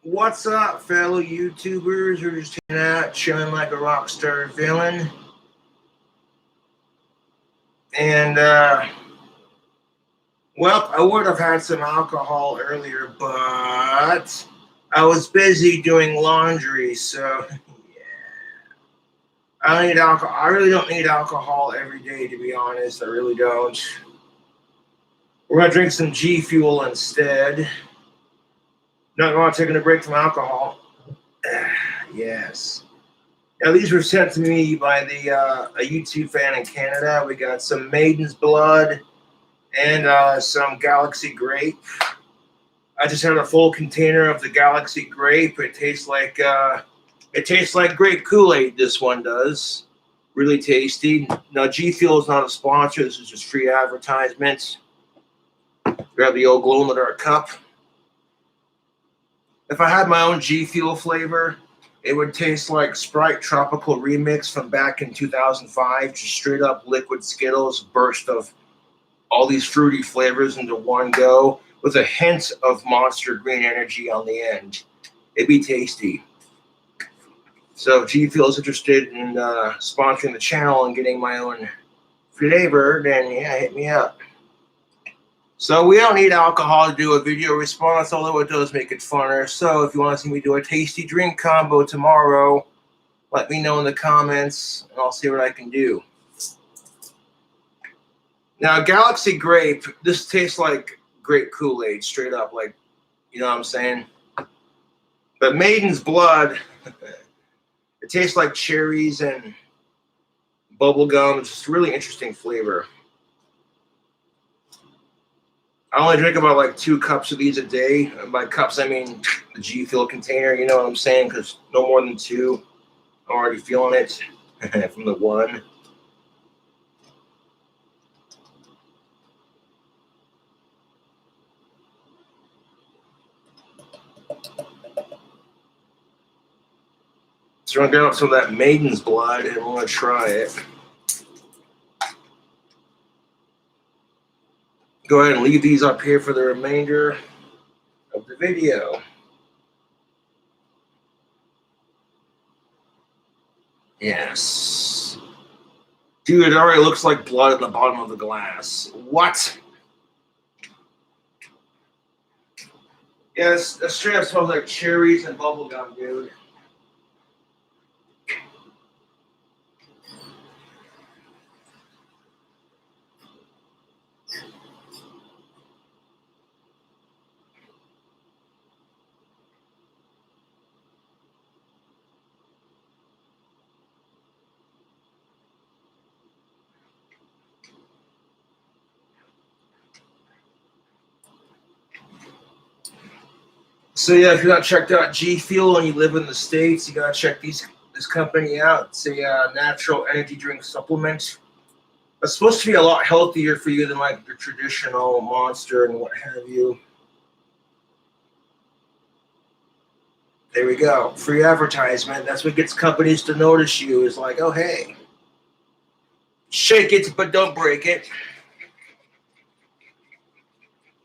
What's up, fellow YouTubers? We're just hanging out, chilling like a rock star villain. And, well, I would have had some alcohol earlier, but I was busy doing laundry, so yeah. I don't need alcohol. I really don't need alcohol every day, to be honest. I really don't. We're going to drink some G Fuel instead. Not going to take a break from alcohol. Yes. Now, these were sent to me by a YouTube fan in Canada. We got some Maiden's Blood and some Galaxy Grape. I just had a full container of the Galaxy Grape. It tastes like grape Kool-Aid. This one does. Really tasty. Now, G Fuel is not a sponsor. This is just free advertisement. Grab the old glow-in-the-dark cup. If I had my own G Fuel flavor, it would taste like Sprite Tropical Remix from back in 2005. Just straight up liquid Skittles, burst of all these fruity flavors into one go with a hint of Monster Green Energy on the end. It'd be tasty. So if G Fuel is interested in sponsoring the channel and getting my own flavor, then yeah, hit me up. So we don't need alcohol to do a video response, although it does make it funner. So if you want to see me do a tasty drink combo tomorrow, let me know in the comments, and I'll see what I can do. Now, Galaxy Grape, this tastes like grape Kool-Aid, straight up, like, you know what I'm saying? But Maiden's Blood, it tastes like cherries and bubble gum. It's just a really interesting flavor. I only drink about like 2 cups of these a day. And by cups, I mean the G Fuel container, you know what I'm saying? Because no more than 2. I'm already feeling it from the 1. So I'm going to get out some of that Maiden's Blood, and we're going to try it. Go ahead and leave these up here for the remainder of the video. Yes. Dude, it already looks like blood at the bottom of the glass. What? Yes, that straight up smells like cherries and bubblegum, dude. So yeah, if you're not checked out G Fuel and you live in the States, you gotta check this company out. It's a natural energy drink supplement. It's supposed to be a lot healthier for you than like the traditional Monster and what have you. There we go. Free advertisement. That's what gets companies to notice you. Is like, oh hey, shake it but don't break it.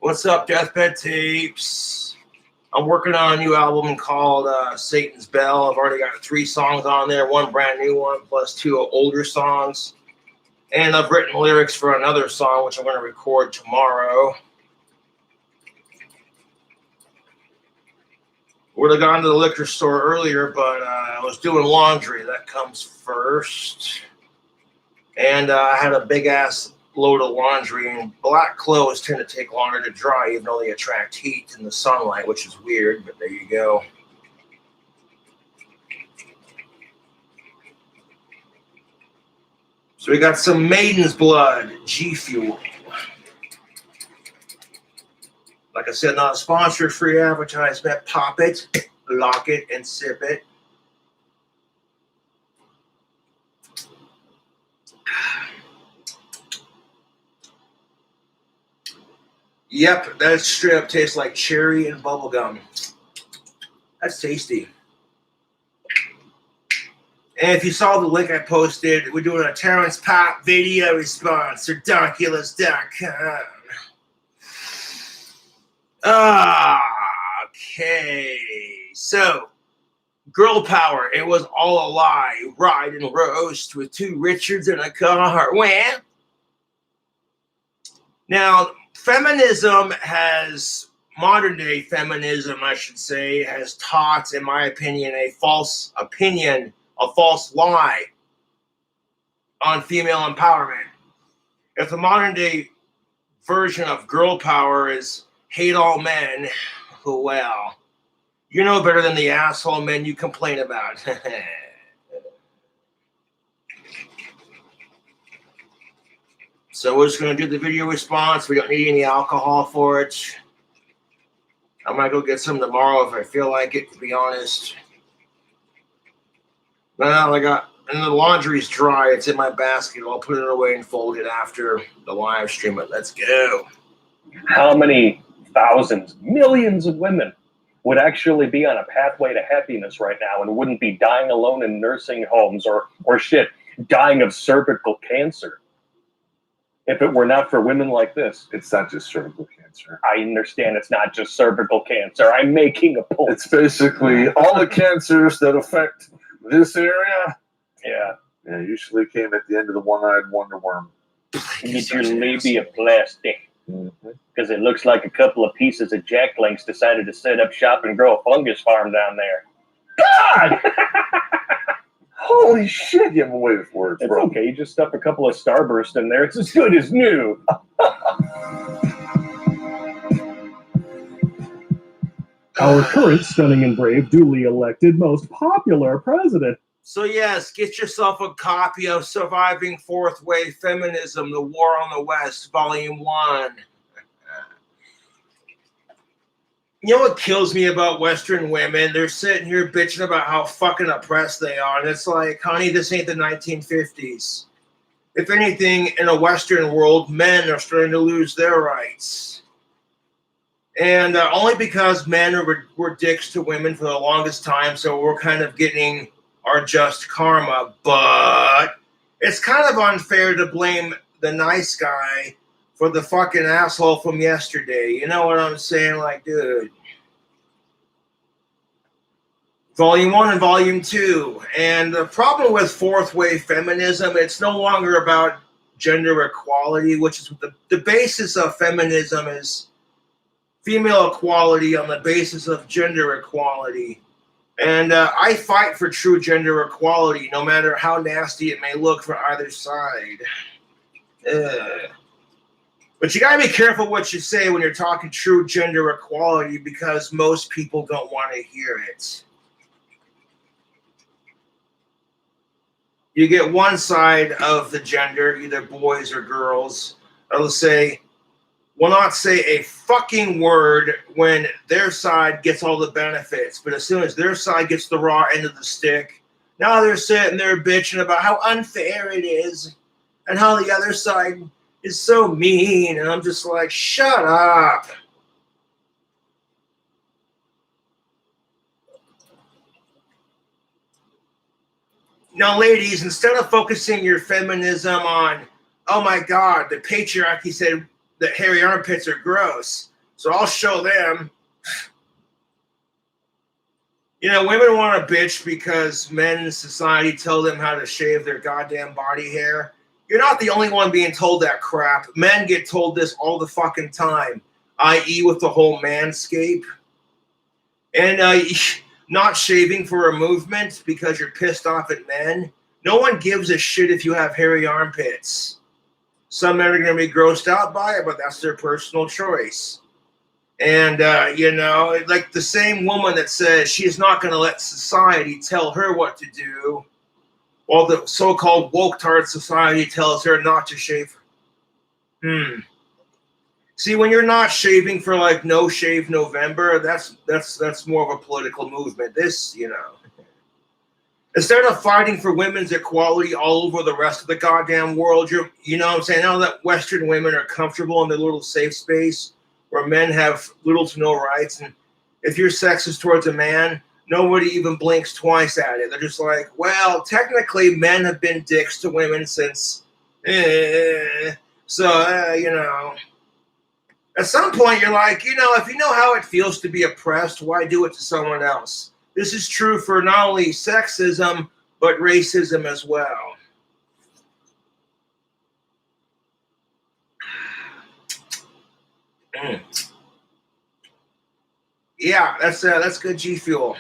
What's up, Deathbed Tapes? I'm working on a new album called Satan's Bell. I've already got 3 songs on there, 1 brand new one, plus 2 older songs. And I've written lyrics for another song, which I'm going to record tomorrow. Would have gone to the liquor store earlier, but I was doing laundry. That comes first. And I had a big-ass load of laundry, and black clothes tend to take longer to dry, even though they attract heat in the sunlight, which is weird, but there you go. So we got some Maiden's Blood, G Fuel. Like I said, not a sponsor, free advertisement. Pop it, lock it, and sip it. Yep, that straight up tastes like cherry and bubblegum. That's tasty. And if you saw the link I posted, we're doing a Terrence Pop video response for Darkulous.com. Okay, So, girl power, it was all a lie. Ride and roast with two Richards and a car. Well, now, feminism has, modern day feminism, I should say, has taught, in my opinion, a false lie on female empowerment. If the modern day version of girl power is hate all men, well, you know better than the asshole men you complain about. So we're just going to do the video response. We don't need any alcohol for it. I might go get some tomorrow if I feel like it, to be honest. Well, and the laundry's dry. It's in my basket. I'll put it away and fold it after the live stream. But let's go. How many thousands, millions of women would actually be on a pathway to happiness right now and wouldn't be dying alone in nursing homes or dying of cervical cancer if it were not for women like this? It's not just cervical cancer. I understand it's not just cervical cancer. I'm making a point. It's basically all the cancers that affect this area. Yeah. Yeah, usually came at the end of the one-eyed wonder worm. Get your labia plastic. Because it looks like a couple of pieces of Jack Links decided to set up shop and grow a fungus farm down there. God! Holy shit, you have a way with words, It's bro. okay, you just stuff a couple of Starburst in there. It's as good as new. Our current stunning and brave, duly elected, most popular president. So yes, get yourself a copy of Surviving Fourth Wave Feminism, The War on the West, Volume 1. You know what kills me about Western women? They're sitting here bitching about how fucking oppressed they are. And it's like, honey, this ain't the 1950s. If anything, in a Western world, men are starting to lose their rights. And only because men were dicks to women for the longest time, so we're kind of getting our just karma. But it's kind of unfair to blame the nice guy for the fucking asshole from yesterday. You know what I'm saying? Like, dude. Volume 1 and Volume 2. And the problem with fourth wave feminism, it's no longer about gender equality, which is the basis of feminism is female equality on the basis of gender equality. And I fight for true gender equality, no matter how nasty it may look for either side. But you gotta be careful what you say when you're talking true gender equality, because most people don't want to hear it. You get one side of the gender, either boys or girls, will not say a fucking word when their side gets all the benefits. But as soon as their side gets the raw end of the stick, now they're sitting there bitching about how unfair it is and how the other side is so mean. And I'm just like, shut up. Now, ladies, instead of focusing your feminism on, oh my God, the patriarchy said that hairy armpits are gross, so I'll show them. You know, women want to bitch because men in society tell them how to shave their goddamn body hair. You're not the only one being told that crap. Men get told this all the fucking time, i.e. with the whole manscape. And not shaving for a movement because you're pissed off at men. No one gives a shit if you have hairy armpits. Some men are going to be grossed out by it, but that's their personal choice. And, you know, like the same woman that says she is not going to let society tell her what to do, while the so-called woke-tard society tells her not to shave. See, when you're not shaving for like No Shave November, that's more of a political movement. This, you know. Instead of fighting for women's equality all over the rest of the goddamn world, you know what I'm saying? Now that Western women are comfortable in their little safe space where men have little to no rights, and if you're sexist towards a man, nobody even blinks twice at it. They're just like, well, technically men have been dicks to women since, you know. At some point, you're like, you know, if you know how it feels to be oppressed, why do it to someone else? This is true for not only sexism, but racism as well. Yeah, that's good G Fuel.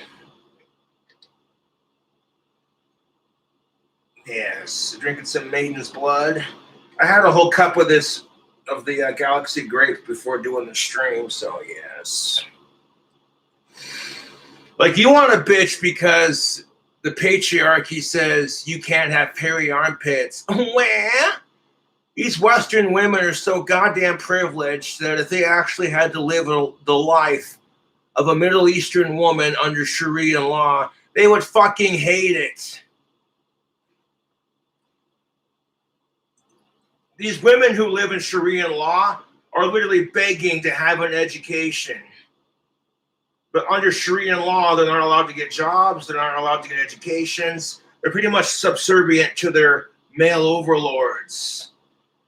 Yes, drinking some Maiden's Blood. I had a whole cup of this, of the Galaxy Grape before doing the stream, so yes. Like, you want a bitch because the patriarchy says you can't have hairy armpits. Well, these Western women are so goddamn privileged that if they actually had to live the life of a Middle Eastern woman under Sharia law, they would fucking hate it. These women who live in Sharia law are literally begging to have an education. But under Sharia law, they're not allowed to get jobs. They're not allowed to get educations. They're pretty much subservient to their male overlords.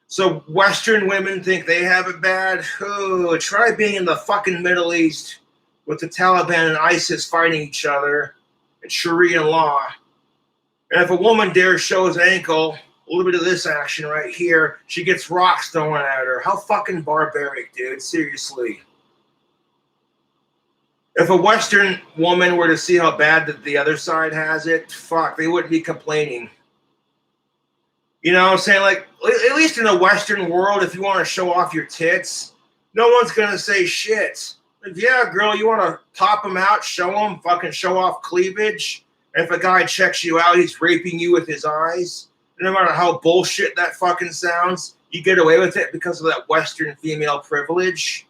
So Western women think they have it bad. Oh, try being in the fucking Middle East with the Taliban and ISIS fighting each other and Sharia law. And if a woman dares show his ankle, a little bit of this action right here, she gets rocks thrown at her. How fucking barbaric, dude. Seriously. If a Western woman were to see how bad that the other side has it, fuck, they wouldn't be complaining. You know what I'm saying? Like, at least in the Western world, if you want to show off your tits, no one's going to say shit. Like, yeah, girl, you want to top them out, show them, fucking show off cleavage. And if a guy checks you out, he's raping you with his eyes. No matter how bullshit that fucking sounds, you get away with it because of that Western female privilege.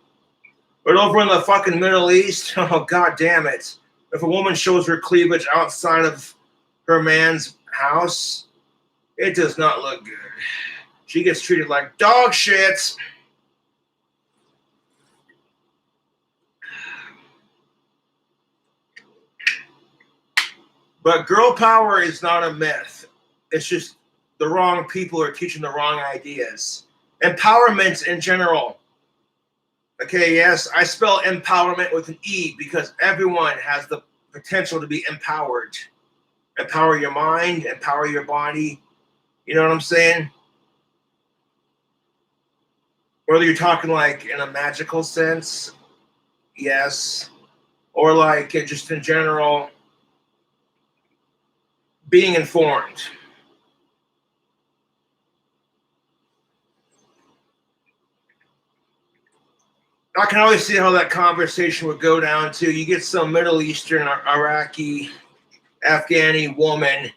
But over in the fucking Middle East, oh, god damn it. If a woman shows her cleavage outside of her man's house, it does not look good. She gets treated like dog shit. But girl power is not a myth. It's just the wrong people are teaching the wrong ideas. Empowerment in general. Okay, yes, I spell empowerment with an E because everyone has the potential to be empowered. Empower your mind, empower your body. You know what I'm saying? Whether you're talking like in a magical sense, yes, or like just in general, being informed. I can always see how that conversation would go down to you get some Middle Eastern, Iraqi, Afghani woman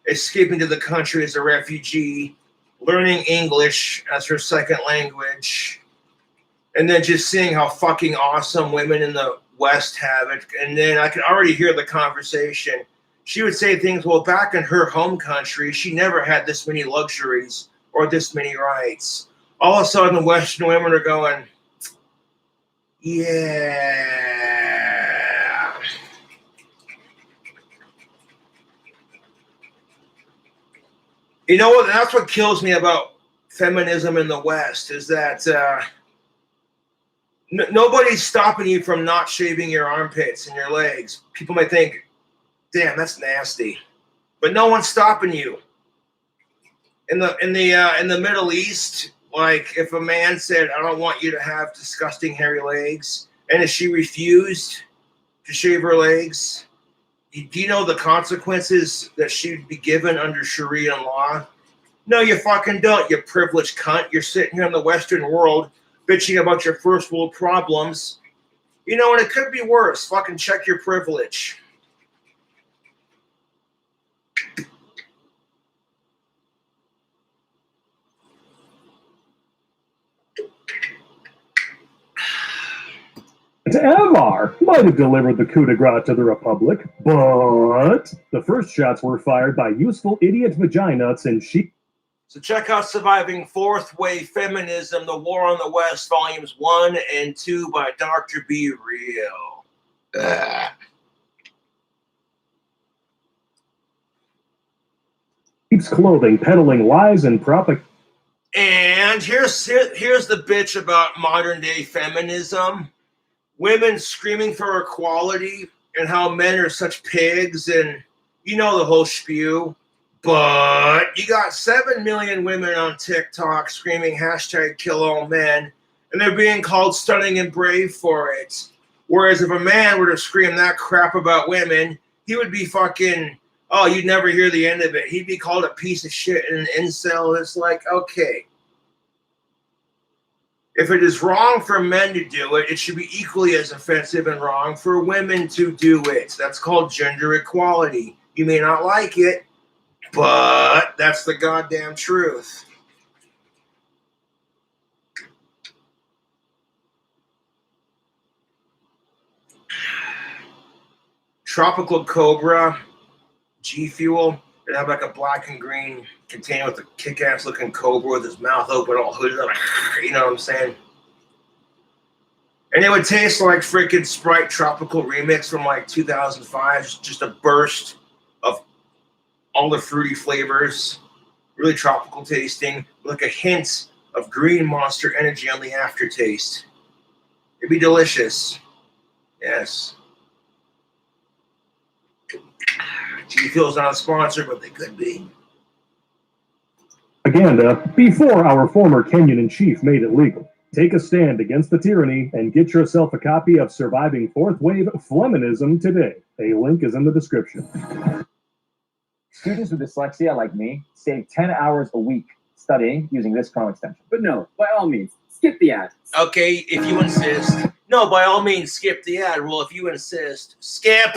escaping to the country as a refugee, learning English as her second language, and then just seeing how fucking awesome women in the West have it. And then I can already hear the conversation. She would say things, well, back in her home country, she never had this many luxuries or this many rights. All of a sudden, the Western women are going, yeah. You know what? That's what kills me about feminism in the West is that nobody's stopping you from not shaving your armpits and your legs. People might think, damn, that's nasty, but no one's stopping you. In the Middle East, like if a man said, I don't want you to have disgusting hairy legs, and if she refused to shave her legs, do you know the consequences that she'd be given under Sharia law? No, you fucking don't, you privileged cunt. You're sitting here in the Western world bitching about your first world problems. You know, and it could be worse. Fucking check your privilege. Avar might have delivered the coup de grace to the Republic, but the first shots were fired by useful idiot vaginuts and sheep. So check out Surviving Fourth Wave Feminism, The War on the West, Volumes 1 and 2 by Dr. B. Real. Keeps clothing, peddling lies and propaganda. And here's the bitch about modern day feminism. Women screaming for equality and how men are such pigs, and you know the whole spew. But you got 7 million women on TikTok screaming hashtag kill all men, and they're being called stunning and brave for it. Whereas if a man were to scream that crap about women, he would be fucking, oh, you'd never hear the end of it. He'd be called a piece of shit and an incel. It's like, okay. If it is wrong for men to do it, it should be equally as offensive and wrong for women to do it. That's called gender equality. You may not like it, but that's the goddamn truth. Tropical Cobra, G Fuel. It have like a black and green container with a kick-ass looking cobra with his mouth open, all hooded up. You know what I'm saying? And it would taste like freaking Sprite Tropical Remix from like 2005. Just a burst of all the fruity flavors. Really tropical tasting. Like a hint of green Monster Energy on the aftertaste. It'd be delicious. Yes. G Fuel's not a sponsor, but they could be. Propaganda before our former Kenyan-in-chief made it legal. Take a stand against the tyranny and get yourself a copy of Surviving Fourth Wave Fleminism today. A link is in the description. Students with dyslexia like me save 10 hours a week studying using this Chrome extension. But no, by all means, skip the ad. Okay, if you insist. No, by all means, skip the ad. Well, if you insist, skip.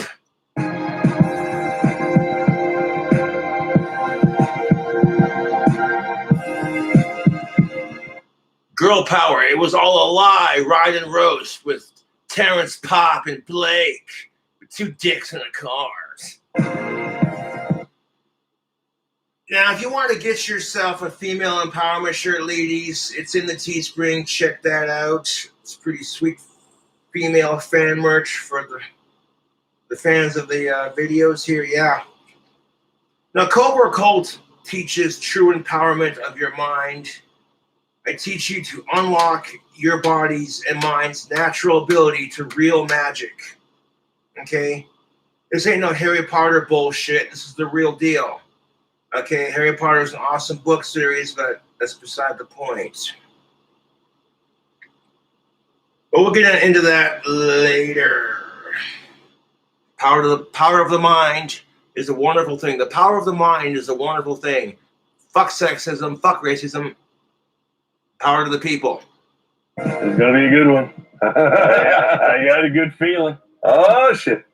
Girl power. It was all a lie. Ride and roast with Terrence Pop and Blake with 2 dicks in a car. Now, if you want to get yourself a female empowerment shirt, ladies, it's in the Teespring. Check that out. It's pretty sweet female fan merch for the fans of the videos here. Yeah. Now, Cobra Cult teaches true empowerment of your mind. I teach you to unlock your body's and mind's natural ability to real magic. Okay? This ain't no Harry Potter bullshit. This is the real deal. Okay, Harry Potter is an awesome book series, but that's beside the point. But we'll get into that later. Power of the mind is a wonderful thing. The power of the mind is a wonderful thing. Fuck sexism, fuck racism. Power to the people. It's gonna be a good one. I got a good feeling. Oh, shit.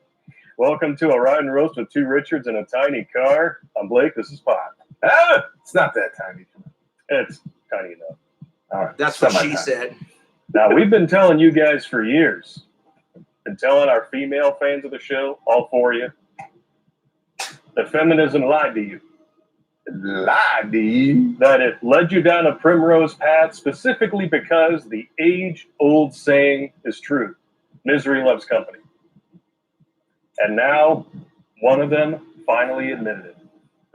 Welcome to a ride and roast with 2 Richards in a tiny car. I'm Blake. This is Pop. Ah, it's not that tiny. It's tiny enough. All right. That's what she Semi-tiny. said. Now, we've been telling you guys for years, been telling our female fans of the show, all 4 of you, that feminism lied to you. Lady. That it led you down a primrose path specifically because the age-old saying is true. Misery loves company. And now, one of them finally admitted it.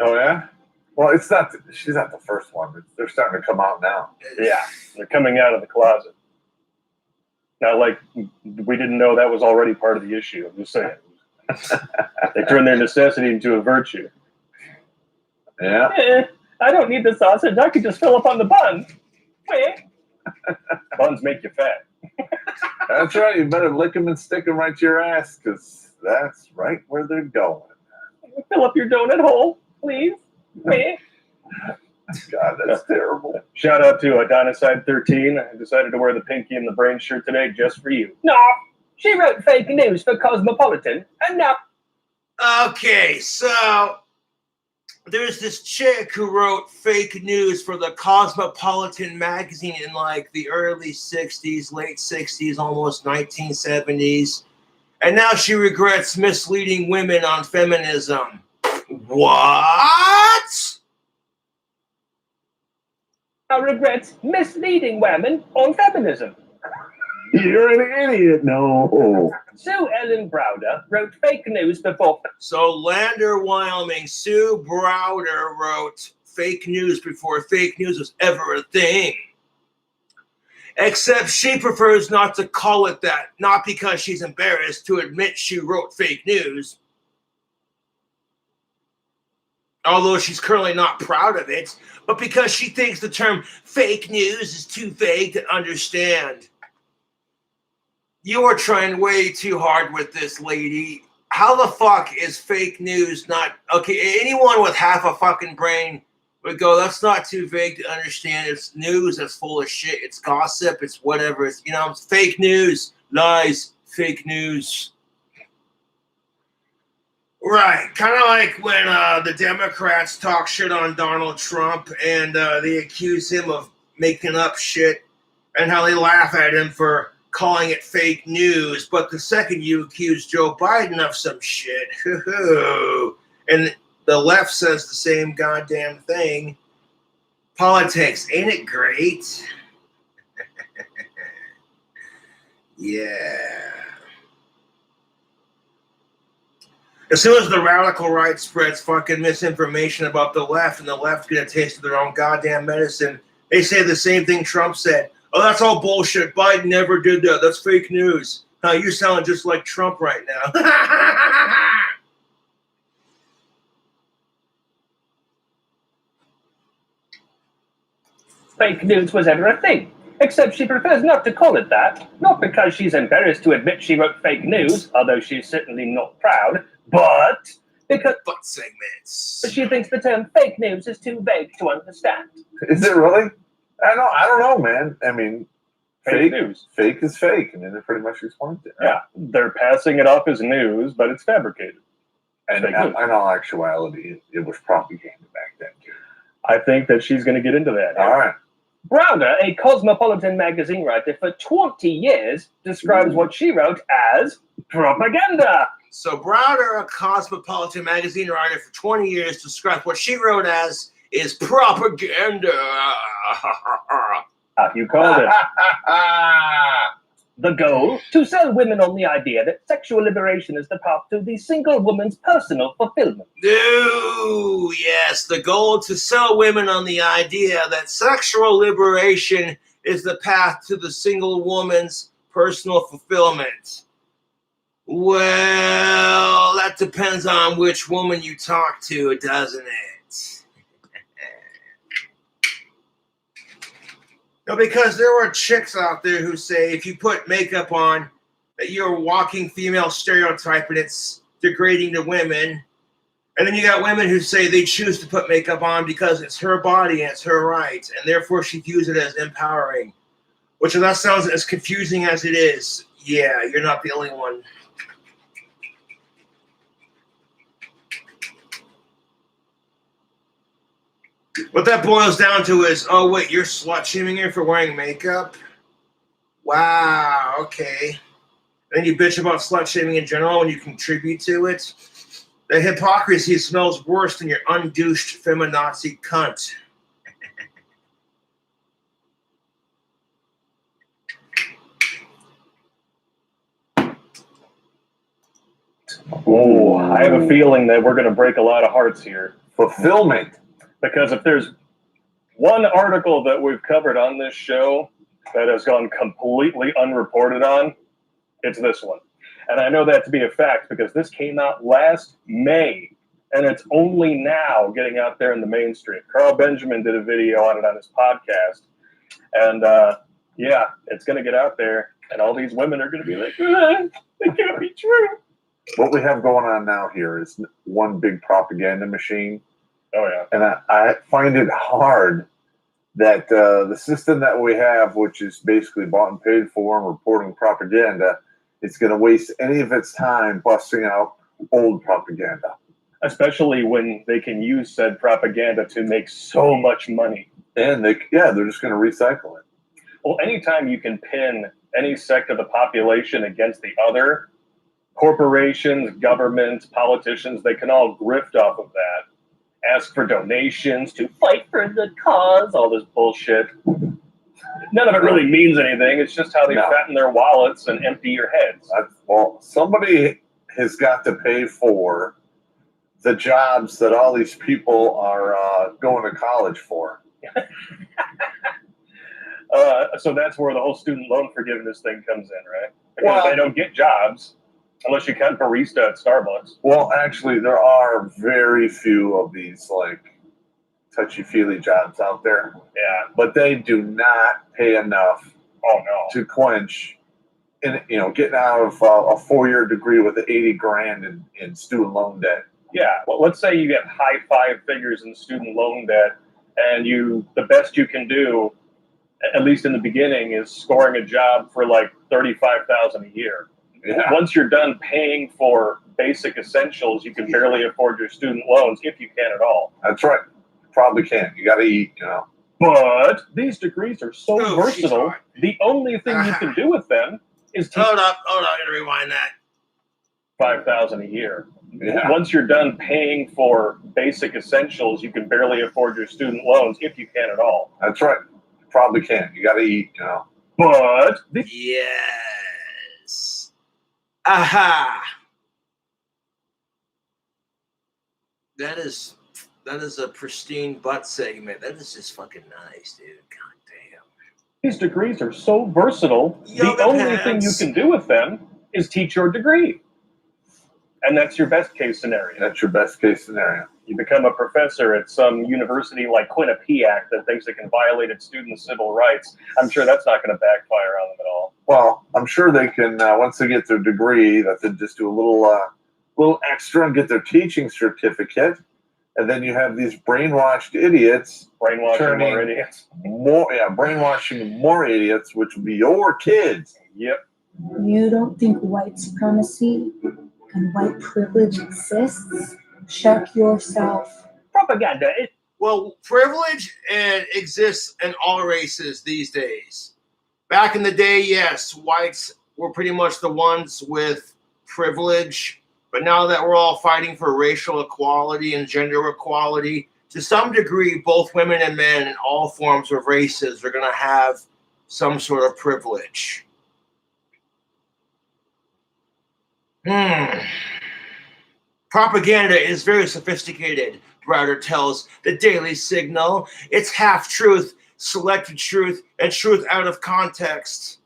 Oh, yeah? Well, it's not. She's not the first one. They're starting to come out now. Yeah, they're coming out of the closet. Not like we didn't know that was already part of the issue. I'm just saying. They turned their necessity into a virtue. Yeah. I don't need the sausage. I could just fill up on the buns. Buns make you fat. That's right. You better lick them and stick them right to your ass, because that's right where they're going. Fill up your donut hole, please. God, that's terrible. Shout out to Dinosaur13. I decided to wear the Pinky and the Brain shirt today just for you. No, she wrote fake news for Cosmopolitan, and no. Okay, so there's this chick who wrote fake news for the Cosmopolitan magazine in like the early 60s, late 60s, almost 1970s. And now she regrets misleading women on feminism. What? I regret misleading women on feminism. You're an idiot. No. Sue Ellen Browder wrote fake news before. So Lander, Wyoming, Sue Browder wrote fake news before fake news was ever a thing. Except she prefers not to call it that, not because she's embarrassed to admit she wrote fake news. Although she's currently not proud of it, but because she thinks the term fake news is too vague to understand. You are trying way too hard with this, lady. How the fuck is fake news not... Okay, anyone with half a fucking brain would go, that's not too vague to understand. It's news that's full of shit. It's gossip. It's whatever. It's, it's fake news. Lies. Fake news. Right. Kind of like when the Democrats talk shit on Donald Trump and they accuse him of making up shit and how they laugh at him for calling it fake news. But the second you accuse Joe Biden of some shit, and the left says the same goddamn thing. Politics, ain't it great? Yeah. As soon as the radical right spreads fucking misinformation about the left and the left get a taste of their own goddamn medicine, they say the same thing Trump said. Oh, that's all bullshit. Biden never did that. That's fake news. You sound just like Trump right now. Fake news was ever a thing, except she prefers not to call it that, not because she's embarrassed to admit she wrote fake news, although she's certainly not proud, but because butt segments. She thinks the term fake news is too vague to understand. Is it really? I don't know, man. I mean, Fake news. Fake is fake. I mean, it pretty much explains it. Yeah, they're passing it off as news, but it's fabricated. And in all actuality, it was propaganda back then, too. I think that she's going to get into that. All right. Browder, a Cosmopolitan magazine writer for 20 years, describes what she wrote as propaganda. So Browder, a Cosmopolitan magazine writer for 20 years, describes what she wrote as is propaganda. You called it. The goal? To sell women on the idea that sexual liberation is the path to the single woman's personal fulfillment. No, yes, the goal to sell women on the idea that sexual liberation is the path to the single woman's personal fulfillment. Well, that depends on which woman you talk to, doesn't it? No, because there are chicks out there who say if you put makeup on, that you're a walking female stereotype and it's degrading to women. And then you got women who say they choose to put makeup on because it's her body and it's her right, and therefore she views it as empowering. Which, if that sounds as confusing as it is, yeah, you're not the only one. What that boils down to is, oh, wait, you're slut-shaming her for wearing makeup? Wow, okay. Then you bitch about slut-shaming in general when you contribute to it? The hypocrisy smells worse than your undouched feminazi cunt. Oh, I have a feeling that we're going to break a lot of hearts here. Fulfillment. Because if there's one article that we've covered on this show that has gone completely unreported on, it's this one. And I know that to be a fact because this came out last May, and it's only now getting out there in the mainstream. Carl Benjamin did a video on it on his podcast, and yeah, it's going to get out there, and all these women are going to be like, it can't be true. What we have going on now here is one big propaganda machine. Oh, yeah. And I find it hard that the system that we have, which is basically bought and paid for and reporting propaganda, it's going to waste any of its time busting out old propaganda. Especially when they can use said propaganda to make so much money. And they're just going to recycle it. Well, anytime you can pin any sect of the population against the other, corporations, governments, politicians, they can all grift off of that. Ask for donations to fight for the cause, all this bullshit. None of it really means anything. It's just how they fatten their wallets and empty your heads. Well, somebody has got to pay for the jobs that all these people are going to college for. So that's where the whole student loan forgiveness thing comes in, right? Because Well- they don't get jobs unless you count barista at Starbucks. Well, actually, there are very few of these like touchy-feely jobs out there, Yeah. but they do not pay enough Oh no. to quench, getting out of a 4-year degree with 80 grand in student loan debt. Yeah. Well, let's say you get high 5 figures in student loan debt, and the best you can do, at least in the beginning, is scoring a job for like $35,000 a year. Yeah, Once you're done paying for basic essentials, you can barely afford your student loans, if you can at all. that's right. Probably can't. You got to eat. But these degrees are so Oh, she's versatile. hot. The only thing you can do with them is teach Hold up, I'm gonna rewind that. $5,000 a year. Yeah, Once you're done paying for basic essentials, you can barely afford your student loans, if you can at all. that's right. Probably can't. You got to eat. But Yes. Aha. That is a pristine butt segment. That is just fucking nice, dude. God damn. these degrees are so versatile. Yoga The only thing you pants. can do with them is teach your degree. And that's your best case scenario. That's your best case scenario. You become a professor at some university like Quinnipiac that thinks it can violate its students' civil rights. I'm sure that's not going to backfire on them at all. Well, I'm sure they can once they get their degree, that they just do a little extra and get their teaching certificate, and then you have these brainwashed idiots Brainwashing more Turning- idiots. brainwashing more idiots, which would be your kids. Yep. You don't think white supremacy and white privilege exists? Check yourself. Propaganda. Well, privilege exists in all races these days. Back in the day, yes, whites were pretty much the ones with privilege. But now that we're all fighting for racial equality and gender equality, to some degree, both women and men in all forms of races are going to have some sort of privilege. Propaganda is very sophisticated, Browder tells the Daily Signal. It's half truth, selected truth, and truth out of context.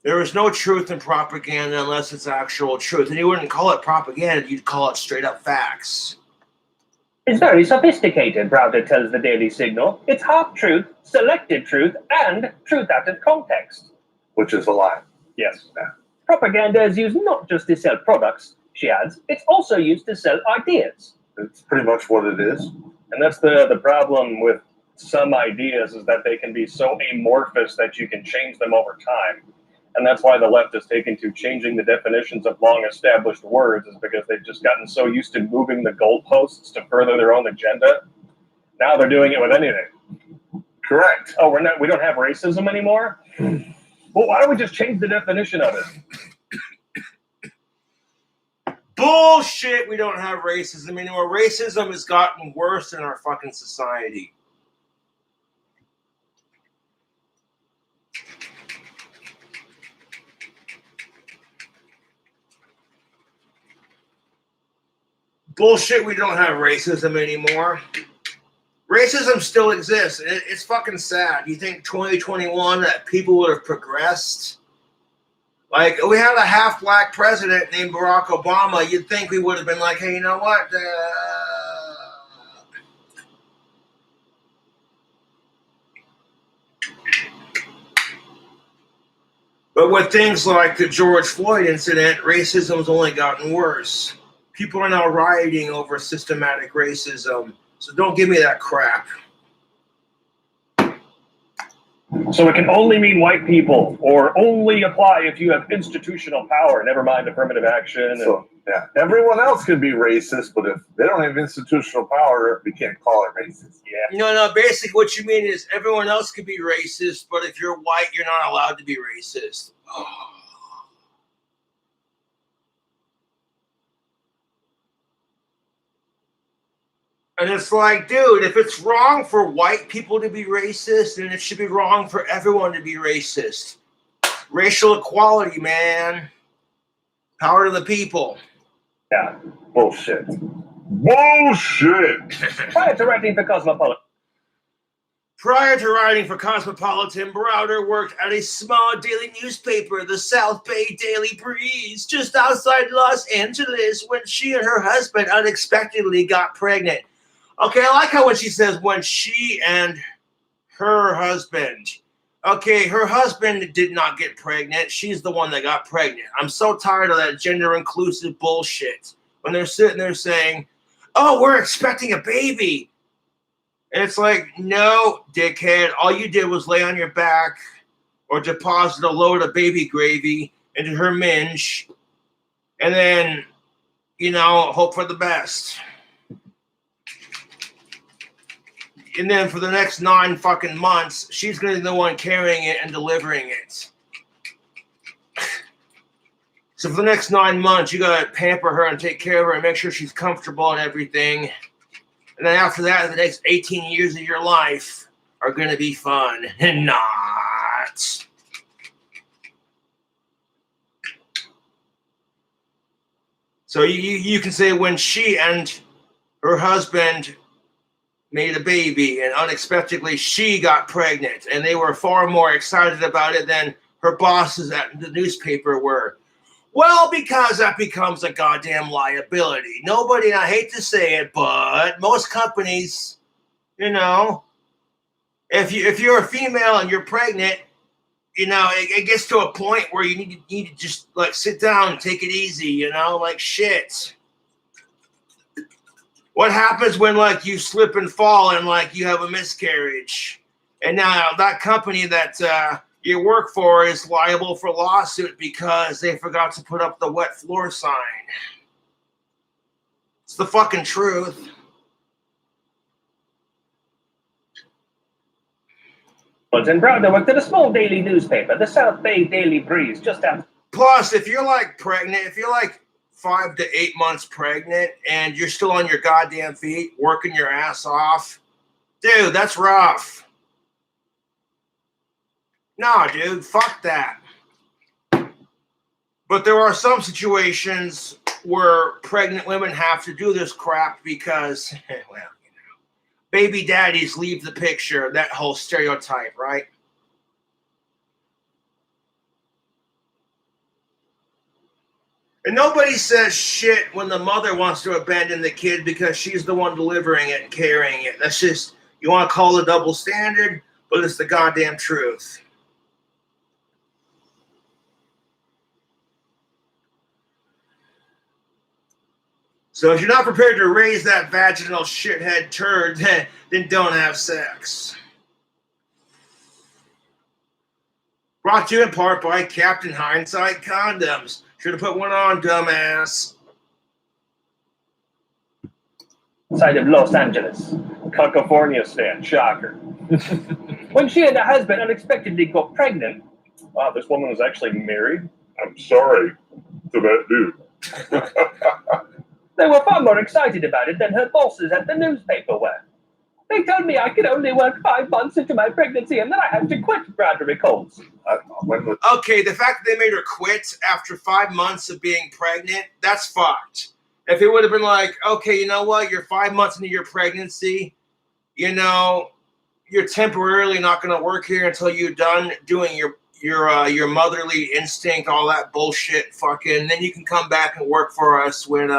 There is no truth in propaganda unless it's actual truth. And you wouldn't call it propaganda, you'd call it straight up facts. It's very sophisticated, Browder tells the Daily Signal. It's half truth, selected truth, and truth out of context. Which is a lie. Yes. Propaganda is used not just to sell products, she adds, it's also used to sell ideas. It's pretty much what it is. And that's the problem with some ideas, is that they can be so amorphous that you can change them over time. And that's why the left has taken to changing the definitions of long-established words, is because they've just gotten so used to moving the goalposts to further their own agenda. Now they're doing it with anything. Correct. Oh, we don't have racism anymore? Well, why don't we just change the definition of it? Bullshit, we don't have racism anymore. Racism has gotten worse in our fucking society. Bullshit, we don't have racism anymore. Racism still exists. It's fucking sad. You think 2021 that people would have progressed? Like, we had a half-black president named Barack Obama. You'd think we would have been like, hey, you know what? But with things like the George Floyd incident, racism's only gotten worse. People are now rioting over systematic racism. So don't give me that crap. So it can only mean white people, or only apply if you have institutional power, never mind affirmative action. So, yeah, everyone else can be racist, but if they don't have institutional power, we can't call it racist. Yeah. No, basically what you mean is everyone else can be racist, but if you're white, you're not allowed to be racist. Oh. And it's like, dude, if it's wrong for white people to be racist, then it should be wrong for everyone to be racist. Racial equality, man. Power to the people. Yeah. Bullshit. Bullshit. Prior to writing for Cosmopolitan. Prior to writing for Cosmopolitan, Browder worked at a small daily newspaper, the South Bay Daily Breeze, just outside Los Angeles when she and her husband unexpectedly got pregnant. Okay, I like how when she says when she and her husband. Okay, her husband did not get pregnant. She's the one that got pregnant. I'm so tired of that gender-inclusive bullshit. When they're sitting there saying, oh, we're expecting a baby. And it's like, no, dickhead. All you did was lay on your back or deposit a load of baby gravy into her minge and then, hope for the best. And then for the next 9 fucking months, she's going to be the one carrying it and delivering it. So for the next 9 months, you got to pamper her and take care of her and make sure she's comfortable and everything. And then after that, the next 18 years of your life are going to be fun and not. So you can say when she and her husband made a baby and unexpectedly she got pregnant and they were far more excited about it than her bosses at the newspaper were. Well, because that becomes a goddamn liability. Nobody, and I hate to say it, but most companies, if you're a female and you're pregnant, it gets to a point where you need to just like sit down and take it easy, like shit. What happens when like you slip and fall and like you have a miscarriage? And now that company that you work for is liable for lawsuit because they forgot to put up the wet floor sign. It's the fucking truth. And Browder worked at a small daily newspaper, the South Bay Daily Breeze, just out. Plus, if you're like pregnant, if you're like 5 to 8 months pregnant and you're still on your goddamn feet, working your ass off, dude, that's rough. No, dude, fuck that. But there are some situations where pregnant women have to do this crap because, baby daddies leave the picture, that whole stereotype, right? And nobody says shit when the mother wants to abandon the kid because she's the one delivering it and carrying it. That's just, you want to call it a double standard, but it's the goddamn truth. So if you're not prepared to raise that vaginal shithead turd, then don't have sex. Brought to you in part by Captain Hindsight Condoms. Should have put one on, dumbass. Side of Los Angeles, California stand, shocker. When she and her husband unexpectedly got pregnant, wow, this woman was actually married. I'm sorry to that dude. They were far more excited about it than her bosses at the newspaper were. They told me I could only work 5 months into my pregnancy and then I had to quit, Browder recalls. Okay, the fact that they made her quit after 5 months of being pregnant, that's fucked. If it would have been like, okay, you know what, you're 5 months into your pregnancy, you're temporarily not going to work here until you're done doing your motherly instinct, all that bullshit fucking, then you can come back and work for us when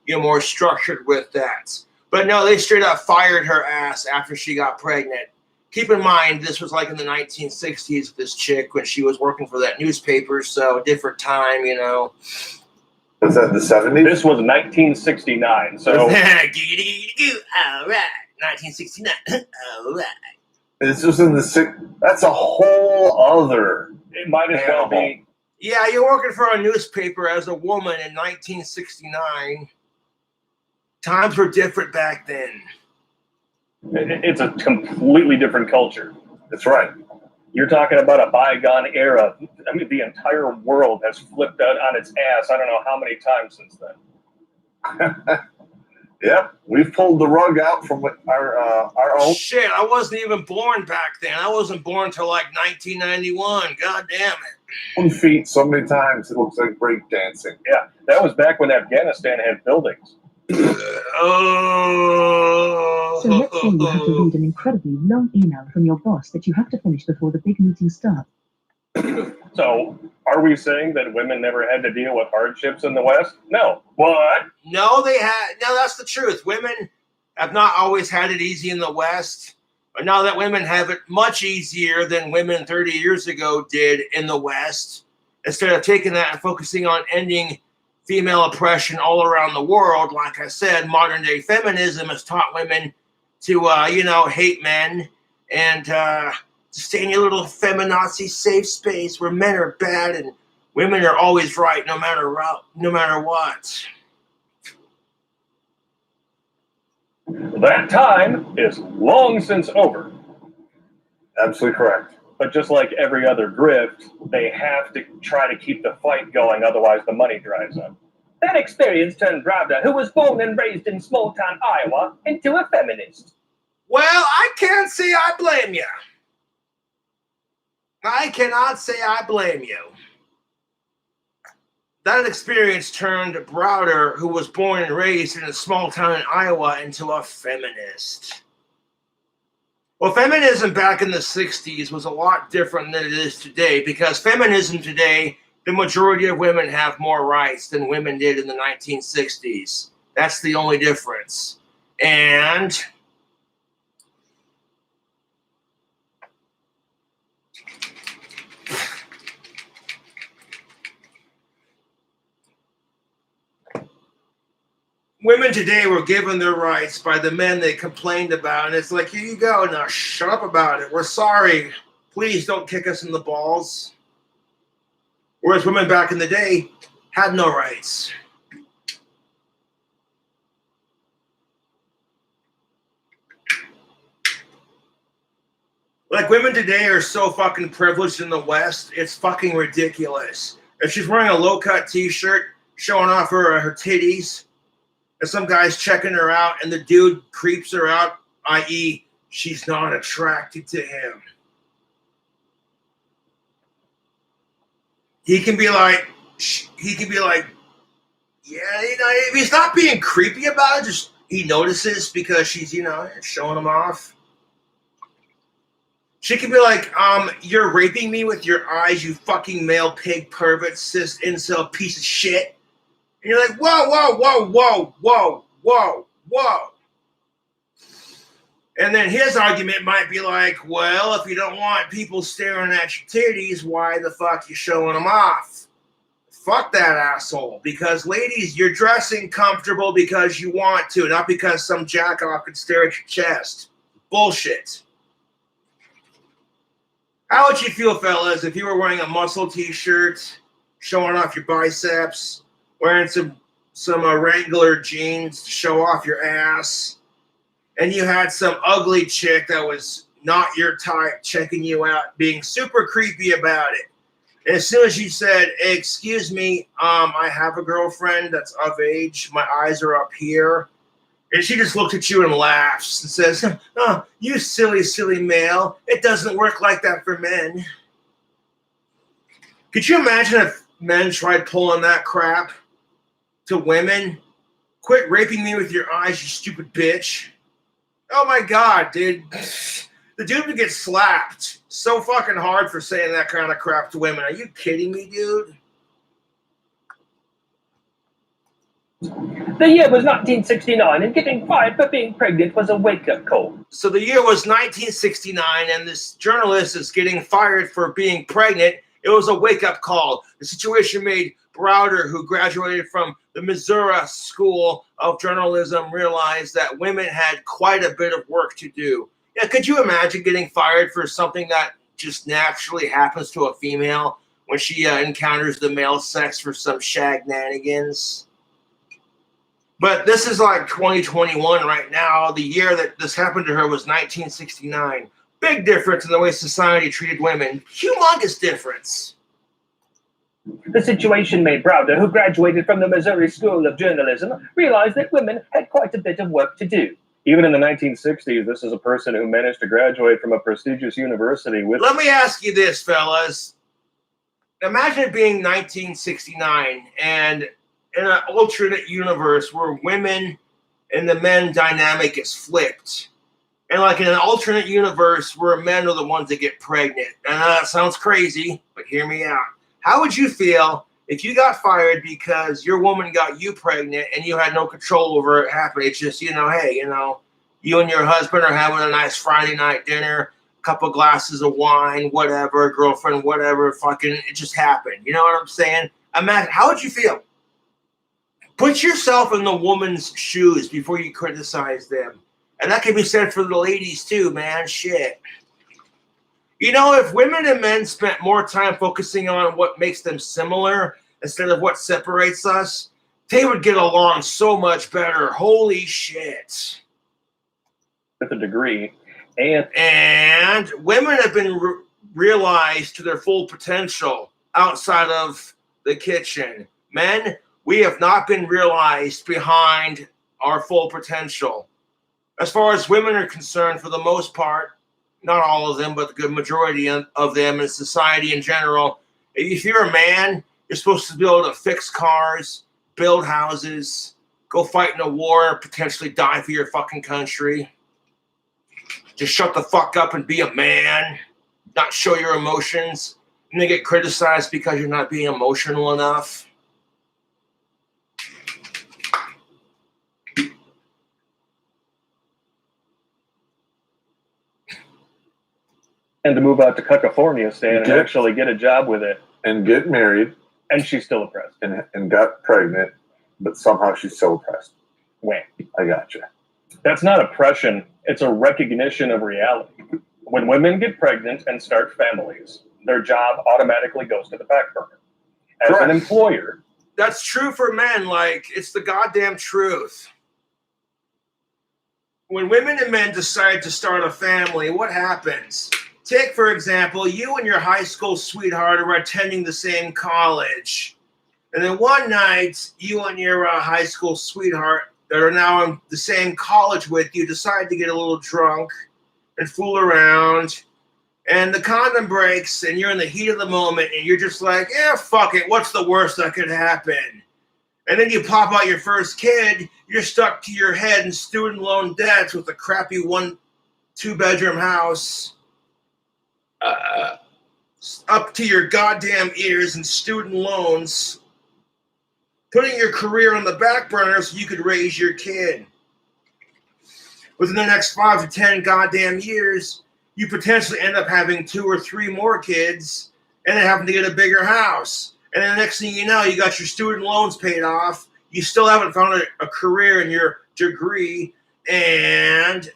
you're more structured with that. But no, they straight up fired her ass after she got pregnant. Keep in mind, this was like in the 1960s, this chick, when she was working for that newspaper, so different time, Was that the 70s? This was 1969, so... All right, 1969, all right. This was in the That's a whole other... It might as well be... Yeah, you're working for a newspaper as a woman in 1969. Times were different back then. It's a completely different culture. That's right. You're talking about a bygone era. I mean, the entire world has flipped out on its ass. I don't know how many times since then. Yeah, we've pulled the rug out from our own. Shit, I wasn't even born back then. I wasn't born till like 1991. God damn it. 1 feet so many times it looks like break dancing. Yeah, that was back when Afghanistan had buildings. Oh. So let's say you have to read an incredibly long email from your boss that you have to finish before the big meeting starts. So, are we saying that women never had to deal with hardships in the West? No. What? No, they had. No, that's the truth. Women have not always had it easy in the West. But now that women have it much easier than women 30 years ago did in the West, instead of taking that and focusing on ending female oppression all around the world, like I said, modern day feminism has taught women to, hate men and to stay in your little feminazi safe space where men are bad and women are always right no matter what. That time is long since over. Absolutely correct. But just like every other grift, they have to try to keep the fight going, otherwise the money dries up. That experience turned Pravda, who was born and raised in small-town Iowa, into a feminist. Well, I can't say I blame you. I cannot say I blame you. That experience turned Browder, who was born and raised in a small town in Iowa, into a feminist. Well, feminism back in the 60s was a lot different than it is today, because feminism today, the majority of women have more rights than women did in the 1960s. That's the only difference. And women today were given their rights by the men they complained about, and it's like, here you go, now shut up about it. We're sorry. Please don't kick us in the balls. Whereas women back in the day had no rights. Like, women today are so fucking privileged in the West, it's fucking ridiculous. If she's wearing a low-cut t-shirt showing off her titties, and some guy's checking her out, and the dude creeps her out, i.e., she's not attracted to him. He can be like, yeah, if he's not being creepy about it, just he notices because she's, showing him off. She can be like, you're raping me with your eyes, you fucking male pig pervert, cis incel piece of shit. And you're like, whoa. And then his argument might be like, well, if you don't want people staring at your titties, why the fuck you showing them off? Fuck that asshole. Because ladies, you're dressing comfortable because you want to, not because some jack-off could stare at your chest. Bullshit. How would you feel, fellas, if you were wearing a muscle t-shirt, showing off your biceps, wearing some Wrangler jeans to show off your ass, and you had some ugly chick that was not your type checking you out, being super creepy about it. And as soon as you said, hey, excuse me, I have a girlfriend that's of age, my eyes are up here, and she just looked at you and laughs and says, oh, you silly male. It doesn't work like that for men. Could you imagine if men tried pulling that crap to women? Quit raping me with your eyes, you stupid bitch. Oh my God, dude. The dude would get slapped so fucking hard for saying that kind of crap to women. Are you kidding me, dude? The year was 1969, and getting fired for being pregnant was a wake-up call. So the year was 1969, and this journalist is getting fired for being pregnant. It was a wake-up call. The situation made Browder, who graduated from the Missouri School of Journalism, realize that women had quite a bit of work to do. Yeah, could you imagine getting fired for something that just naturally happens to a female when she encounters the male sex for some shagnanigans? But this is like 2021 right now. The year that this happened to her was 1969. Big difference in the way society treated women. Humongous difference. The situation made Browder, who graduated from the Missouri School of Journalism, realized that women had quite a bit of work to do. Even in the 1960s, this is a person who managed to graduate from a prestigious university with... Let me ask you this, fellas. Imagine it being 1969 and in an alternate universe where women and the men dynamic is flipped. And like in an alternate universe where men are the ones that get pregnant. And that sounds crazy, but hear me out. How would you feel if you got fired because your woman got you pregnant and you had no control over it happening? It's just, hey, you and your husband are having a nice Friday night dinner, a couple glasses of wine, whatever, girlfriend, whatever, fucking, it just happened. You know what I'm saying? Imagine, how would you feel? Put yourself in the woman's shoes before you criticize them. And that can be said for the ladies too, man. Shit. If women and men spent more time focusing on what makes them similar instead of what separates us, they would get along so much better. Holy shit. With a degree. And women have been realized to their full potential outside of the kitchen. Men, we have not been realized behind our full potential. As far as women are concerned, for the most part, not all of them, but the good majority of them in society in general, if you're a man, you're supposed to be able to fix cars, build houses, go fight in a war, potentially die for your fucking country. Just shut the fuck up and be a man, not show your emotions, and then get criticized because you're not being emotional enough. And to move out to California, Stan, and actually get a job with it. And get married. And she's still oppressed. And got pregnant, but somehow she's still oppressed. Wham. I gotcha. That's not oppression. It's a recognition of reality. When women get pregnant and start families, their job automatically goes to the back burner. As Correct. an employer. That's true for men. Like, it's the goddamn truth. When women and men decide to start a family, what happens? Take, for example, you and your high school sweetheart are attending the same college. And then one night, you and your high school sweetheart that are now in the same college with you decide to get a little drunk and fool around. And the condom breaks and you're in the heat of the moment and you're just like, yeah, fuck it. What's the worst that could happen? And then you pop out your first kid. You're stuck to your head in student loan debts with a crappy 2-bedroom house. Up to your goddamn ears in student loans, putting your career on the back burner so you could raise your kid. Within the next 5 to 10 goddamn years, you potentially end up having 2 or 3 more kids and then having to get a bigger house. And then the next thing you know, you got your student loans paid off. You still haven't found a career in your degree, and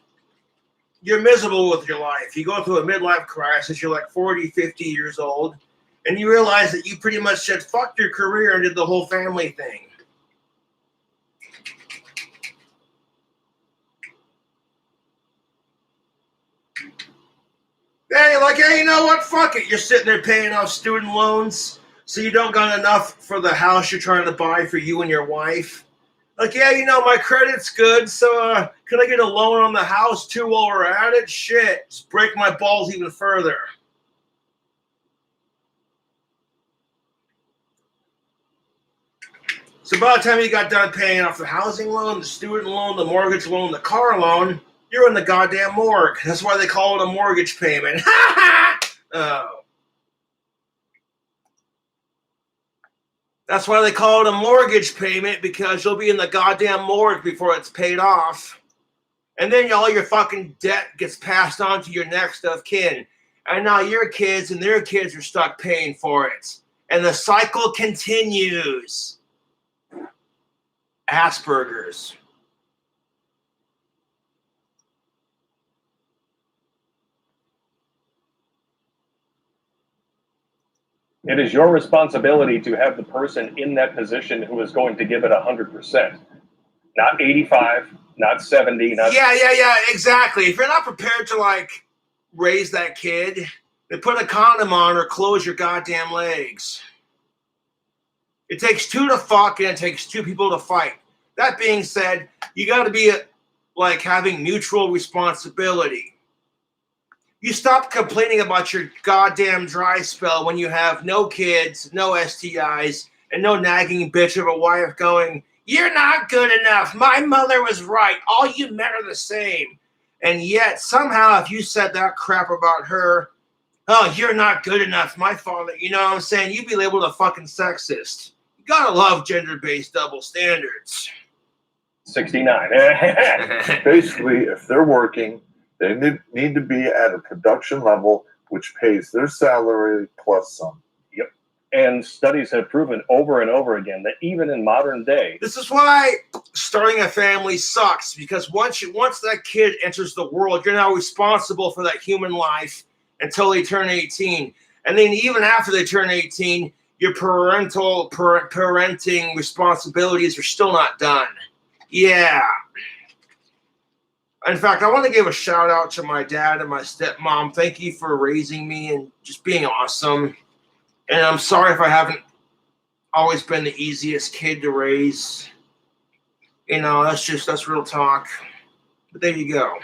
you're miserable with your life. You go through a midlife crisis. You're like 40, 50 years old, and you realize that you pretty much said fuck your career and did the whole family thing. Hey, like, hey, you know what? Fuck it. You're sitting there paying off student loans, so you don't got enough for the house you're trying to buy for you and your wife. Like, yeah, my credit's good, so can I get a loan on the house too while we're at it? Shit, just break my balls even further. So by the time you got done paying off the housing loan, the student loan, the mortgage loan, the car loan, you're in the goddamn morgue. That's why they call it a mortgage payment. Oh. That's why they call it a mortgage payment, because you'll be in the goddamn morgue before it's paid off. And then all your fucking debt gets passed on to your next of kin. And now your kids and their kids are stuck paying for it. And the cycle continues. Asperger's. It is your responsibility to have the person in that position who is going to give it 100%. Not 85, not 70, not... Yeah, exactly. If you're not prepared to, raise that kid, then put a condom on or close your goddamn legs. It takes 2 to fuck, and it takes 2 people to fight. That being said, you got to be, having mutual responsibility. You stop complaining about your goddamn dry spell when you have no kids, no STIs, and no nagging bitch of a wife going, "You're not good enough. My mother was right. All you men are the same." And yet, somehow, if you said that crap about her, "Oh, you're not good enough. My father," you know what I'm saying? You'd be labeled a fucking sexist. You gotta love gender-based double standards. 69. Basically, if they're working, they need to be at a production level which pays their salary plus some. Yep. And studies have proven over and over again that even in modern day, This is why starting a family sucks, because once that kid enters the world, you're now responsible for that human life until they turn 18. And then even after they turn 18, your parenting responsibilities are still not done. Yeah. In fact, I want to give a shout out to my dad and my stepmom. Thank you for raising me and just being awesome. And I'm sorry if I haven't always been the easiest kid to raise. You know, that's real talk. But there you go.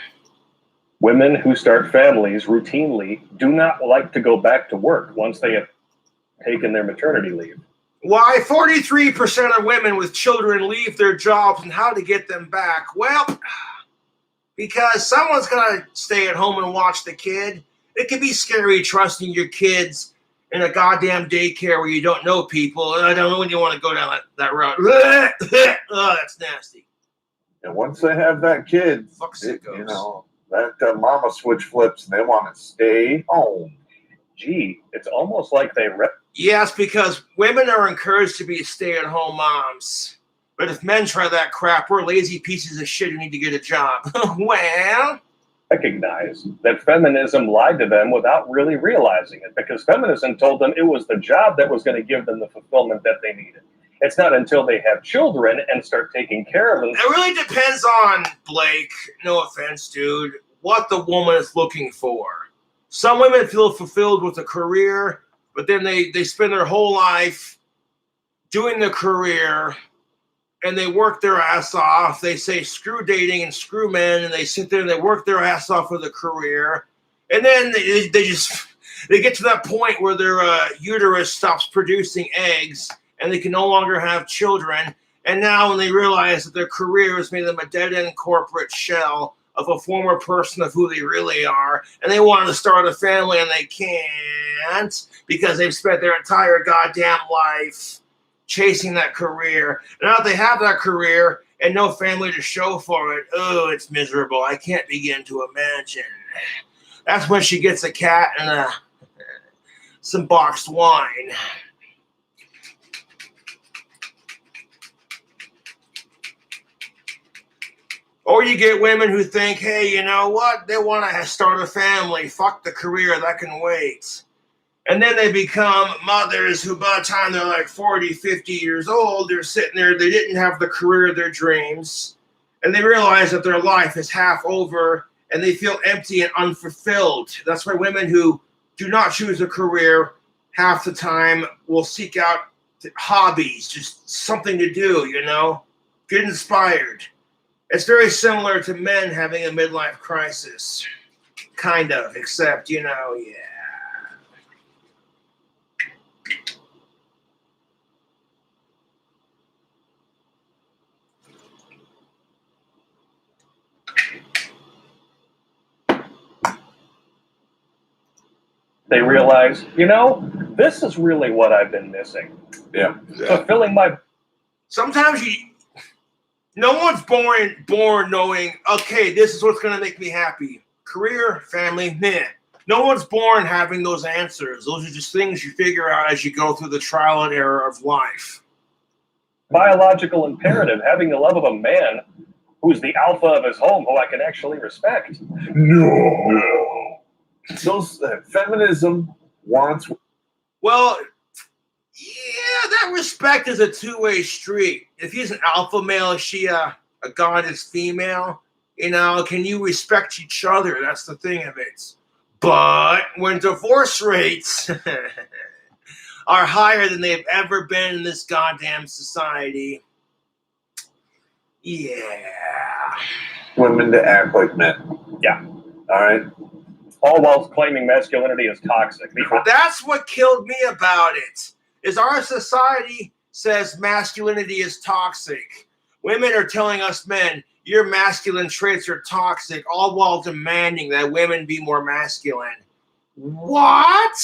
women who start families routinely do not like to go back to work once they have taken their maternity leave. Why 43% of women with children leave their jobs, and how to get them back? Well, because someone's going to stay at home and watch the kid. It can be scary trusting your kids in a goddamn daycare where you don't know people. And I don't know when you want to go down that road. Oh, that's nasty. And once they have that kid, Fuck sickos. you know, that mama switch flips and they want to stay home. Gee, it's almost like they Yes, because women are encouraged to be stay-at-home moms. But if men try that crap, we're lazy pieces of shit who need to get a job. Well, recognize that feminism lied to them without really realizing it, because feminism told them it was the job that was going to give them the fulfillment that they needed. It's not until they have children and start taking care of them. it really depends on, Blake, no offense, dude, what the woman is looking for. Some women feel fulfilled with a career, but then they spend their whole life doing the career, and they work their ass off. They say screw dating and screw men, and they sit there and they work their ass off with a career. And then they get to that point where their uterus stops producing eggs and they can no longer have children. And now when they realize that their career has made them a dead-end corporate shell of a former person of who they really are, and they want to start a family and they can't because they've spent their entire goddamn life chasing that career. And now that they have that career and no family to show for it, oh, it's miserable. I can't begin to imagine. That's when she gets a cat and some boxed wine. Or you get women who think, hey, you know what? They want to start a family. Fuck the career. That can wait. And then they become mothers who, by the time they're like 40, 50 years old, they're sitting there, they didn't have the career of their dreams. And they realize that their life is half over and they feel empty and unfulfilled. That's why women who do not choose a career half the time will seek out hobbies, just something to do, you know, get inspired. It's very similar to men having a midlife crisis, kind of, except, you know, yeah. They realize, you know, this is really what I've been missing. Yeah. Fulfilling my... Sometimes no one's born knowing, okay, this is what's going to make me happy. Career, family, meh. No one's born having those answers. Those are just things you figure out as you go through the trial and error of life. biological imperative, having the love of a man who's the alpha of his home, who I can actually respect. No. Those feminism wants. Well, yeah, that respect is a two-way street. If he's an alpha male, is she a goddess female? You know, can you respect each other? That's the thing of it. But when divorce rates are higher than they've ever been in this goddamn society, yeah. Women to act like men. Yeah. All right. All while claiming masculinity is toxic. That's what killed me about it, is our society says masculinity is toxic. Women are telling us men, your masculine traits are toxic, all while demanding that women be more masculine. What?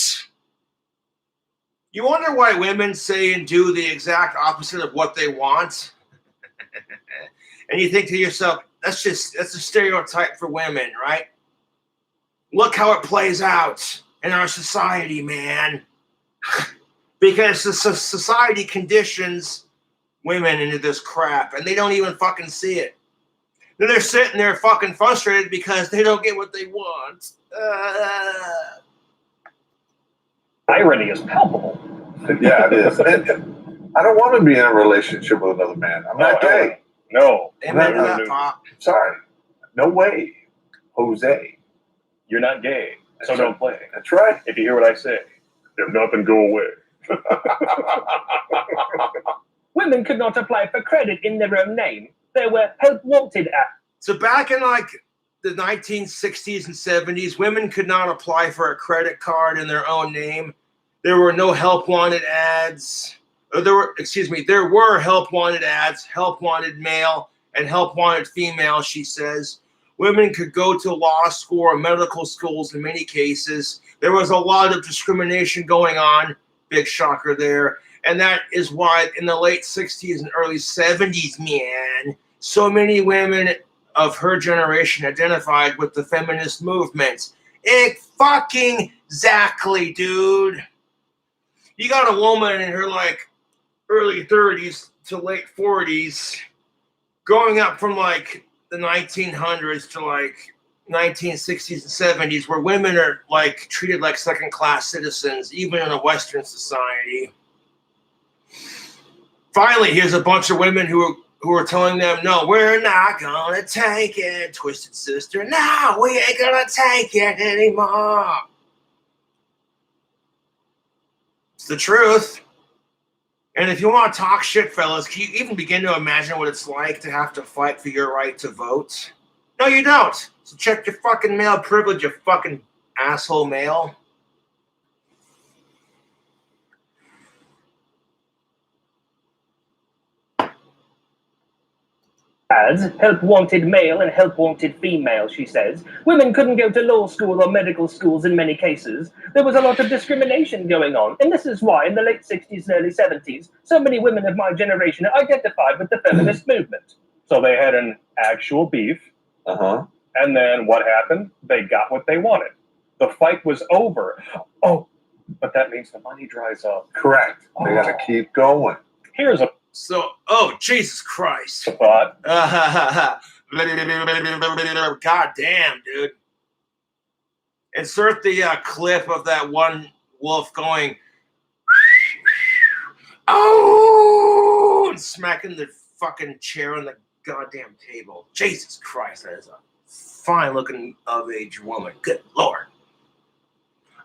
You wonder why women say and do the exact opposite of what they want? And you think to yourself, that's a stereotype for women, right? Look how it plays out in our society, man. Because the society conditions women into this crap, and they don't even fucking see it. Then they're sitting there fucking frustrated because they don't get what they want. Irony is palpable. Yeah, it is. And I don't want to be in a relationship with another man. I'm not gay. No. Amen to No, that, no. Pop. Sorry. No way, Jose. You're not gay, so don't play. That's right. If you hear what I say, if nothing, go away. Women could not apply for credit in their own name. They were help wanted at. So back in like the 1960s and 70s, women could not apply for a credit card in their own name. There were no help wanted ads. There were help wanted ads, help wanted male, and help wanted female, she says. Women could go to law school or medical schools in many cases. There was a lot of discrimination going on. Big shocker there. And that is why in the late 60s and early 70s, man, so many women of her generation identified with the feminist movement. Fucking exactly, dude. You got a woman in her like early 30s to late 40s growing up from like the 1900s to like 1960s and 70s where women are like treated like second-class citizens even in a Western society. Finally, here's a bunch of women who are telling them, no, we're not gonna take it, Twisted Sister. No, we ain't gonna take it anymore. It's the truth. And if you want to talk shit, fellas, can you even begin to imagine what it's like to have to fight for your right to vote? No, you don't. So check your fucking male privilege, you fucking asshole male. As help wanted male and help wanted female, she says. Women couldn't go to law school or medical schools in many cases. There was a lot of discrimination going on, and this is why in the late 60s and early 70s, so many women of my generation identified with the feminist movement. So they had an actual beef, and then what happened? They got what they wanted. The fight was over. Oh, but that means the money dries up. Correct. They got to keep going. Here's a Jesus Christ. thought. God damn, dude. Insert the clip of that one wolf going, oh, and smacking the fucking chair on the goddamn table. Jesus Christ, that is a fine-looking of-age woman. Good Lord.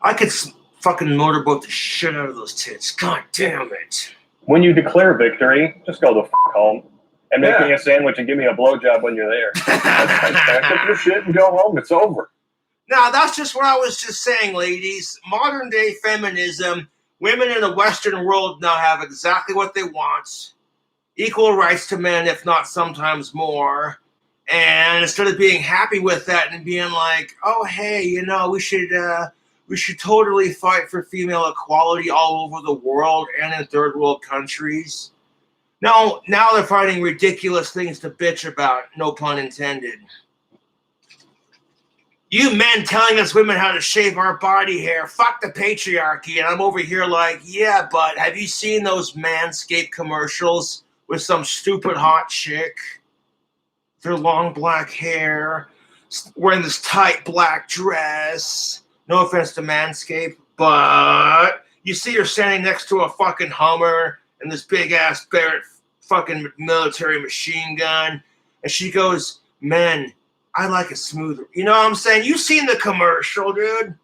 I could fucking motorboat the shit out of those tits. God damn it. When you declare victory, just go the f*** home and make me a sandwich and give me a blowjob when you're there. Pick your shit and go home. It's over. Now, that's just what I was just saying, ladies. Modern-day feminism, women in the Western world now have exactly what they want. Equal rights to men, if not sometimes more. And instead of being happy with that and being like, oh, hey, you know, we should totally fight for female equality all over the world and in third world countries. No, now they're finding ridiculous things to bitch about, no pun intended. You men telling us women how to shave our body hair, fuck the patriarchy. And I'm over here like, yeah, but have you seen those Manscaped commercials with some stupid hot chick? Their long black hair, wearing this tight black dress. No offense to Manscaped, but you see her standing next to a fucking Hummer and this big-ass Barrett fucking military machine gun. And she goes, men, I like it smoother. You know what I'm saying? You've seen the commercial, dude.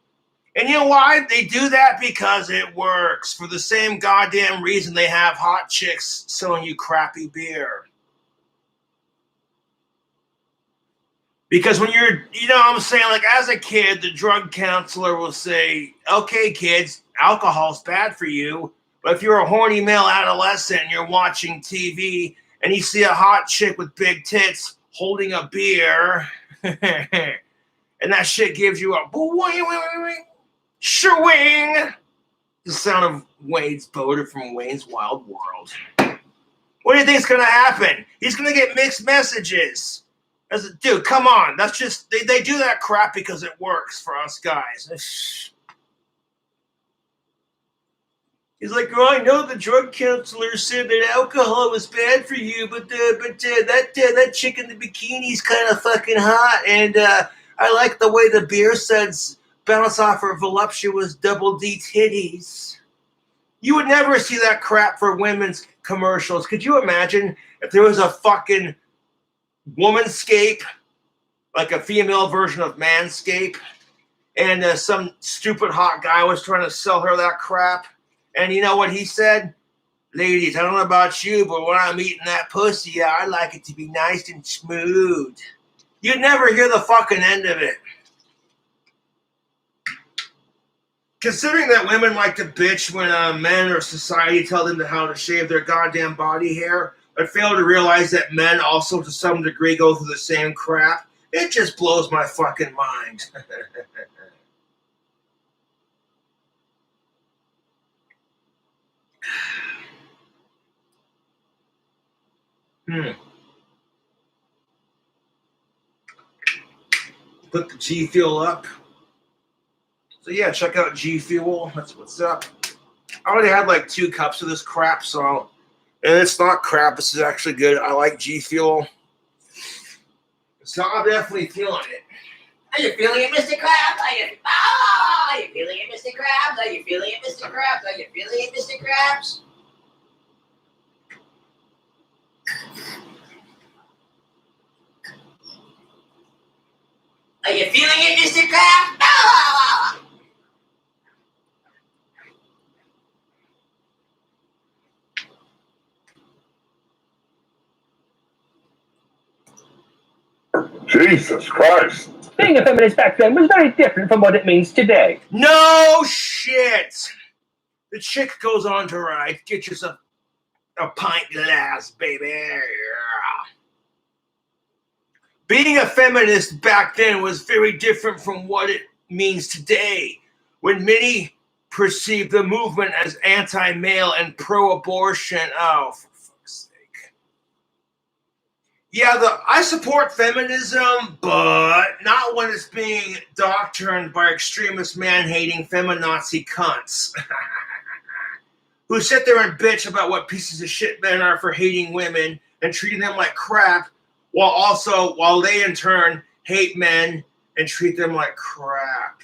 And you know why? They do that because it works. For the same goddamn reason they have hot chicks selling you crappy beer. Because when you're, you know what I'm saying, like as a kid, the drug counselor will say, okay, kids, alcohol's bad for you, But if you're a horny male adolescent and you're watching TV and you see a hot chick with big tits holding a beer, and that shit gives you a shwing, the sound of Wade's boater from Wayne's Wild World. What do you think is going to happen? He's going to get mixed messages. Dude, come on. That's just, they do that crap because it works for us guys. He's like, oh, I know the drug counselor said that alcohol was bad for you, but that chick in the bikini's kind of fucking hot, and I like the way the beer suds bounce off her voluptuous double D titties. You would never see that crap for women's commercials. Could you imagine if there was a fucking Womanscape, like a female version of Manscape, and some stupid hot guy was trying to sell her that crap? And you know what he said? Ladies, I don't know about you, but when I'm eating that pussy, I like it to be nice and smooth. You'd never hear the fucking end of it. Considering that women like to bitch when men or society tell them how to shave their goddamn body hair, but fail to realize that men also to some degree go through the same crap, it just blows my fucking mind. Put the G Fuel up. So yeah, check out G Fuel. That's what's up. I already had like 2 cups of this crap, so, and it's not crap. This is actually good. I like G Fuel, so I'm definitely feeling it. Are you feeling it, Mr. Krabs? Are you feeling it, Mr. Krabs? Are you feeling it, Mr. Krabs? Are you feeling it, Mr. Krabs? Are you feeling it, Mr. Krabs? Ah! Jesus Christ. Being a feminist back then was very different from what it means today. No shit. The chick goes on to write, get yourself a pint glass, baby. Yeah. Being a feminist back then was very different from what it means today, when many perceive the movement as anti-male and pro-abortion. Oh, for fuck's sake. Yeah, I support feminism, but not when it's being doctrined by extremist man-hating feminazi cunts who sit there and bitch about what pieces of shit men are for hating women and treating them like crap, while they in turn hate men and treat them like crap.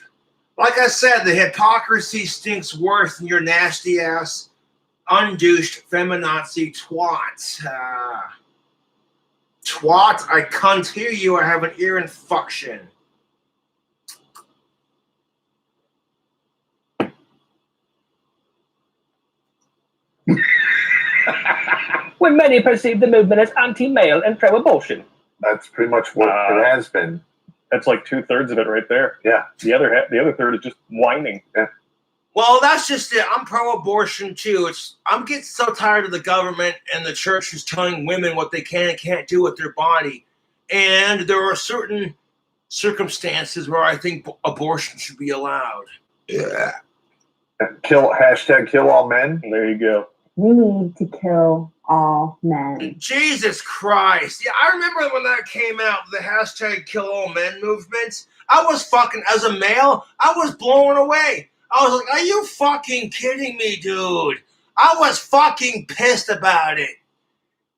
Like I said, the hypocrisy stinks worse than your nasty ass, undouched feminazi twat. Twat, I can't hear you. I have an ear infection. When many perceive the movement as anti-male and pro-abortion. That's pretty much what it has been. That's like 2/3 of it right there. Yeah. The other third is just whining. Yeah. Well, that's just it. I'm pro-abortion too. I'm getting so tired of the government and the church who's telling women what they can and can't do with their body. And there are certain circumstances where I think abortion should be allowed. Yeah. Kill all men. There you go. We need to kill all men. Jesus Christ. Yeah, I remember when that came out, the hashtag kill all men movement. I was fucking, as a male, I was blown away. I was like, are you fucking kidding me, dude? I was fucking pissed about it.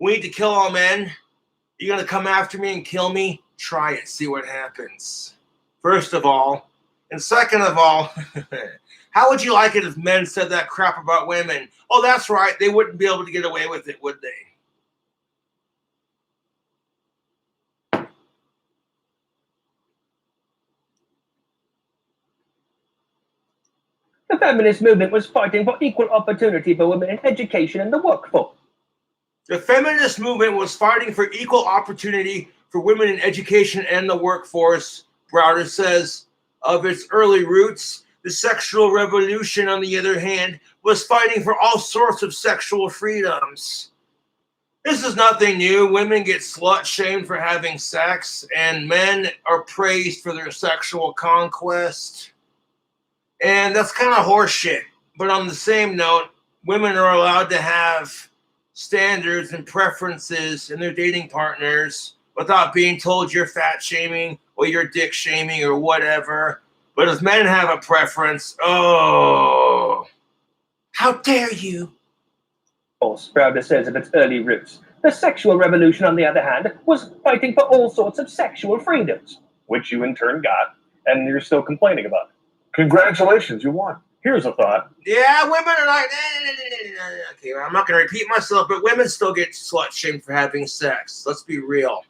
We need to kill all men. You gonna come after me and kill me? Try it, see what happens. First of all. And second of all, how would you like it if men said that crap about women? Oh, that's right. They wouldn't be able to get away with it, would they? The feminist movement was fighting for equal opportunity for women in education and the workforce. The feminist movement was fighting for equal opportunity for women in education and the workforce. Browder says, of its early roots, The sexual revolution, on the other hand, was fighting for all sorts of sexual freedoms. This is nothing new. Women get slut-shamed for having sex, and men are praised for their sexual conquest. And that's kind of horseshit. But on the same note, women are allowed to have standards and preferences in their dating partners without being told you're fat shaming or you're dick shaming or whatever. But if men have a preference, oh, how dare you? Sprouter says of its early roots. The sexual revolution, on the other hand, was fighting for all sorts of sexual freedoms, which you in turn got, and you're still complaining about it. Congratulations, you won. Here's a thought. Yeah, women are like, okay, I'm not going to repeat myself, but women still get slut-shamed for having sex. Let's be real.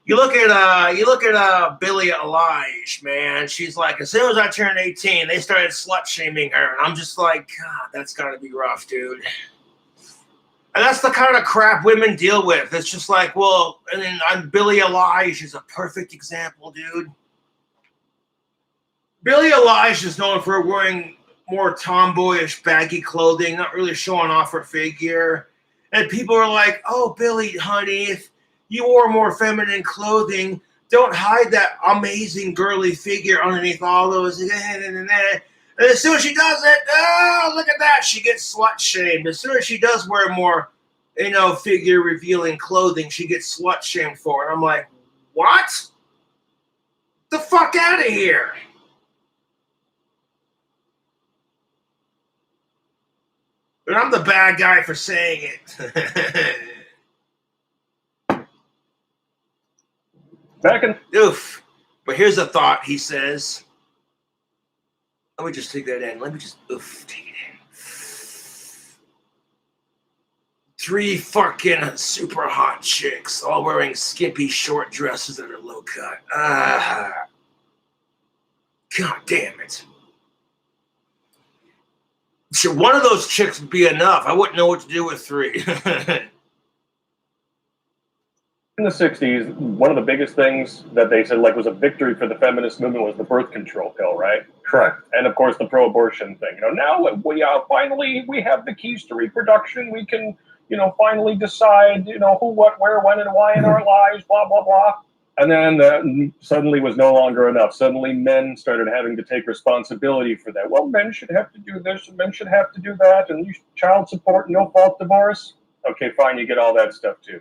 You look at Billie Eilish, man. She's like, as soon as I turned 18, they started slut-shaming her, and I'm just like, God, that's got to be rough, dude. And that's the kind of crap women deal with. It's just like, well, and then I'm Billie Eilish is a perfect example, dude. Billie Eilish is known for wearing more tomboyish, baggy clothing, not really showing off her figure. And people are like, oh, Billie, honey, if you wore more feminine clothing, don't hide that amazing girly figure underneath all those. And as soon as she does it, oh, look at that. She gets slut-shamed. As soon as she does wear more, figure-revealing clothing, she gets slut-shamed for it. I'm like, what? The fuck out of here. But I'm the bad guy for saying it. Back in. Oof. But here's a thought, he says. Let me just take that in. Let me just, take it in. 3 fucking super hot chicks, all wearing skimpy short dresses that are low cut. God damn it. Sure, one of those chicks would be enough. I wouldn't know what to do with 3. In the 60s, one of the biggest things that they said was a victory for the feminist movement was the birth control pill, right? Correct. And of course the pro-abortion thing. Now we finally we have the keys to reproduction. We can, finally decide, who, what, where, when, and why in our lives, blah, blah, blah. And then suddenly was no longer enough. Suddenly men started having to take responsibility for that. Well, men should have to do this, and men should have to do that, and child support, no-fault divorce. Okay, fine, you get all that stuff too.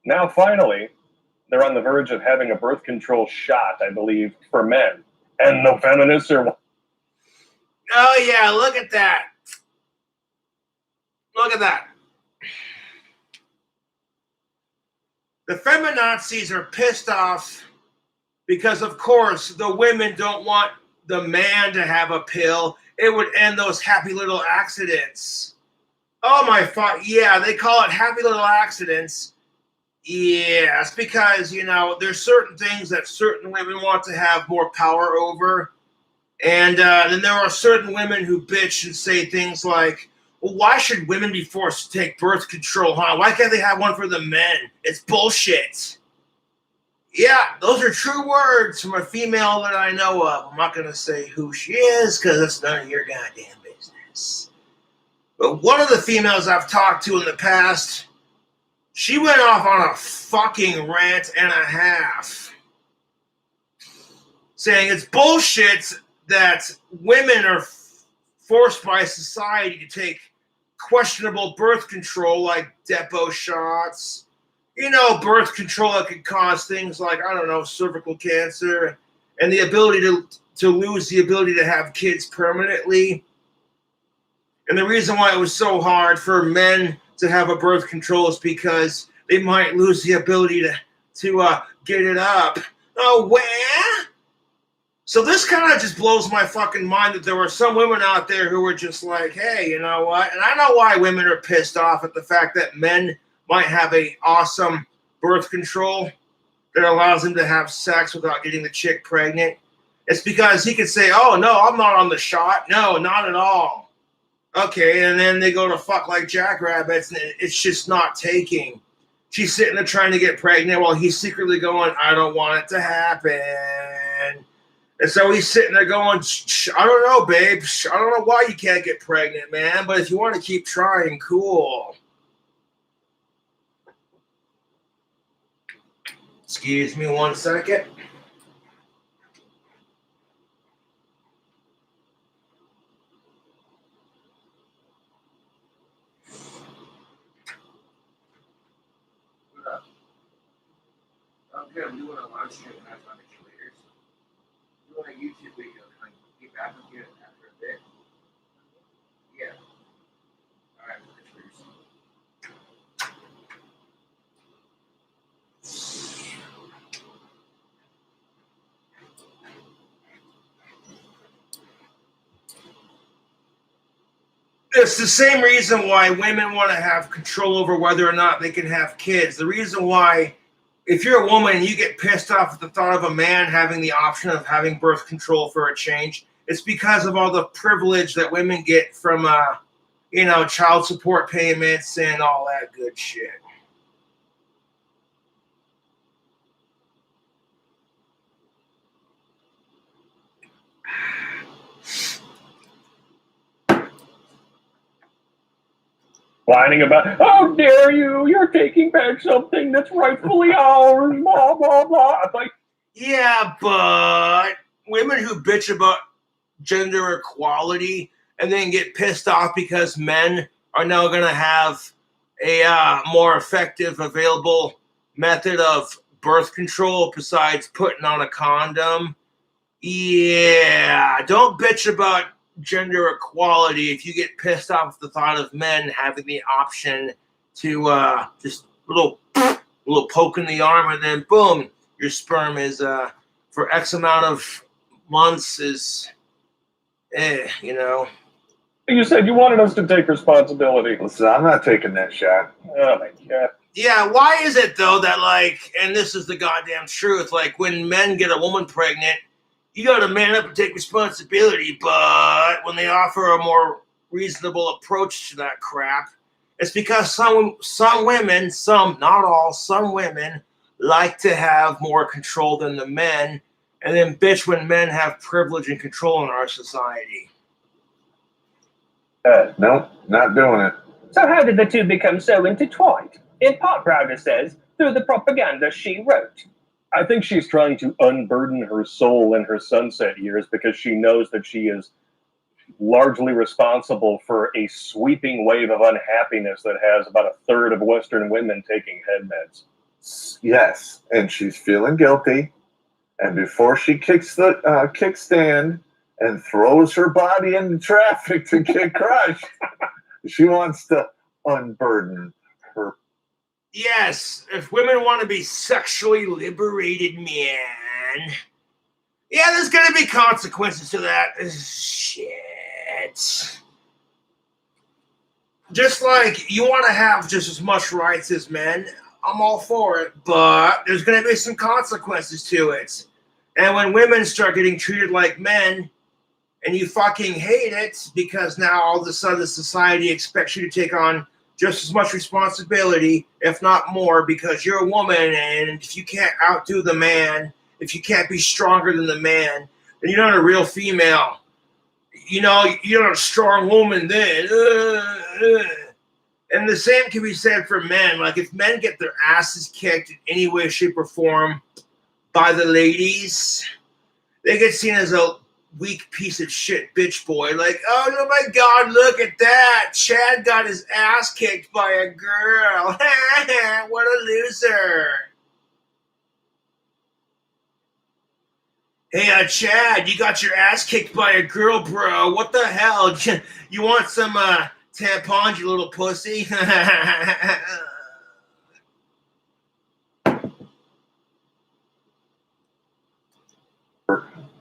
Now, finally, they're on the verge of having a birth control shot, I believe, for men. And the feminists are... Oh, yeah, look at that. Look at that. The feminazis are pissed off because, of course, the women don't want the man to have a pill. It would end those happy little accidents. Oh, my fuck. Yeah, they call it happy little accidents. Yeah, it's because, there's certain things that certain women want to have more power over. And then there are certain women who bitch and say things like, well, why should women be forced to take birth control, huh? Why can't they have one for the men? It's bullshit. Yeah, those are true words from a female that I know of. I'm not going to say who she is because it's none of your goddamn business. But one of the females I've talked to in the past, she went off on a fucking rant and a half, saying it's bullshit that women are forced by society to take questionable birth control like Depo shots. Birth control that could cause things like, cervical cancer and the ability to lose the ability to have kids permanently. And the reason why it was so hard for men to have a birth control is because they might lose the ability to get it up. Oh, where? So this kind of just blows my fucking mind that there were some women out there who were just like, hey, you know what? And I know why women are pissed off at the fact that men might have a awesome birth control that allows them to have sex without getting the chick pregnant. It's because he could say, oh, no, I'm not on the shot. No, not at all. Okay, and then they go to fuck like jackrabbits, and it's just not taking. She's sitting there trying to get pregnant while he's secretly going, I don't want it to happen. And so he's sitting there going, I don't know, babe. I don't know why you can't get pregnant, man. But if you want to keep trying, cool. Excuse me 1 second. What up? Okay, I'm doing a live stream. That's on the later. Doing a YouTube video. Can I get back with you after a bit? Yeah. All right. It's the same reason why women want to have control over whether or not they can have kids. The reason why, if you're a woman and you get pissed off at the thought of a man having the option of having birth control for a change, it's because of all the privilege that women get from, child support payments and all that good shit. Whining about, how dare you? You're taking back something that's rightfully ours, blah, blah, blah. I'm like, yeah, but women who bitch about gender equality and then get pissed off because men are now going to have a more effective available method of birth control besides putting on a condom. Yeah, don't bitch about gender equality if you get pissed off at the thought of men having the option to just little poke in the arm and then boom, your sperm is for X amount of months is you said you wanted us to take responsibility. Listen, I'm not taking that shot. Oh my God. Yeah, why is it though that and this is the goddamn truth, when men get a woman pregnant, you gotta man up and take responsibility, but when they offer a more reasonable approach to that crap, it's because some women, not all, some women like to have more control than the men, and then bitch when men have privilege and control in our society. Nope, not doing it. So how did the two become so intertwined? In part, Browder says, through the propaganda she wrote. I think she's trying to unburden her soul in her sunset years because she knows that she is largely responsible for a sweeping wave of unhappiness that has about a third of Western women taking head meds. Yes, and she's feeling guilty. And before she kicks the kickstand and throws her body into traffic to get crushed, she wants to unburden her. Yes, if women want to be sexually liberated, man. Yeah, there's going to be consequences to that. Shit. Just like you want to have just as much rights as men, I'm all for it, but there's going to be some consequences to it. And when women start getting treated like men, and you fucking hate it because now all of a sudden society expects you to take on just as much responsibility, if not more, because you're a woman, and if you can't outdo the man, if you can't be stronger than the man, then you're not a real female. You're not a strong woman then. And the same can be said for men. If men get their asses kicked in any way, shape, or form by the ladies, they get seen as a weak piece of shit bitch boy. Oh my God, look at that. Chad got his ass kicked by a girl. What a loser. Hey, Chad, you got your ass kicked by a girl, bro. What the hell? You want some tampons, you little pussy?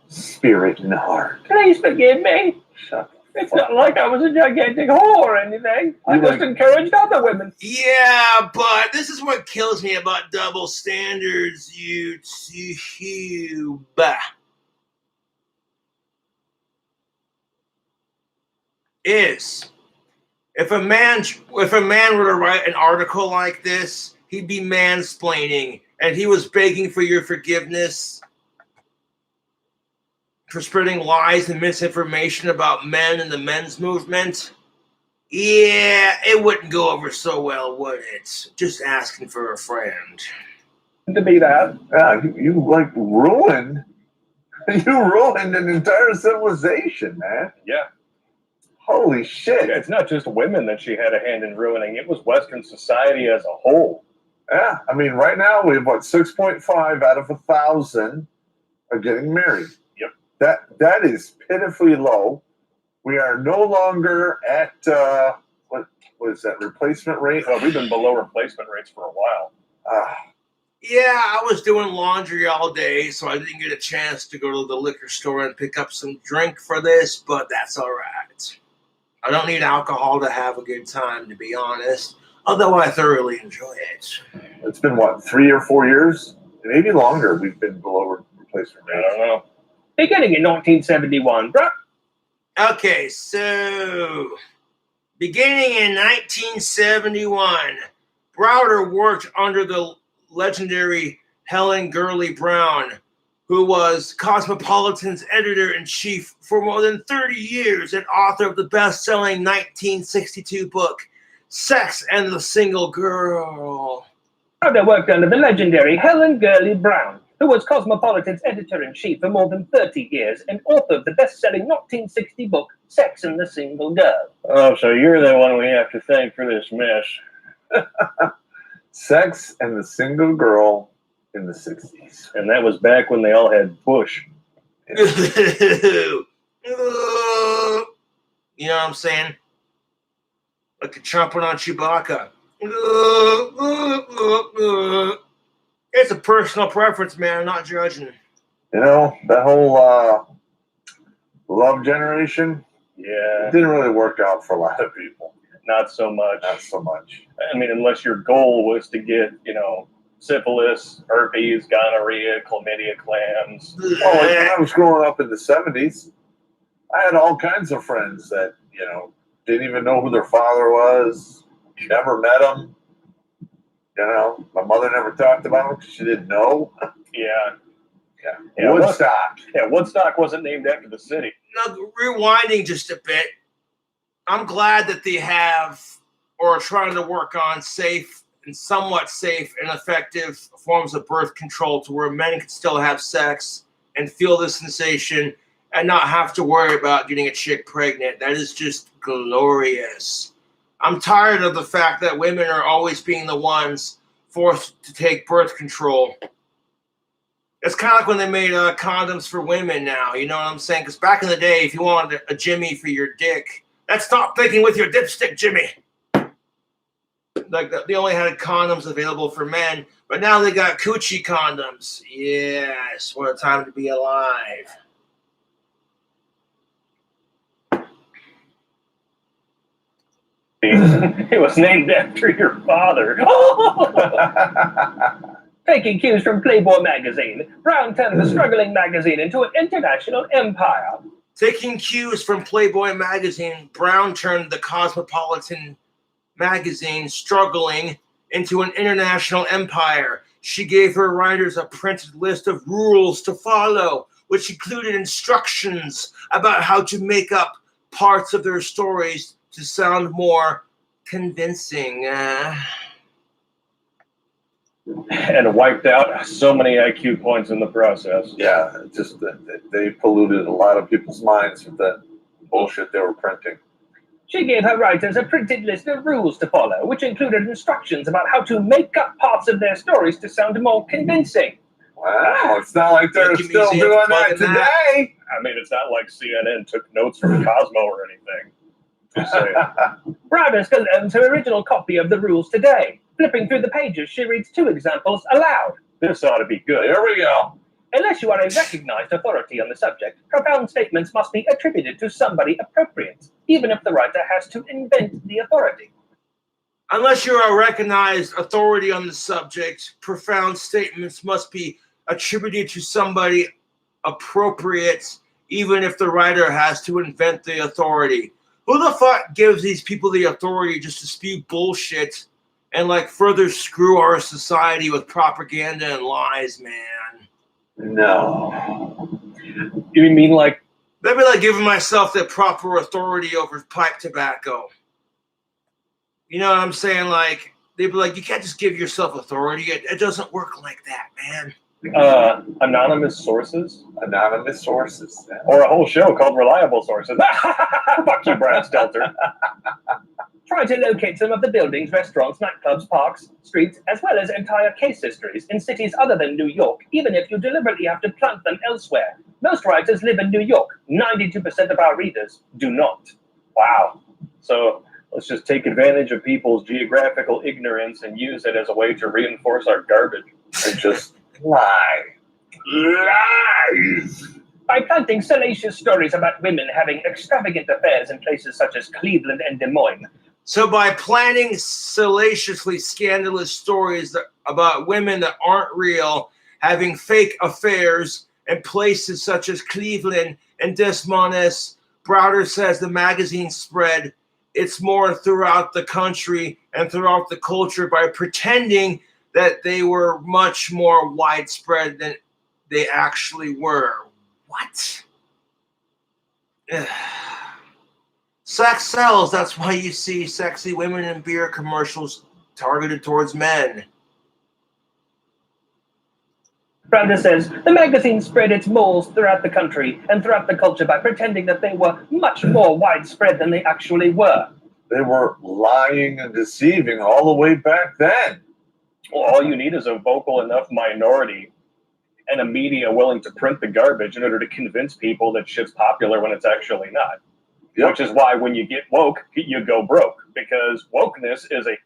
Spirit and heart. Please forgive me. It's not like I was a gigantic whore or anything. I just encouraged other women. Yeah, but this is what kills me about double standards, YouTube. Is if a man were to write an article like this, he'd be mansplaining, and he was begging for your forgiveness. for spreading lies and misinformation about men and the men's movement. Yeah, it wouldn't go over so well, would it? Just asking for a friend. To be that. Yeah, you like ruined. You ruined an entire civilization, man. Yeah. Holy shit. Yeah, it's not just women that she had a hand in ruining. It was Western society as a whole. Yeah, I mean, right now we have 6.5 out of 1,000 are getting married. Yep. That is pitifully low. We are no longer at what is that replacement rate? Well, we've been below replacement rates for a while. Yeah, I was doing laundry all day, so I didn't get a chance to go to the liquor store and pick up some drink for this, but that's all right. I don't need alcohol to have a good time, to be honest, although I thoroughly enjoy it. It's been, 3 or 4 years? Maybe longer we've been below replacement I rate. don't know. Beginning in 1971, bro. Okay, so beginning in 1971, Browder worked under the legendary Helen Gurley Brown, who was Cosmopolitan's editor-in-chief for more than 30 years and author of the best-selling 1962 book, Sex and the Single Girl. Browder worked under the legendary Helen Gurley Brown, who was Cosmopolitan's editor-in-chief for more than 30 years and author of the best-selling 1960 book, Sex and the Single Girl. Oh, so you're the one we have to thank for this mess. Sex and the Single Girl in the 60s. And that was back when they all had Bush. You know what I'm saying? Like a trumpet on Chewbacca. It's a personal preference, man. I'm not judging. You know, that whole love generation, Yeah, didn't really work out for a lot of people. not so much. Not so much. I mean, unless your goal was to get, syphilis, herpes, gonorrhea, chlamydia, clams. Well, like when I was growing up in the 70s, I had all kinds of friends that, didn't even know who their father was, never met him. My mother never talked about him because she didn't know. Yeah. Woodstock. Woodstock wasn't named after the city. Now, rewinding just a bit, I'm glad that they have or are trying to work on somewhat safe and effective forms of birth control to where men can still have sex and feel the sensation and not have to worry about getting a chick pregnant. That is just glorious. I'm tired of the fact that women are always being the ones forced to take birth control. It's kind of like when they made condoms for women now, you know what I'm saying? Because back in the day, if you wanted a Jimmy for your dick, that's not thinking with your dipstick, Jimmy. Like they only had condoms available for men, but now they got coochie condoms. Yes, what a time to be alive. It was named after your father. Taking cues from Playboy magazine, Brown turned the struggling magazine into an international empire. Taking cues from Playboy magazine, Brown turned the Cosmopolitan magazine struggling into an international empire. She gave her writers a printed list of rules to follow, which included instructions about how to make up parts of their stories to sound more convincing. And wiped out so many IQ points in the process. Yeah, just they polluted a lot of people's minds with that bullshit they were printing. She gave her writers a printed list of rules to follow, which included instructions about how to make up parts of their stories to sound more convincing. Wow, it's not like they're still doing that today. I mean, it's not like CNN took notes from Cosmo or anything. Just saying. Browder still owns her original copy of the rules today. Flipping through the pages, she reads 2 examples aloud. This ought to be good. Here we go. Unless you are a recognized authority on the subject, profound statements must be attributed to somebody appropriate, even if the writer has to invent the authority. Unless you're a recognized authority on the subject, profound statements must be attributed to somebody appropriate, even if the writer has to invent the authority. Who the fuck gives these people the authority just to spew bullshit and further screw our society with propaganda and lies, man? No. You mean like That'd be like giving myself the proper authority over pipe tobacco. You know what I'm saying? Like, they'd be like, you can't just give yourself authority. It doesn't work like that, man. anonymous sources? Anonymous sources. Or a whole show called Reliable Sources. Fuck you, Brad Stelter. Try to locate some of the buildings, restaurants, nightclubs, parks, streets, as well as entire case histories in cities other than New York, even if you deliberately have to plant them elsewhere. Most writers live in New York. 92% of our readers do not. Wow. So let's just take advantage of people's geographical ignorance and use it as a way to reinforce our garbage. And just lie. Lies! By planting salacious stories about women having extravagant affairs in places such as Cleveland and Des Moines. So by planning salaciously scandalous stories about women that aren't real, having fake affairs in places such as Cleveland and Des Moines, Browder says the magazine spread its more throughout the country and throughout the culture by pretending that they were much more widespread than they actually were. What? Sex sells. That's why you see sexy women in beer commercials targeted towards men. Browder says the magazine spread its moles throughout the country and throughout the culture by pretending that they were much more widespread than they actually were. They were lying and deceiving all the way back then. Well, all you need is a vocal enough minority and a media willing to print the garbage in order to convince people that shit's popular when it's actually not. Yep. Which is why when you get woke, you go broke. Because wokeness is a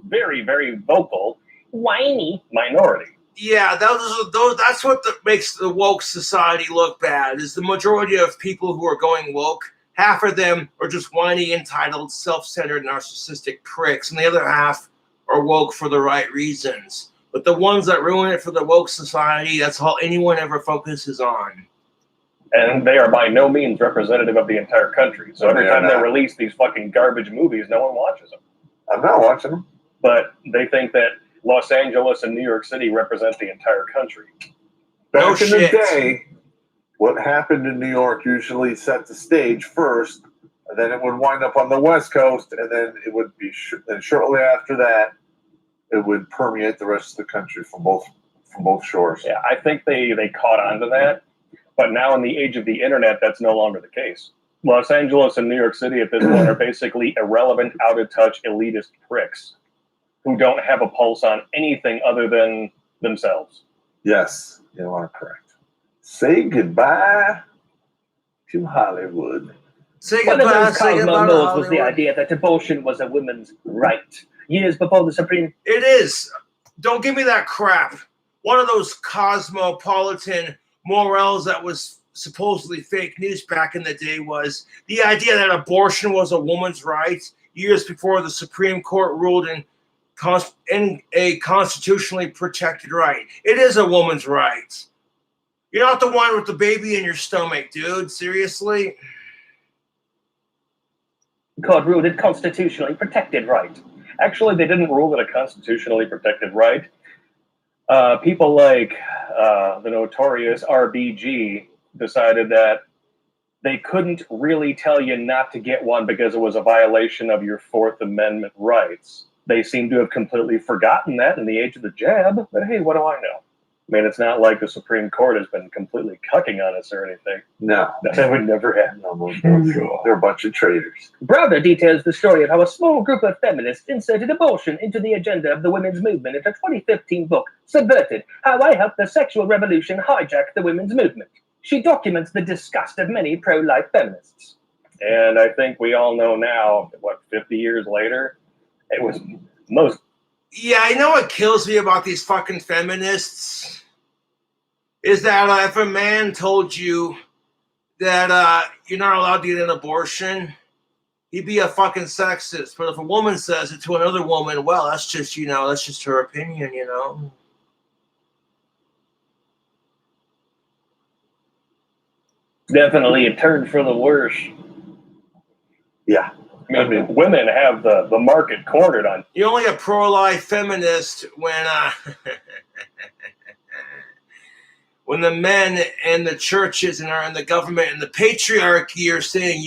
very, very vocal, whiny minority. Yeah, that's what makes the woke society look bad, is the majority of people who are going woke, half of them are just whiny, entitled, self-centered, narcissistic pricks, and the other half are woke for the right reasons. But the ones that ruin it for the woke society, that's all anyone ever focuses on. And they are by no means representative of the entire country. So every time they release these fucking garbage movies, no one watches them. I'm not watching them. But they think that Los Angeles and New York City represent the entire country. Back in the day, what happened in New York usually set the stage first, and then it would wind up on the West Coast, and then it would be and shortly after that, it would permeate the rest of the country from both shores. Yeah, I think they caught on to that. But now in the age of the internet, that's no longer the case. Los Angeles and New York City at this point are basically irrelevant, out-of-touch, elitist pricks who don't have a pulse on anything other than themselves. Yes, you are correct. Say goodbye to Hollywood. Say One goodbye, of those say goodbye Cosmo to laws was the Hollywood. idea that abortion was a woman's right. Years before the Supreme... It is. Don't give me that crap. One of those cosmopolitan morals that was supposedly fake news back in the day was the idea that abortion was a woman's right years before the Supreme Court ruled in a constitutionally protected right. It is a woman's right. You're not the one with the baby in your stomach, dude. Seriously? Court ruled it constitutionally protected right. Actually, they didn't rule it a constitutionally protected right. People like the notorious RBG decided that they couldn't really tell you not to get one because it was a violation of your Fourth Amendment rights. They seem to have completely forgotten that in the age of the jab, but hey, what do I know? I mean, it's not like the Supreme Court has been completely cucking on us or anything. No. That would never happen. They're a bunch of traitors. Browder details the story of how a small group of feminists inserted abortion into the agenda of the women's movement in her 2015 book, Subverted, How I Helped the Sexual Revolution Hijack the Women's Movement. She documents the disgust of many pro-life feminists. And I think we all know now, 50 years later, it was most... Yeah, you know what kills me about these fucking feminists? Is that if a man told you that you're not allowed to get an abortion, he'd be a fucking sexist. But if a woman says it to another woman, well, that's just, that's just her opinion, Definitely a turn for the worse. Yeah. I mean, women have the market cornered on. You're only a pro-life feminist when when the men and the churches and are in the government and the patriarchy are saying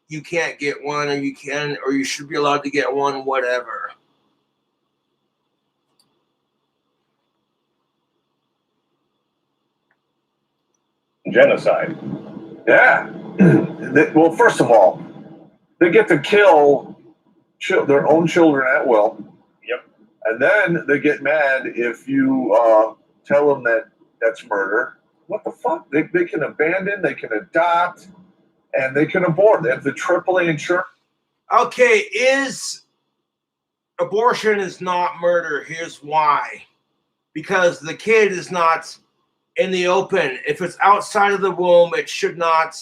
you can't get one, or you can, or you should be allowed to get one, whatever. Genocide. Yeah. Well, first of all, they get to kill their own children at will. Yep. And then they get mad if you tell them that that's murder. What the fuck? They can abandon, they can adopt, and they can abort. They have the AAA insurance. Okay, abortion is not murder. Here's why. Because the kid is not in the open. If it's outside of the womb, it should not.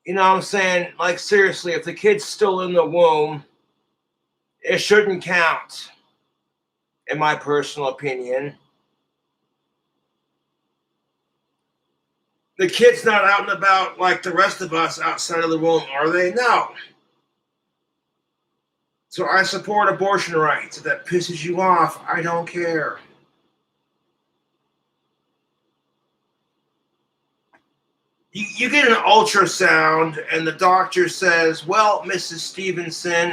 You know what I'm saying? Like, seriously, if the kid's still in the womb, it shouldn't count, in my personal opinion. The kid's not out and about like the rest of us outside of the womb, are they? No. So I support abortion rights. If that pisses you off, I don't care. You get an ultrasound and the doctor says, well, Mrs. Stevenson,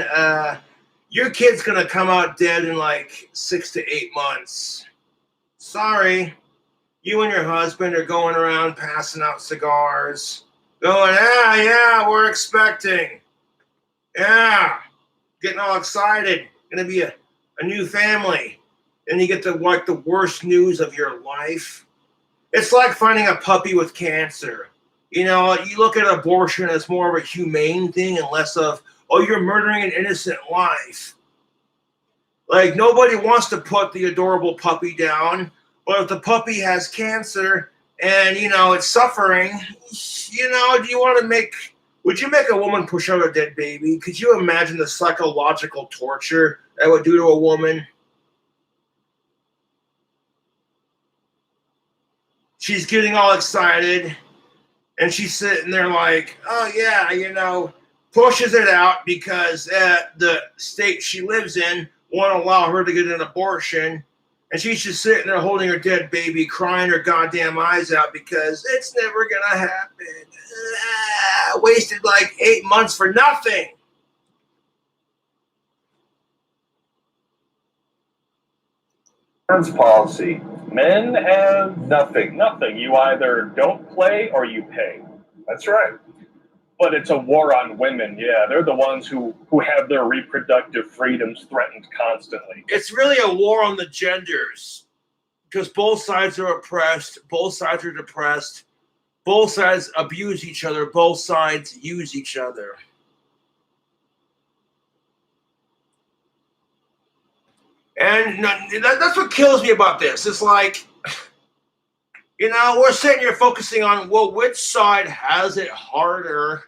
your kid's going to come out dead in like 6 to 8 months. Sorry. You and your husband are going around passing out cigars, going, yeah, we're expecting. Yeah. Getting all excited. Going to be a new family. And you get the worst news of your life. It's like finding a puppy with cancer. You know, you look at abortion as more of a humane thing and less of, oh, you're murdering an innocent life. Like, nobody wants to put the adorable puppy down, but if the puppy has cancer and, you know, it's suffering, you know, would you make a woman push out a dead baby? Could you imagine the psychological torture that would do to a woman? She's getting all excited. And she's sitting there like, oh, yeah, you know, pushes it out because the state she lives in won't allow her to get an abortion. And she's just sitting there holding her dead baby, crying her goddamn eyes out because it's never going to happen. Wasted like 8 months for nothing. Insurance policy. Men have Nothing. nothing. You either don't play or you pay. That's right. But it's a war on women. Yeah, they're the ones who have their reproductive freedoms threatened constantly. It's really a war on the genders because both sides are oppressed, both sides are depressed, both sides abuse each other, both sides use each other. And that's what kills me about this. It's like, you know, we're sitting here focusing on, well, which side has it harder?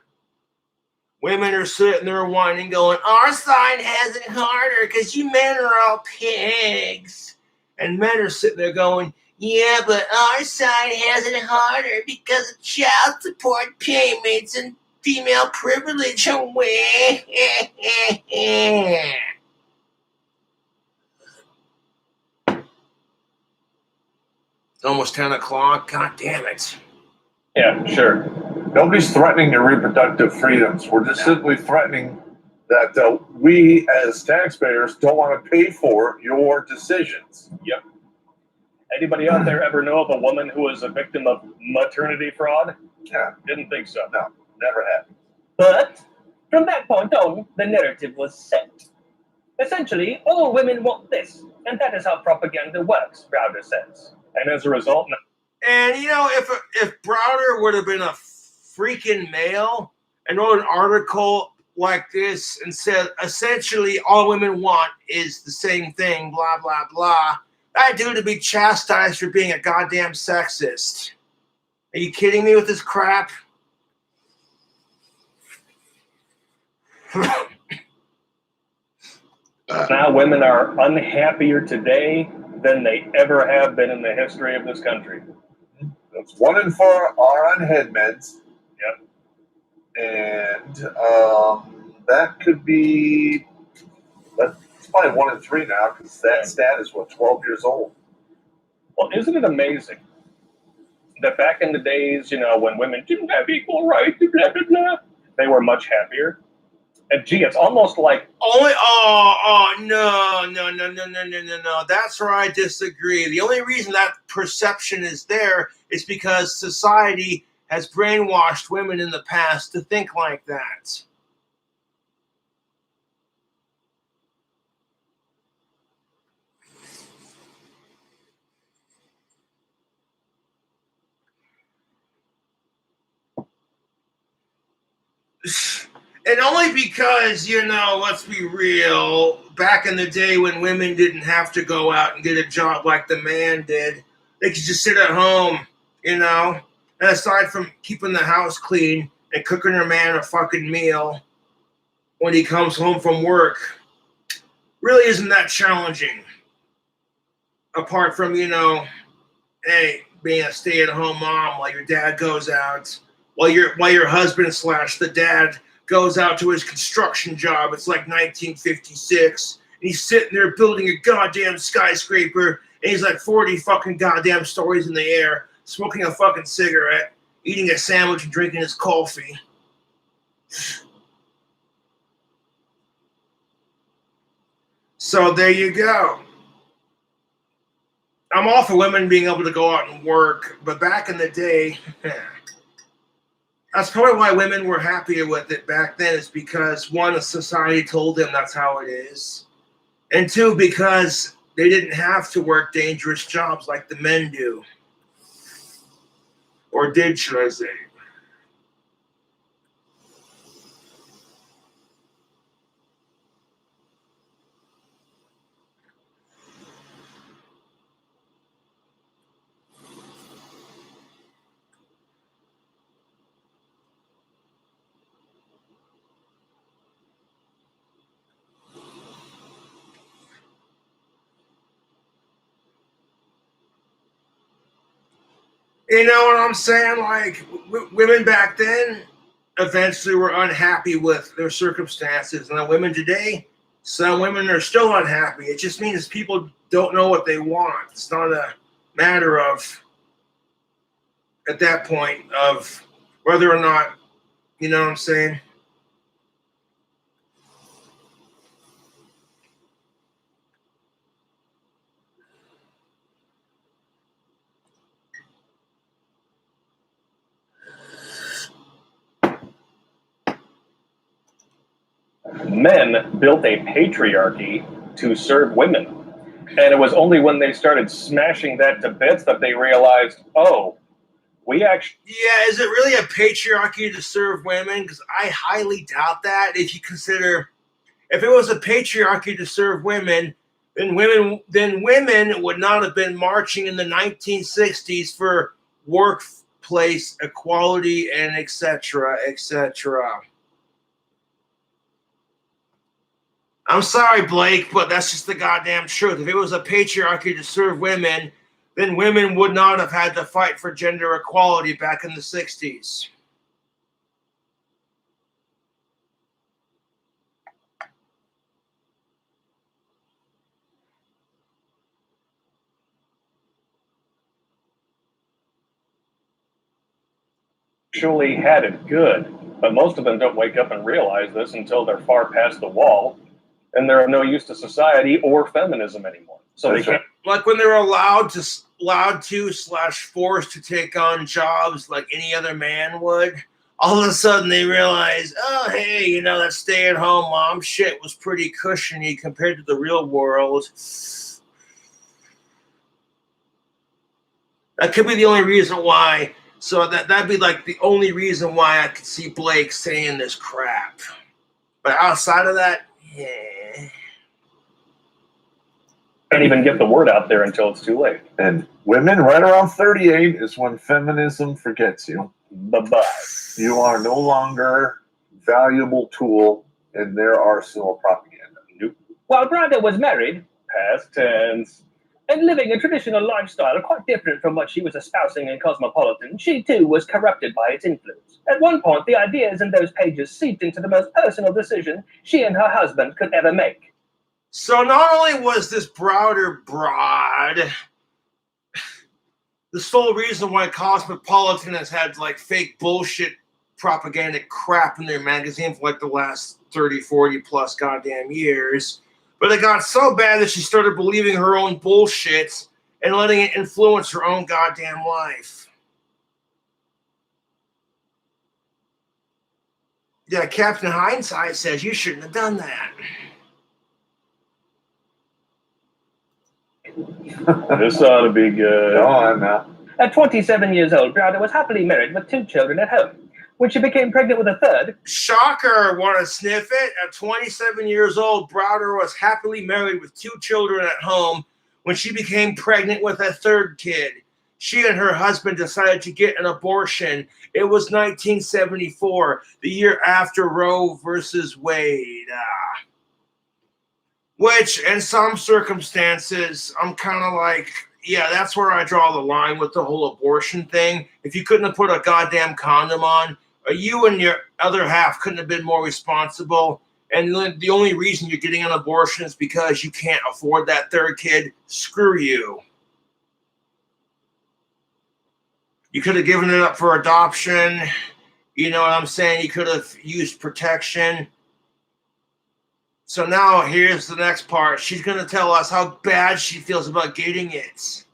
Women are sitting there whining, going, our side has it harder because you men are all pigs. And men are sitting there going, yeah, but our side has it harder because of child support payments and female privilege. It's almost 10 o'clock. God damn it. Yeah, sure. Nobody's threatening your reproductive freedoms. We're just simply threatening that we as taxpayers don't want to pay for your decisions. Yep. Anybody out there ever know of a woman who was a victim of maternity fraud? Yeah. Didn't think so. No, never happened. But from that point on, the narrative was set. Essentially, all women want this, and that is how propaganda works, Browder says. And as a result, and you know, if Browder would have been a freaking male and wrote an article like this and said, essentially, all women want is the same thing, blah, blah, blah, that dude would be chastised for being a goddamn sexist. Are you kidding me with this crap? now women are unhappier today than they ever have been in the history of this country. That's 1 in 4 are on head meds. Yep. And that could be, it's probably 1 in 3 now because that stat is, 12 years old. Well, isn't it amazing that back in the days, when women didn't have equal rights, blah, blah, blah, they were much happier. And gee, it's almost like no. That's where I disagree. The only reason that perception is there is because society has brainwashed women in the past to think like that. And only because, let's be real, back in the day when women didn't have to go out and get a job like the man did, they could just sit at home, And aside from keeping the house clean and cooking her man a fucking meal when he comes home from work, really isn't that challenging. Apart from, hey, being a stay-at-home mom while your dad goes out, while your husband / the dad goes out to his construction job. It's like 1956. And he's sitting there building a goddamn skyscraper, and he's like 40 fucking goddamn stories in the air, smoking a fucking cigarette, eating a sandwich, and drinking his coffee. So there you go. I'm all for women being able to go out and work, but back in the day, that's probably why women were happier with it back then, is because, one, a society told them that's how it is, and two, because they didn't have to work dangerous jobs like the men do. Or did, should I say. You know what I'm saying? Like, women back then eventually were unhappy with their circumstances. And the women today, some women are still unhappy. It just means people don't know what they want. It's not a matter of, at that point, of whether or not, you know what I'm saying? men built a patriarchy to serve women. And it was only when they started smashing that to bits that they realized, oh, we actually... Yeah, is it really a patriarchy to serve women? Because I highly doubt that. If you consider, if it was a patriarchy to serve women, then women would not have been marching in the 1960s for workplace equality and etc., etc. I'm sorry, Blake, but that's just the goddamn truth. If it was a patriarchy to serve women, then women would not have had to fight for gender equality back in the 60s. actually had it good. But most of them don't wake up and realize this until they're far past the wall and they're of no use to society or feminism anymore. So they can't. Like when they're allowed to / forced to take on jobs like any other man would, all of a sudden they realize, oh, hey, that stay-at-home mom shit was pretty cushiony compared to the real world. That could be the only reason why. So that'd be like the only reason why I could see Blake saying this crap. But outside of that, yeah. Can't even get the word out there until it's too late. And women, right around 38 is when feminism forgets you. Bye-bye. You are no longer a valuable tool in their arsenal of propaganda. Nope. While Brenda was married, past tense, and living a traditional lifestyle quite different from what she was espousing in Cosmopolitan, she too was corrupted by its influence. At one point, the ideas in those pages seeped into the most personal decision she and her husband could ever make. So not only was this Browder broad the sole reason why Cosmopolitan has had like fake bullshit propaganda crap in their magazine for like the last 30, 40 plus goddamn years. But it got so bad that she started believing her own bullshit and letting it influence her own goddamn life. Yeah, Captain Hindsight says you shouldn't have done that. This ought to be good. Go on now. At 27 years old, Browder was happily married with 2 children at home. When she became pregnant with a third, Shocker, want to sniff it? At 27 years old, Browder was happily married with 2 children at home when she became pregnant with a third kid. She and her husband decided to get an abortion. It was 1974, the year after Roe versus Wade. Which, in some circumstances, I'm kind of like, yeah, that's where I draw the line with the whole abortion thing. If you couldn't have put a goddamn condom on, or you and your other half couldn't have been more responsible, and the only reason you're getting an abortion is because you can't afford that third kid, screw you. You could have given it up for adoption. You know what I'm saying? You could have used protection. So now here's the next part. She's going to tell us how bad she feels about getting it.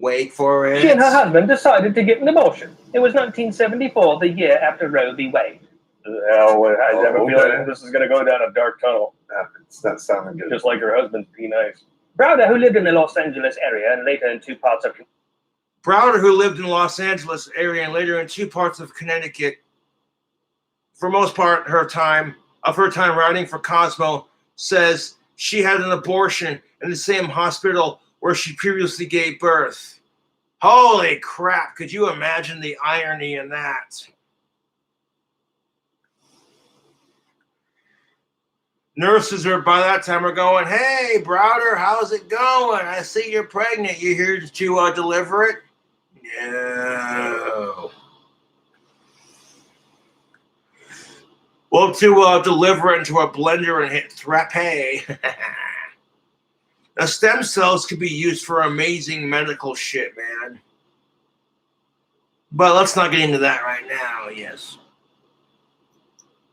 Wait for it. she and her husband decided to get an abortion. It was 1974, the year after Roe v. Wade. Hell, I have a okay. feeling this is going to go down a dark tunnel. It's not sounding good. Just like her husband's P. Nice. Browder, who lived in the Los Angeles area and later in 2 parts of Browder, who lived in the Los Angeles area and later in 2 parts of Connecticut, for most part her time writing for Cosmo, says she had an abortion in the same hospital where she previously gave birth. Holy crap, could you imagine the irony in that? Nurses are by that time are going, hey, Browder, how's it going? I see you're pregnant. You here to deliver it? No. Well, to deliver it into a blender and hit therape. Now, stem cells could be used for amazing medical shit, man. But let's not get into that right now, yes.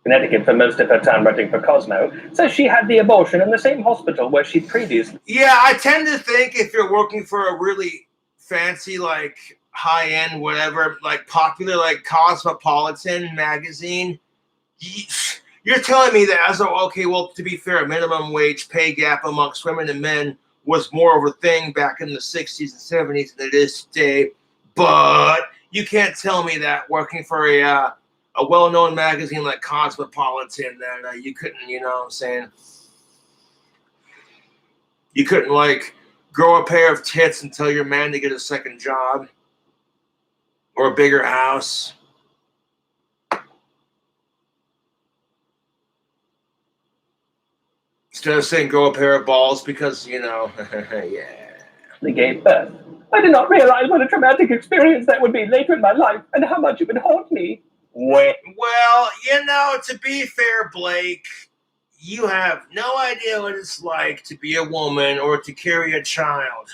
Connecticut for most of her time writing for Cosmo, so she had the abortion in the same hospital where she previously... Yeah, I tend to think if you're working for a really fancy, like, high-end, whatever, like, popular, like, Cosmopolitan magazine, you're telling me that to be fair, minimum wage pay gap amongst women and men was more of a thing back in the 60s and 70s than it is today. But you can't tell me that working for a well-known magazine like Cosmopolitan that you couldn't, you know what I'm saying? You couldn't, like, grow a pair of tits and tell your man to get a second job or a bigger house. Instead of saying grow a pair of balls because, you know, yeah. They gave birth. I did not realize what a traumatic experience that would be later in my life and how much it would haunt me. Well, you know, to be fair, Blake, you have no idea what it's like to be a woman or to carry a child.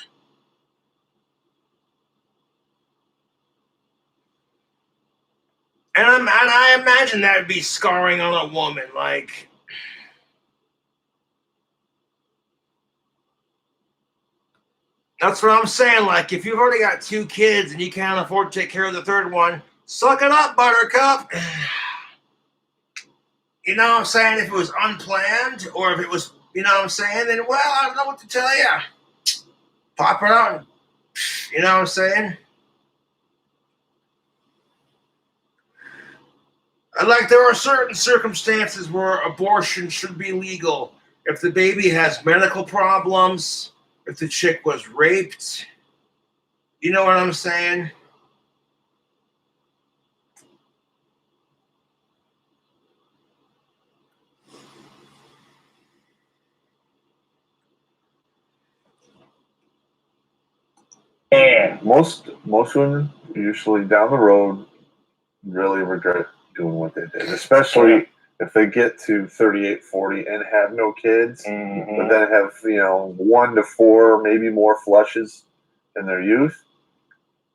And I imagine that would be scarring on a woman, like... That's what I'm saying. Like, if you've already got 2 kids and you can't afford to take care of the third one, suck it up, Buttercup. You know what I'm saying? If it was unplanned or if it was, you know what I'm saying, then, well, I don't know what to tell you. Pop it on. You know what I'm saying? Like, there are certain circumstances where abortion should be legal. If the baby has medical problems... If the chick was raped, you know what I'm saying? And most women usually down the road really regret doing what they did, especially if they get to 38, 40 and have no kids, but then have, 1 to 4, maybe more flushes. in their youth,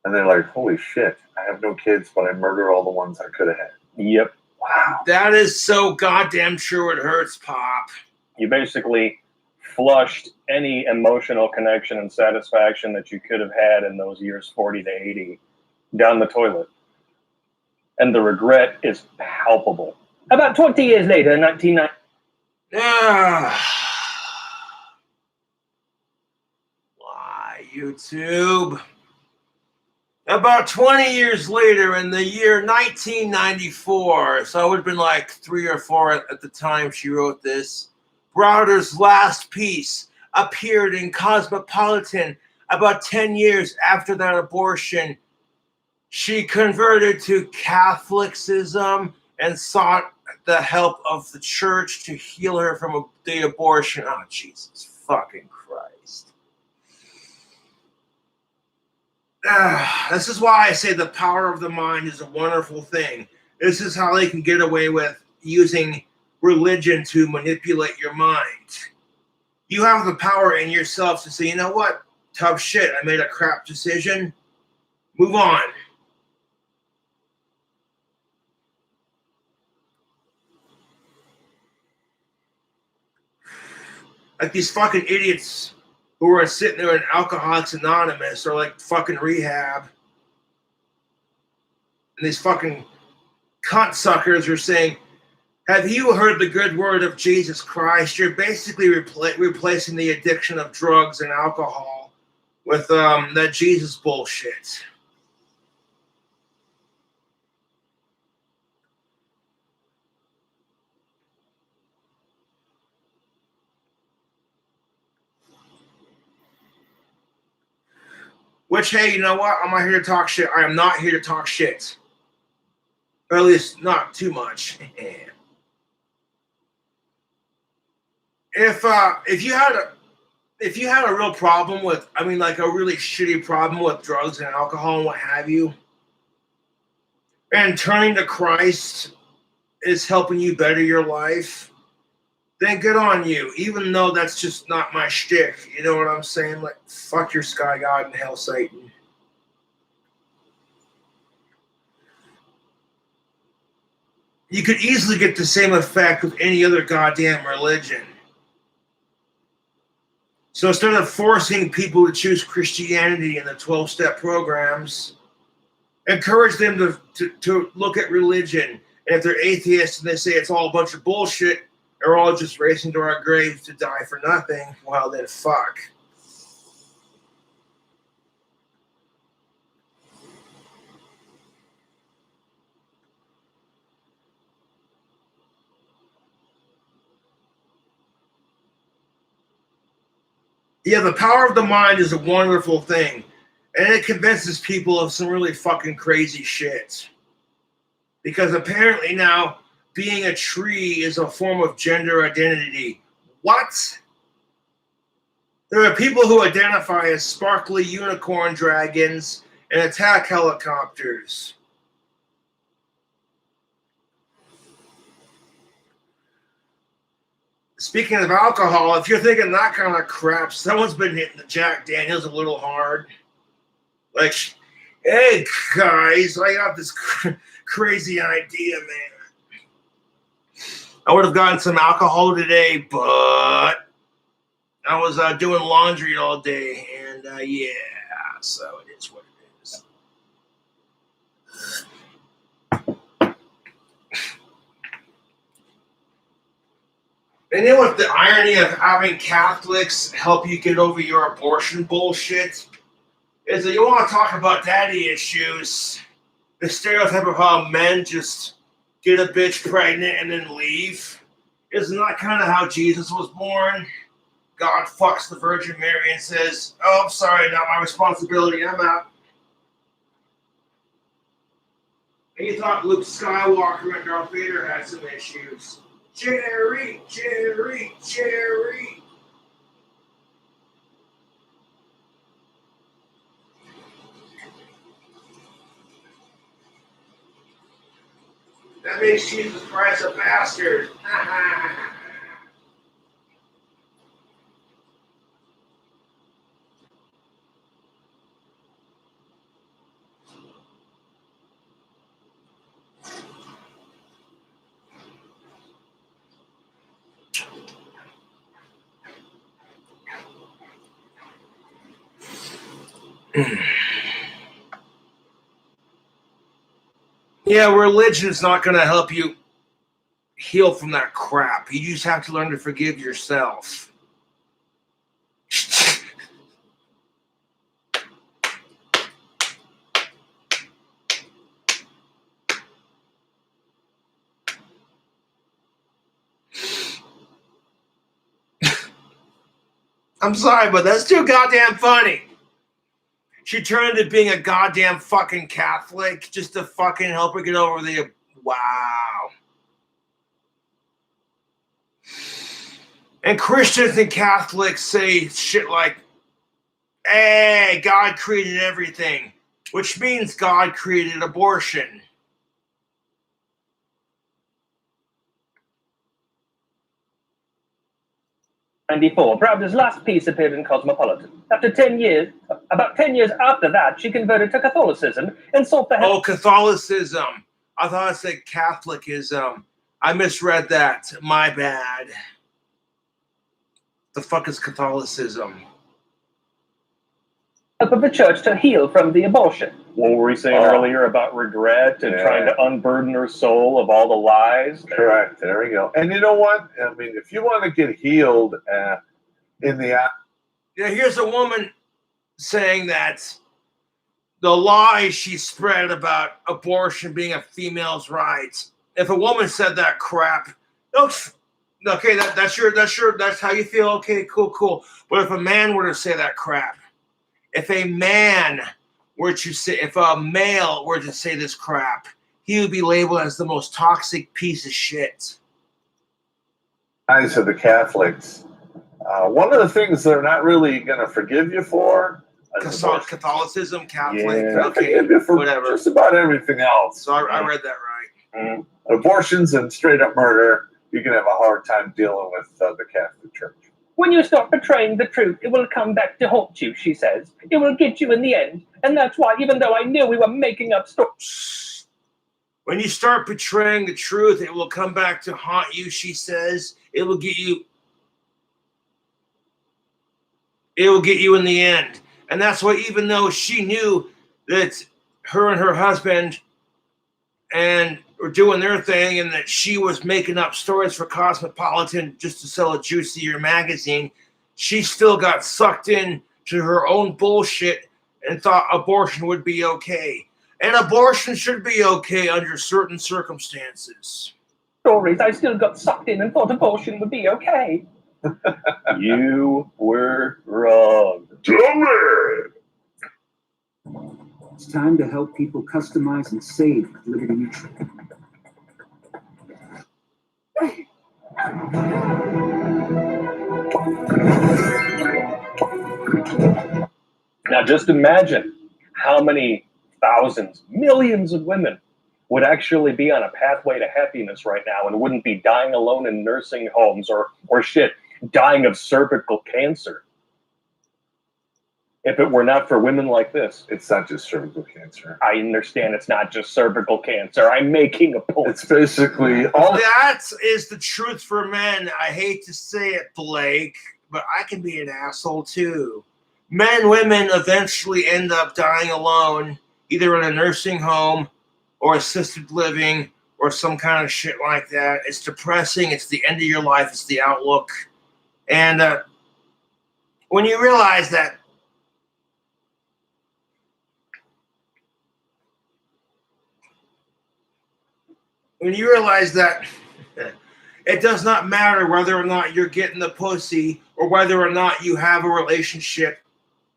and they're like, holy shit, I have no kids, but I murdered all the ones I could have had. Yep. Wow. That is so goddamn true. It hurts, Pop. You basically flushed any emotional connection and satisfaction that you could have had in those years 40 to 80 down the toilet. And the regret is palpable. About 20 years later, in 1990. Why, YouTube? About 20 years later, in the year 1994, so I would have been like 3 or 4 at the time she wrote this, Browder's last piece appeared in Cosmopolitan about 10 years after that abortion. She converted to Catholicism and sought the help of the church to heal her from the abortion. Oh, Jesus fucking Christ. This is why I say the power of the mind is a wonderful thing. This is how they can get away with using religion to manipulate your mind. You have the power in yourself to say, you know what? Tough shit. I made a crap decision. Move on. Like these fucking idiots who are sitting there in Alcoholics Anonymous or like fucking rehab. And these fucking cunt suckers are saying, have you heard the good word of Jesus Christ? You're basically replacing the addiction of drugs and alcohol with that Jesus bullshit. Which, hey, you know what? I'm not here to talk shit. I am not here to talk shit. Or at least not too much. If you had a real problem with, I mean, like a really shitty problem with drugs and alcohol and what have you, and turning to Christ is helping you better your life, then good on you. Even though that's just not my shtick, you know what I'm saying? Like, fuck your sky god and hell Satan. You could easily get the same effect with any other goddamn religion. So instead of forcing people to choose Christianity in the 12-step programs, encourage them to look at religion. And if they're atheists and they say it's all a bunch of bullshit, they're all just racing to our graves to die for nothing, well then fuck. Yeah, the power of the mind is a wonderful thing. And it convinces people of some really fucking crazy shit. Because apparently now, being a tree is a form of gender identity. What? There are people who identify as sparkly unicorn dragons and attack helicopters. Speaking of alcohol, if you're thinking that kind of crap, someone's been hitting the Jack Daniels a little hard. Like, hey guys, I got this crazy idea, man. I would have gotten some alcohol today, but I was doing laundry all day, and yeah, so it is what it is. And then with the irony of having Catholics help you get over your abortion bullshit is that you want to talk about daddy issues, the stereotype of how men just get a bitch pregnant and then leave. Isn't that kind of how Jesus was born? God fucks the Virgin Mary and says, oh, I'm sorry, not my responsibility, I'm out. And you thought Luke Skywalker and Darth Vader had some issues. Jerry. That makes Jesus Christ a bastard. Yeah, religion is not going to help you heal from that crap. You just have to learn to forgive yourself. I'm sorry, but that's too goddamn funny. She turned into being a goddamn fucking Catholic just to fucking help her get over the... Wow. And Christians and Catholics say shit like, hey, God created everything, which means God created abortion. Pravda's last piece appeared in Cosmopolitan. After 10 years, about 10 years after that, she converted to Catholicism and sought the help. Oh, Catholicism. I thought it said Catholicism. I misread that. My bad. The fuck is Catholicism? Of the church to heal from the abortion. What were we saying earlier about regret and trying to unburden her soul of all the lies? Correct. There we go. And you know what? I mean, if you want to get healed in the... Yeah, here's a woman saying that the lies she spread about abortion being a female's right. If a woman said that crap, okay, that's how you feel. Okay, cool. But if a man were to say that crap, if a male were to say this crap, he would be labeled as the most toxic piece of shit. Eyes of the Catholics. One of the things they're not really going to forgive you for is Catholicism, Catholic. Yeah, Okay, forgive you for whatever. Just about everything else. So I read that right. Abortions and straight up murder, you can have a hard time dealing with the Catholic Church. When you start betraying the truth, it will come back to haunt you, she says. It will get you in the end. And that's why, even though I knew we were making up stories. When you start betraying the truth, it will come back to haunt you, she says. It will get you in the end. And that's why, even though she knew that her and her husband were doing their thing and that she was making up stories for Cosmopolitan just to sell a juicier magazine, she still got sucked in to her own bullshit and thought abortion would be okay. And abortion should be okay under certain circumstances. Stories, I still got sucked in and thought abortion would be okay. You were wrong. It's time to help people customize and save Liberty Mutual. Now just imagine how many thousands, millions of women would actually be on a pathway to happiness right now and wouldn't be dying alone in nursing homes or dying of cervical cancer. If it were not for women like this. It's not just cervical cancer. I understand it's not just cervical cancer. I'm making a point. It's basically all... That is the truth for men. I hate to say it, Blake, but I can be an asshole too. Men and women eventually end up dying alone, either in a nursing home or assisted living or some kind of shit like that. It's depressing. It's the end of your life. It's the outlook. And when you realize that it does not matter whether or not you're getting the pussy or whether or not you have a relationship,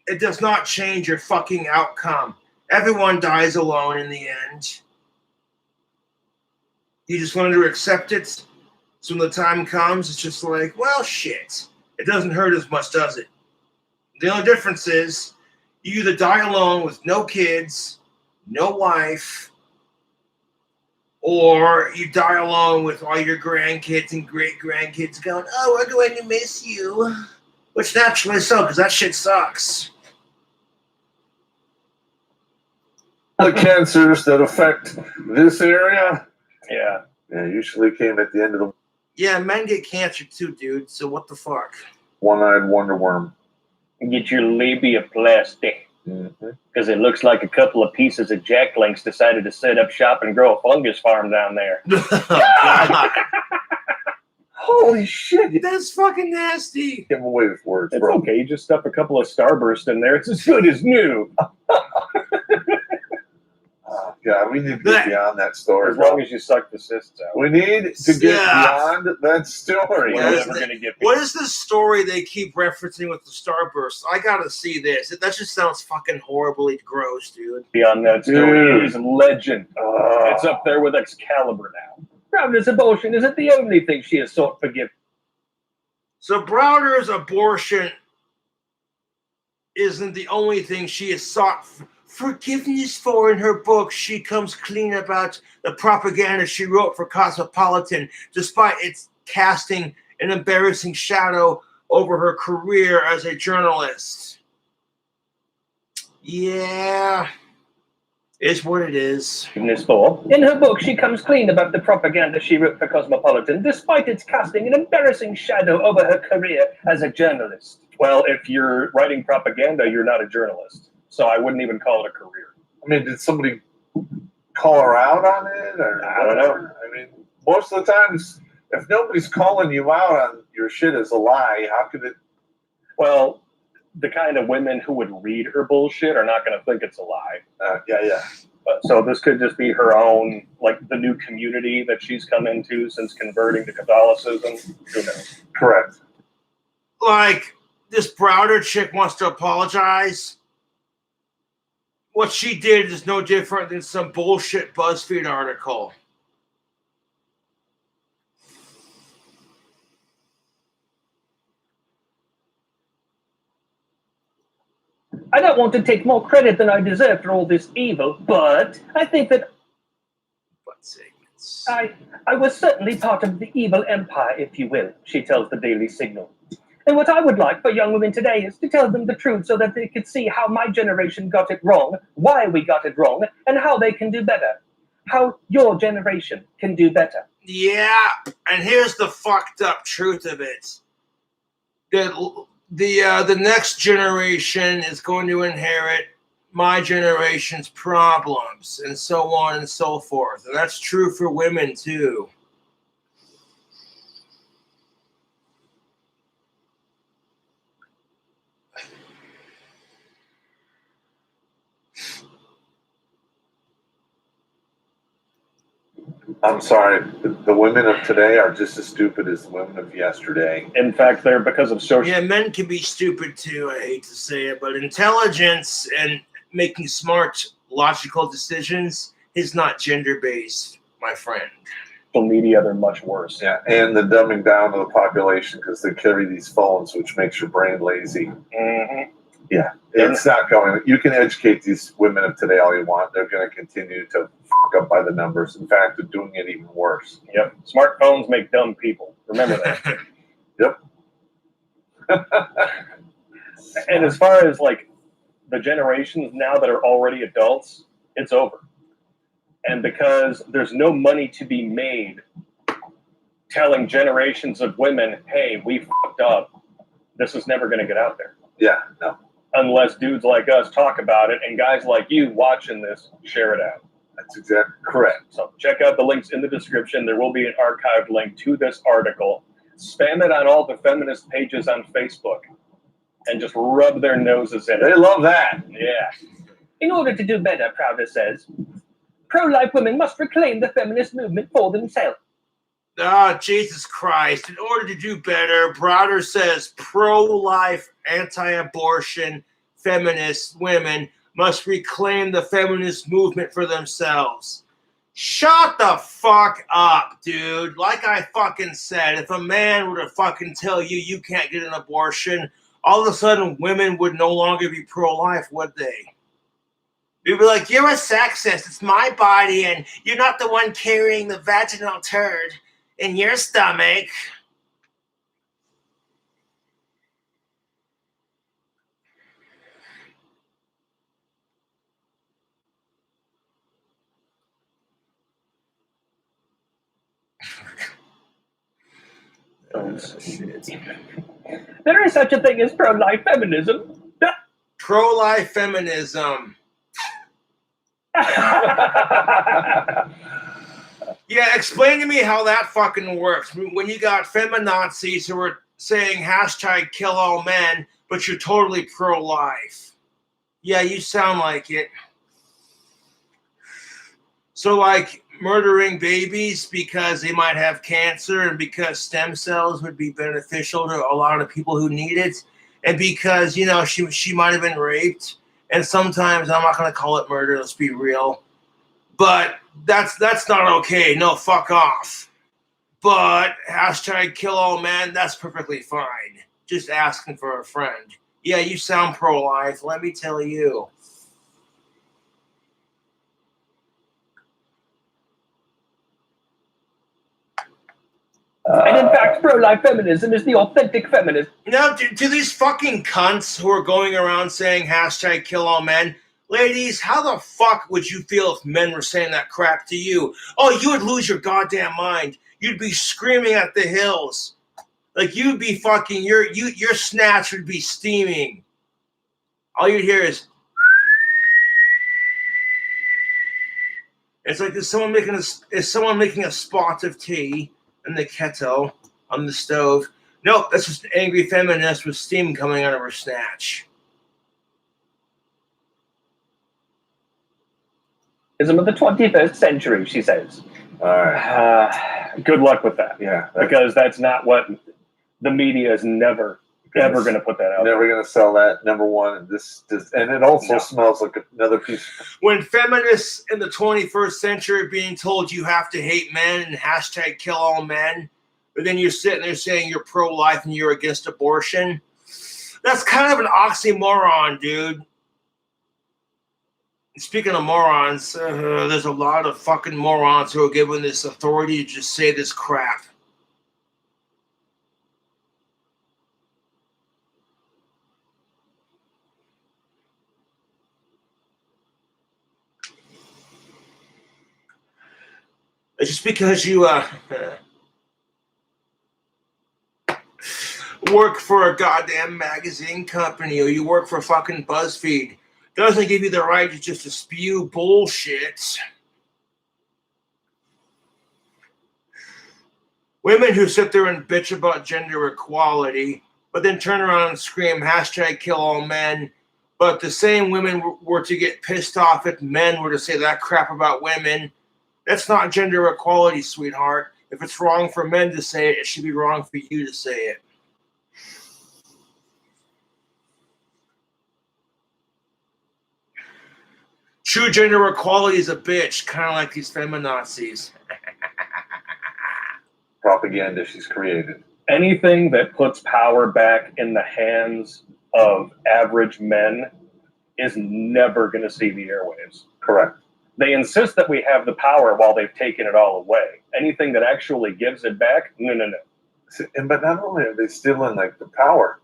it does not change your fucking outcome. Everyone dies alone in the end. You just learn to accept it. So when the time comes, it's just like, well, shit. It doesn't hurt as much, does it? The only difference is you either die alone with no kids, no wife, or you die alone with all your grandkids and great-grandkids going, oh, we're going to miss you. Which naturally so, because that shit sucks. The cancers that affect this area, yeah, usually came at the end of the... Yeah, men get cancer too, dude, so what the fuck? One-eyed wonder worm. Get your labiaplasty. Because it looks like a couple of pieces of Jack Links decided to set up shop and grow a fungus farm down there. God, Holy shit! that's fucking nasty. Give away with words, It's bro. okay. You just stuff a couple of Starburst in there. It's as good as new. Oh, God, we need to get beyond that story, As long bro. as you suck the cysts out. We need to get Yeah. beyond that story. We're What is never that? going to get What is this story they keep referencing with the Starburst? I gotta see this. That just sounds fucking horribly gross, dude. beyond that story. Dude. It is legend. It's up there with Excalibur now. Proudest abortion isn't the only thing she has sought forgiveness. So Browder's abortion isn't the only thing she has sought forgiveness for in her book. She comes clean about the propaganda she wrote for Cosmopolitan, despite its casting an embarrassing shadow over her career as a journalist. Yeah, it's what it is. Forgiveness for. In her book, she comes clean about the propaganda she wrote for Cosmopolitan, despite its casting an embarrassing shadow over her career as a journalist. Well, if you're writing propaganda, you're not a journalist. So I wouldn't even call it a career. I mean, did somebody call her out on it? Or I don't know. I mean, most of the times, if nobody's calling you out on your shit as a lie, how could it? Well, the kind of women who would read her bullshit are not going to think it's a lie. Yeah. So this could just be her own, like the new community that she's come into since converting to Catholicism. Who knows? Correct. Like, this Browder chick wants to apologize. What she did is no different than some bullshit BuzzFeed article. I don't want to take more credit than I deserve for all this evil, but I think that I was certainly part of the evil empire, if you will, she tells the Daily Signal. And what I would like for young women today is to tell them the truth so that they could see how my generation got it wrong, why we got it wrong, and how they can do better. How your generation can do better. Yeah, and here's the fucked up truth of it. The next generation is going to inherit my generation's problems, and so on and so forth. And that's true for women, too. I'm sorry. The women of today are just as stupid as the women of yesterday. In fact, they're because of social. Yeah, men can be stupid, too. I hate to say it, but intelligence and making smart, logical decisions is not gender-based, my friend. Social media, they're much worse. Yeah, and the dumbing down of the population because they carry these phones, which makes your brain lazy. Mm-hmm. Yeah, it's not going. You can educate these women of today all you want. They're going to continue to fuck up by the numbers. In fact, they're doing it even worse. Yep. Smartphones make dumb people. Remember that. Yep. And as far as like the generations now that are already adults, it's over. And because there's no money to be made telling generations of women, hey, we fucked up, this is never going to get out there. Yeah, no. Unless dudes like us talk about it and guys like you watching this share it out. That's exactly correct. So check out the links in the description. There will be an archived link to this article. Spam it on all the feminist pages on Facebook and just rub their noses in it. They love that. Yeah. In order to do better, Prouder says, pro-life women must reclaim the feminist movement for themselves. Ah, Jesus Christ. In order to do better, Browder says pro-life, anti-abortion, feminist women must reclaim the feminist movement for themselves. Shut the fuck up, dude. Like I fucking said, if a man were to fucking tell you you can't get an abortion, all of a sudden women would no longer be pro-life, would they? You'd be like, you're a sexist. It's my body, and you're not the one carrying the vaginal turd in your stomach. There is such a thing as pro-life feminism. pro-life feminism. Yeah, explain to me how that fucking works. When you got feminazis who are saying hashtag kill all men, but you're totally pro-life. Yeah, you sound like it. So, like, murdering babies because they might have cancer and because stem cells would be beneficial to a lot of people who need it, and because, you know, she might have been raped, and sometimes, I'm not going to call it murder, let's be real, but that's not okay. No, fuck off. But hashtag kill all men, that's perfectly fine. Just asking for a friend. Yeah, you sound pro-life, let me tell you. And in fact, pro-life feminism is the authentic feminism. Now, to these fucking cunts who are going around saying hashtag kill all men, ladies, how the fuck would you feel if men were saying that crap to you? Oh, you would lose your goddamn mind. You'd be screaming at the hills. Like, you'd be fucking, your snatch would be steaming. All you'd hear is, it's like is someone making a spot of tea in the kettle on the stove. Nope, that's just an angry feminist with steam coming out of her snatch. Ism of the 21st century, she says. All right. Good luck with that. Yeah. Because that's not what the media is never going to put that out. Never going to sell that. Number one, and it also smells like another piece. When feminists in the 21st century are being told you have to hate men and hashtag kill all men, but then you're sitting there saying you're pro-life and you're against abortion, that's kind of an oxymoron, dude. Speaking of morons, there's a lot of fucking morons who are given this authority to just say this crap. Just because you work for a goddamn magazine company or you work for fucking BuzzFeed doesn't give you the right to just spew bullshit. Women who sit there and bitch about gender equality, but then turn around and scream hashtag kill all men, but the same women were to get pissed off if men were to say that crap about women. That's not gender equality, sweetheart. If it's wrong for men to say it, it should be wrong for you to say it. True gender equality is a bitch, kind of like these feminazis. Propaganda she's created. Anything that puts power back in the hands of average men is never going to see the airwaves. Correct. They insist that we have the power while they've taken it all away. Anything that actually gives it back, no. But not only are they stealing like the power,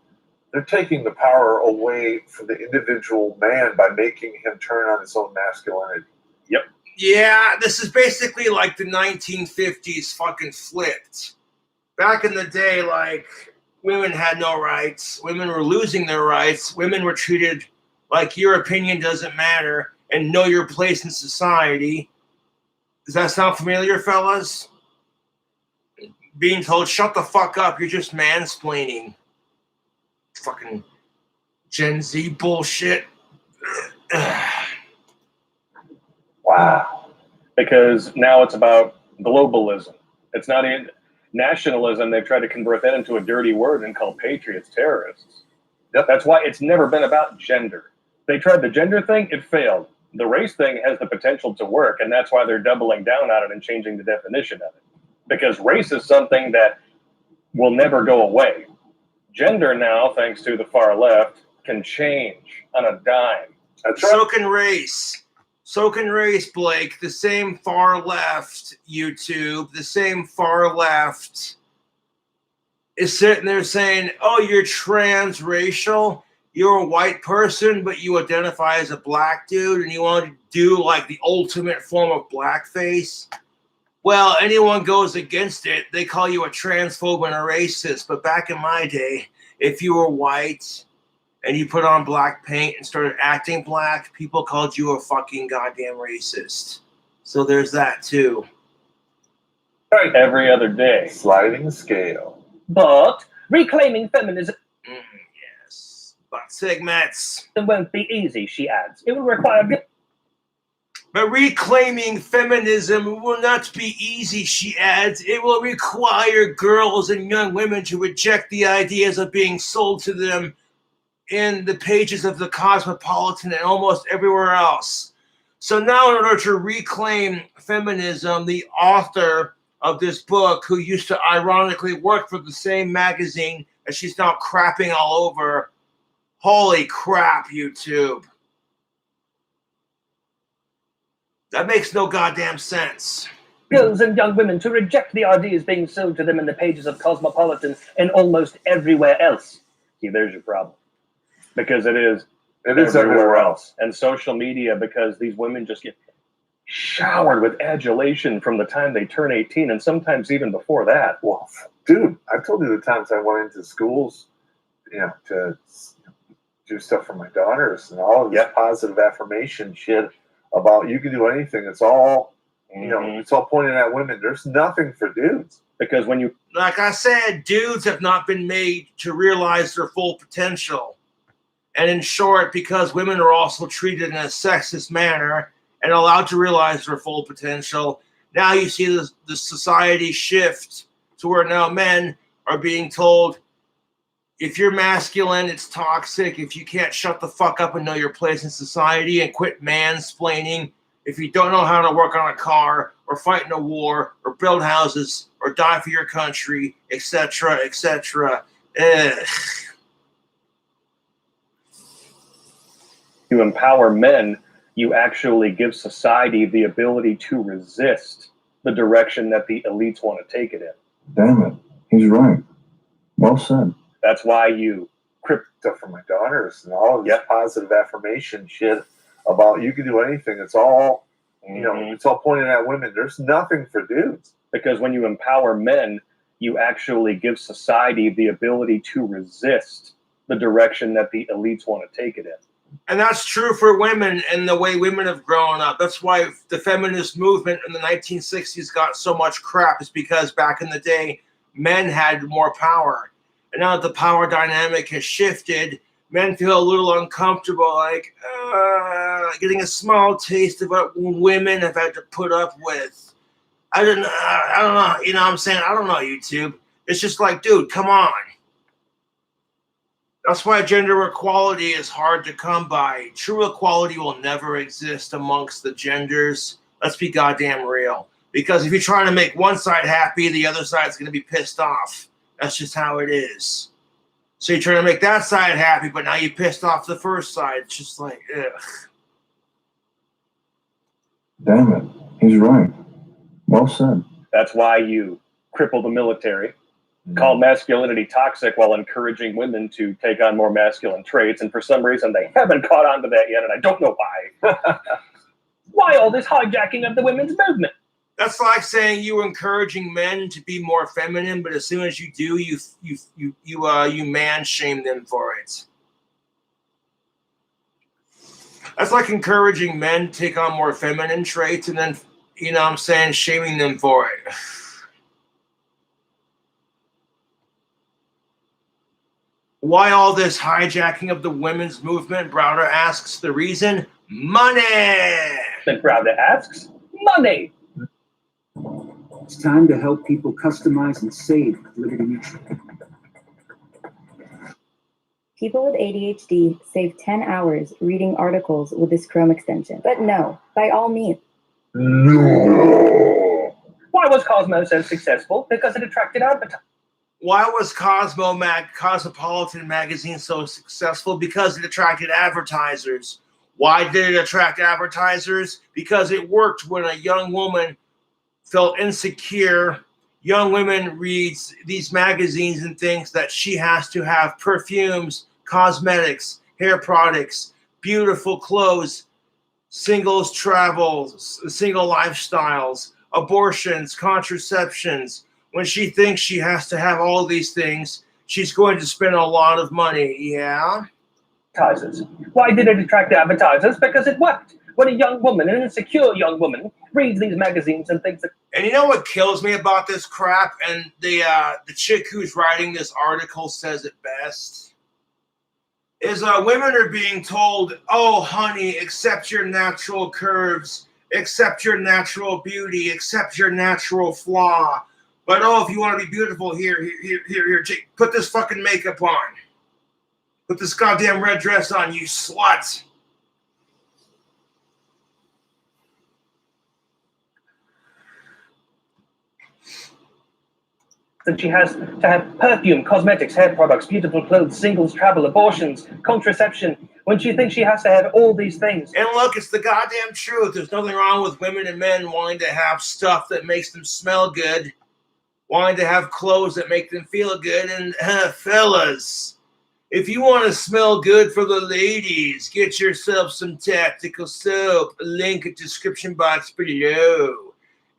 they're taking the power away from the individual man by making him turn on his own masculinity. Yep. Yeah, this is basically like the 1950s fucking flipped. Back in the day, like, women had no rights. Women were losing their rights. Women were treated like your opinion doesn't matter and know your place in society. Does that sound familiar, fellas? Being told, shut the fuck up, you're just mansplaining. Fucking Gen Z bullshit. Wow. Because now it's about globalism. It's not in nationalism. They've tried to convert that into a dirty word and call patriots terrorists. Yep. That's why it's never been about gender. They tried the gender thing, it failed. The race thing has the potential to work, and that's why they're doubling down on it and changing the definition of it. Because race is something that will never go away. Gender now, thanks to the far left, can change on a dime. That's right. So can race. So can race, Blake. The same far left YouTube, the same far left is sitting there saying, oh, you're transracial. You're a white person, but you identify as a black dude and you want to do like the ultimate form of blackface. Well, anyone goes against it, they call you a transphobe and a racist. But back in my day, if you were white and you put on black paint and started acting black, people called you a fucking goddamn racist. So there's that too. Every other day. Sliding scale. But reclaiming feminism Yes. But segments. won't be easy, she adds. It will require But reclaiming feminism will not be easy, she adds. It will require girls and young women to reject the ideas of being sold to them in the pages of the Cosmopolitan and almost everywhere else. So now, in order to reclaim feminism, the author of this book, who used to ironically work for the same magazine that she's now crapping all over, holy crap, YouTube. That makes no goddamn sense. girls and young women to reject the ideas being sold to them in the pages of Cosmopolitan and almost everywhere else. See, there's your problem. Because it is everywhere else. And social media, because these women just get showered with adulation from the time they turn 18 and sometimes even before that. Well, dude, I told you the times I went into schools, to do stuff for my daughters and all of this positive affirmation shit about you can do anything. It's all, it's all pointed at women. There's nothing for dudes. Because when you, like I said, dudes have not been made to realize their full potential. And in short, because women are also treated in a sexist manner and allowed to realize their full potential, now you see the society shift to where now men are being told, if you're masculine, it's toxic. If you can't shut the fuck up and know your place in society and quit mansplaining, if you don't know how to work on a car or fight in a war or build houses or die for your country, etc., etc. You empower men, you actually give society the ability to resist the direction that the elites want to take it in. Damn it. He's right. Well said. That's why you stuff for my daughters and all of this positive affirmation shit about you can do anything. It's all, it's all pointed at women. There's nothing for dudes. Because when you empower men, you actually give society the ability to resist the direction that the elites want to take it in. And that's true for women and the way women have grown up. That's why the feminist movement in the 1960s got so much crap, is because back in the day, men had more power. And now that the power dynamic has shifted, men feel a little uncomfortable, like getting a small taste of what women have had to put up with. I don't know. You know what I'm saying? I don't know, YouTube. It's just like, dude, come on. That's why gender equality is hard to come by. True equality will never exist amongst the genders. Let's be goddamn real. Because if you're trying to make one side happy, the other side's going to be pissed off. That's just how it is. So you're trying to make that side happy, but now you pissed off the first side. It's just like, ugh. Damn it. He's right. Well said. That's why you cripple the military, call masculinity toxic while encouraging women to take on more masculine traits. And for some reason, they haven't caught on to that yet, and I don't know why. Why all this hijacking of the women's movement? That's like saying you were encouraging men to be more feminine, but as soon as you do, you man shame them for it. That's like encouraging men to take on more feminine traits and then, shaming them for it. Why all this hijacking of the women's movement? Browder asks. The reason? Money! Then Browder asks, money! It's time to help people customize and save with Liberty Mutual. People with ADHD save 10 hours reading articles with this Chrome extension. But no, by all means. No. Why was Cosmo so successful? Because it attracted advertisers. Why was Cosmopolitan magazine so successful? Because it attracted advertisers. Why did it attract advertisers? Because it worked when a young woman felt insecure. Young women reads these magazines and thinks that she has to have perfumes, cosmetics, hair products, beautiful clothes, singles travels, single lifestyles, abortions, contraceptions. When she thinks she has to have all these things, she's going to spend a lot of money. Yeah. advertisers. Why did it attract advertisers? Because it worked. When a young woman, an insecure young woman, reads these magazines and thinks that. And you know what kills me about this crap? And the chick who's writing this article says it best. Is women are being told, oh, honey, accept your natural curves, accept your natural beauty, accept your natural flaw. But oh, if you want to be beautiful, here, put this fucking makeup on. Put this goddamn red dress on, you slut. That she has to have perfume, cosmetics, hair products, beautiful clothes, singles, travel, abortions, contraception, when she thinks she has to have all these things. And look, it's the goddamn truth. There's nothing wrong with women and men wanting to have stuff that makes them smell good, wanting to have clothes that make them feel good. And fellas, if you want to smell good for the ladies, get yourself some tactical soap. Link in description box below.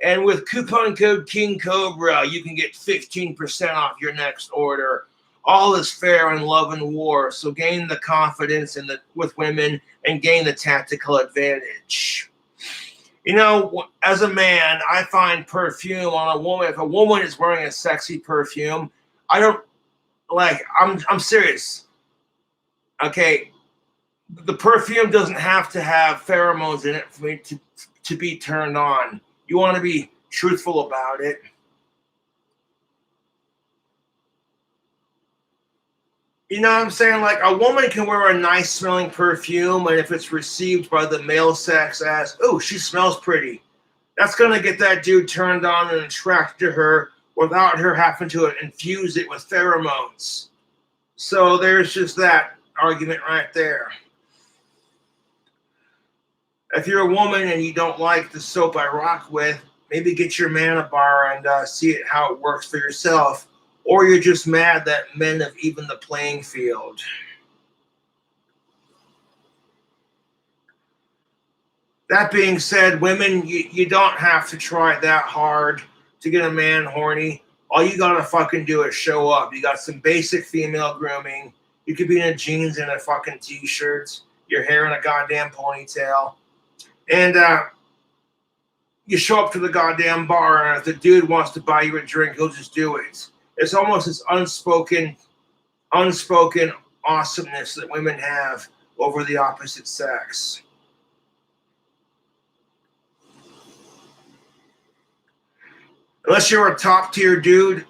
And with coupon code King Cobra, you can get 15% off your next order. All is fair in love and war, so gain the confidence with women and gain the tactical advantage. You know, as a man, I find perfume on a woman. If a woman is wearing a sexy perfume, I don't like. I'm serious. Okay, the perfume doesn't have to have pheromones in it for me to be turned on. You want to be truthful about it. You know what I'm saying? Like, a woman can wear a nice smelling perfume, and if it's received by the male sex as, oh, she smells pretty, that's going to get that dude turned on and attracted to her without her having to infuse it with pheromones. So there's just that argument right there. If you're a woman and you don't like the soap I rock with, maybe get your man a bar and see how it works for yourself. Or you're just mad that men have evened the playing field. That being said, women, you don't have to try that hard to get a man horny. All you gotta fucking do is show up. You got some basic female grooming. You could be in jeans and a fucking t-shirt, your hair in a goddamn ponytail. And you show up to the goddamn bar, and if the dude wants to buy you a drink, he'll just do it. It's almost this unspoken awesomeness that women have over the opposite sex. Unless you're a top tier dude,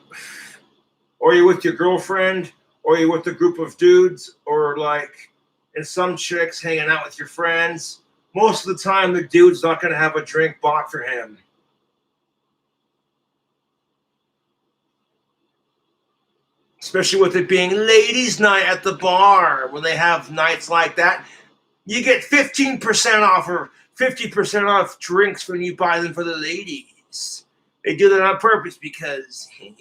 or you're with your girlfriend, or you're with a group of dudes, or like in some chicks hanging out with your friends, most of the time the dude's not going to have a drink bought for him. Especially with it being ladies' night at the bar. When they have nights like that, you get 15% off or 50% off drinks when you buy them for the ladies. They do that on purpose because, yeah,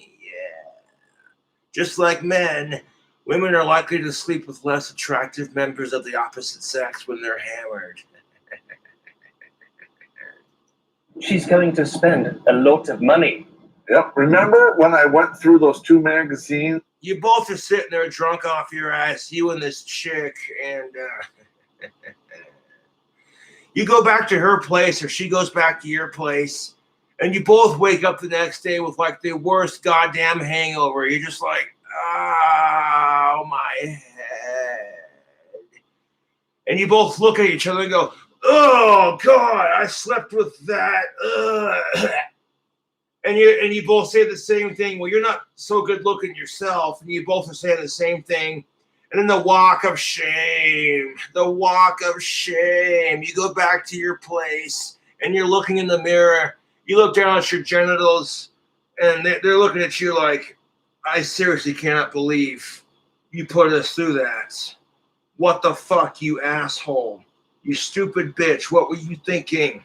just like men, women are likely to sleep with less attractive members of the opposite sex when they're hammered. She's going to spend a lot of money. Yep. Remember when I went through those two magazines? You both are sitting there drunk off your ass, you and this chick, and you go back to her place or she goes back to your place, and you both wake up the next day with like the worst goddamn hangover. You're just like, oh, my head. And you both look at each other and go, oh, God, I slept with that. Ugh. And you both say the same thing. Well, you're not so good looking yourself. And you both are saying the same thing. And then the walk of shame. The walk of shame. You go back to your place and you're looking in the mirror. You look down at your genitals and they're looking at you like, I seriously cannot believe you put us through that. What the fuck, you asshole? You stupid bitch. What were you thinking?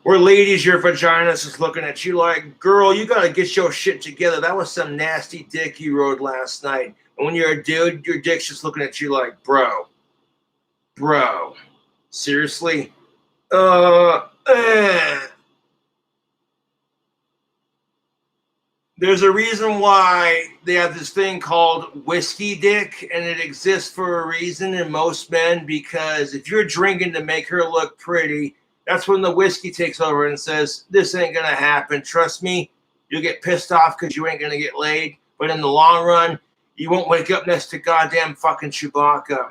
Or ladies, your vagina's is looking at you like, girl, you got to get your shit together. That was some nasty dick you rode last night. And when you're a dude, your dick's just looking at you like, bro, seriously? There's a reason why they have this thing called whiskey dick, and it exists for a reason in most men, because if you're drinking to make her look pretty, that's when the whiskey takes over and says, this ain't gonna happen. Trust me, you'll get pissed off because you ain't gonna get laid, but in the long run, you won't wake up next to goddamn fucking Chewbacca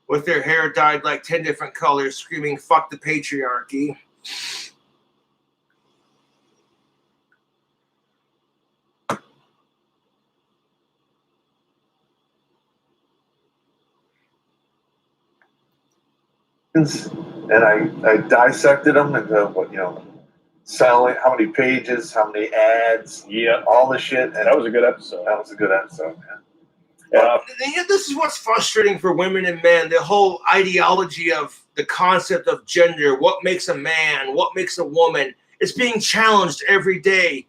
with their hair dyed like 10 different colors, screaming, fuck the patriarchy. And I dissected them into what, selling, how many pages, how many ads, all the shit. And that was a good episode. That was a good episode, man. This is what's frustrating for women and men, the whole ideology of the concept of gender, what makes a man, what makes a woman. It's being challenged every day.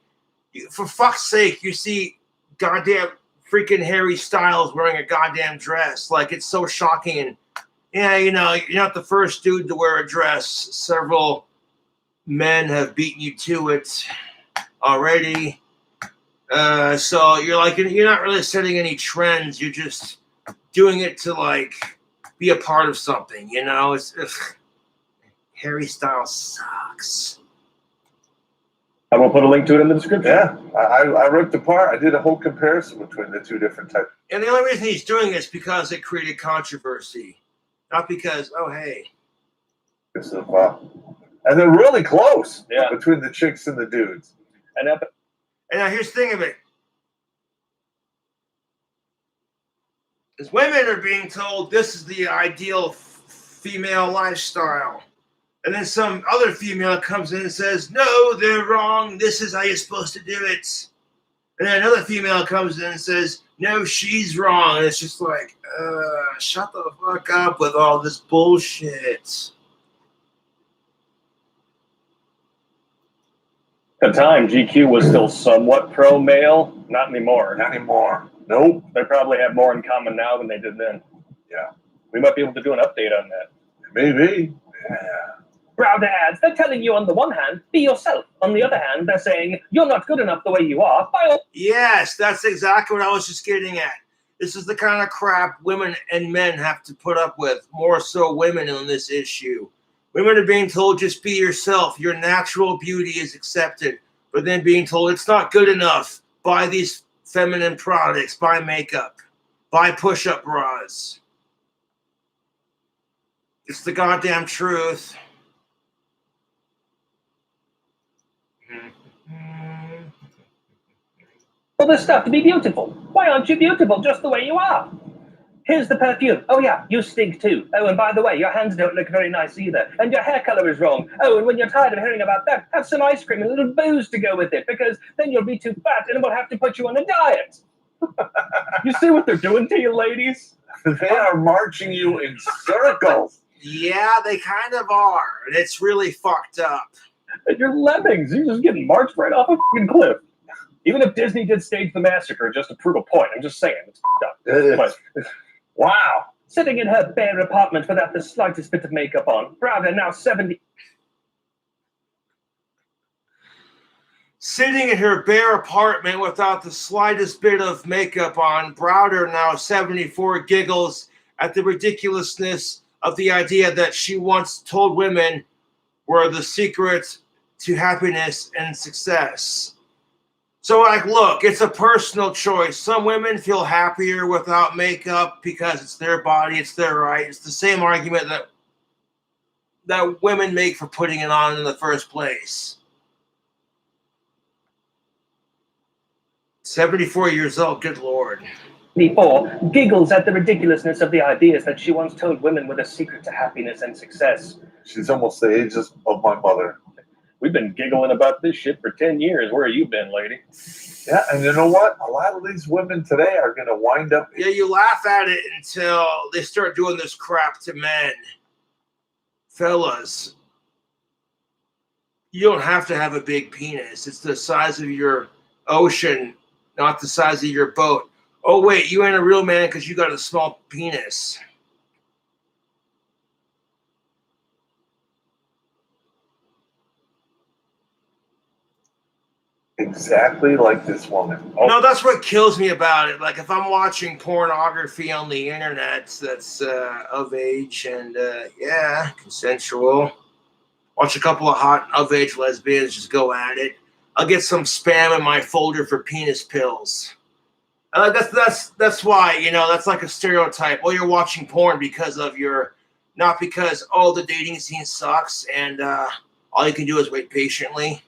For fuck's sake, you see goddamn freaking Harry Styles wearing a goddamn dress. Like, it's so shocking. And yeah, you're not the first dude to wear a dress. Several men have beaten you to it already. So you're not really setting any trends. You're just doing it to like be a part of something. Harry Styles sucks. I'm gonna put a link to it in the description. Yeah, I ripped apart. I did a whole comparison between the two different types. And the only reason he's doing it is because it created controversy, not because hey. And they're really close between the chicks and the dudes. And now here's the thing of it. As women are being told this is the ideal female lifestyle. And then some other female comes in and says, no, they're wrong. This is how you're supposed to do it. And then another female comes in and says, no, she's wrong. And it's just like, shut the fuck up with all this bullshit. At the time, GQ was still somewhat pro-male. Not anymore. Not anymore. Nope. They probably have more in common now than they did then. Yeah. We might be able to do an update on that. Maybe. Yeah. Browder ads, they're telling you on the one hand, be yourself. On the other hand, they're saying, you're not good enough the way you are. Yes, that's exactly what I was just getting at. This is the kind of crap women and men have to put up with, more so women on this issue. Women are being told, just be yourself. Your natural beauty is accepted. But then being told, it's not good enough. Buy these feminine products. Buy makeup. Buy push-up bras. It's the goddamn truth. All this stuff to be beautiful. Why aren't you beautiful just the way you are? Here's the perfume. Oh yeah, you stink too. Oh, and by the way, your hands don't look very nice either. And your hair color is wrong. Oh, and when you're tired of hearing about that, have some ice cream and a little booze to go with it, because then you'll be too fat and we'll have to put you on a diet. You see what they're doing to you, ladies? They are marching you in circles. Yeah, they kind of are. And it's really fucked up. And you're lemmings. You're just getting marched right off a fucking cliff. Even if Disney did stage the massacre just to prove a point, I'm just saying, it's fucked up. But, wow. Sitting in her bare apartment without the slightest bit of makeup on. Browder, now 70. Sitting in her bare apartment without the slightest bit of makeup on, Browder, now 74, giggles at the ridiculousness of the idea that she once told women were the secret to happiness and success. So, look, it's a personal choice. Some women feel happier without makeup because it's their body, it's their right. It's the same argument that women make for putting it on in the first place. 74 years old, good Lord. Before, giggles at the ridiculousness of the ideas that she once told women were the secret to happiness and success. She's almost the age of my mother. We've been giggling about this shit for 10 years. Where have you been, lady? Yeah, and you know what? A lot of these women today are going to wind up... Yeah, you laugh at it until they start doing this crap to men. Fellas, you don't have to have a big penis. It's the size of your ocean, not the size of your boat. Oh, wait, you ain't a real man because you got a small penis. exactly like this woman. Oh, No, that's what kills me about it. Like if I'm watching pornography on the internet that's of age and yeah, consensual. Watch a couple of hot of age lesbians just go at it. I'll get some spam in my folder for penis pills. That's why, you know, that's like a stereotype. Oh, you're watching porn because of not because, oh, the dating scene sucks and all you can do is wait patiently.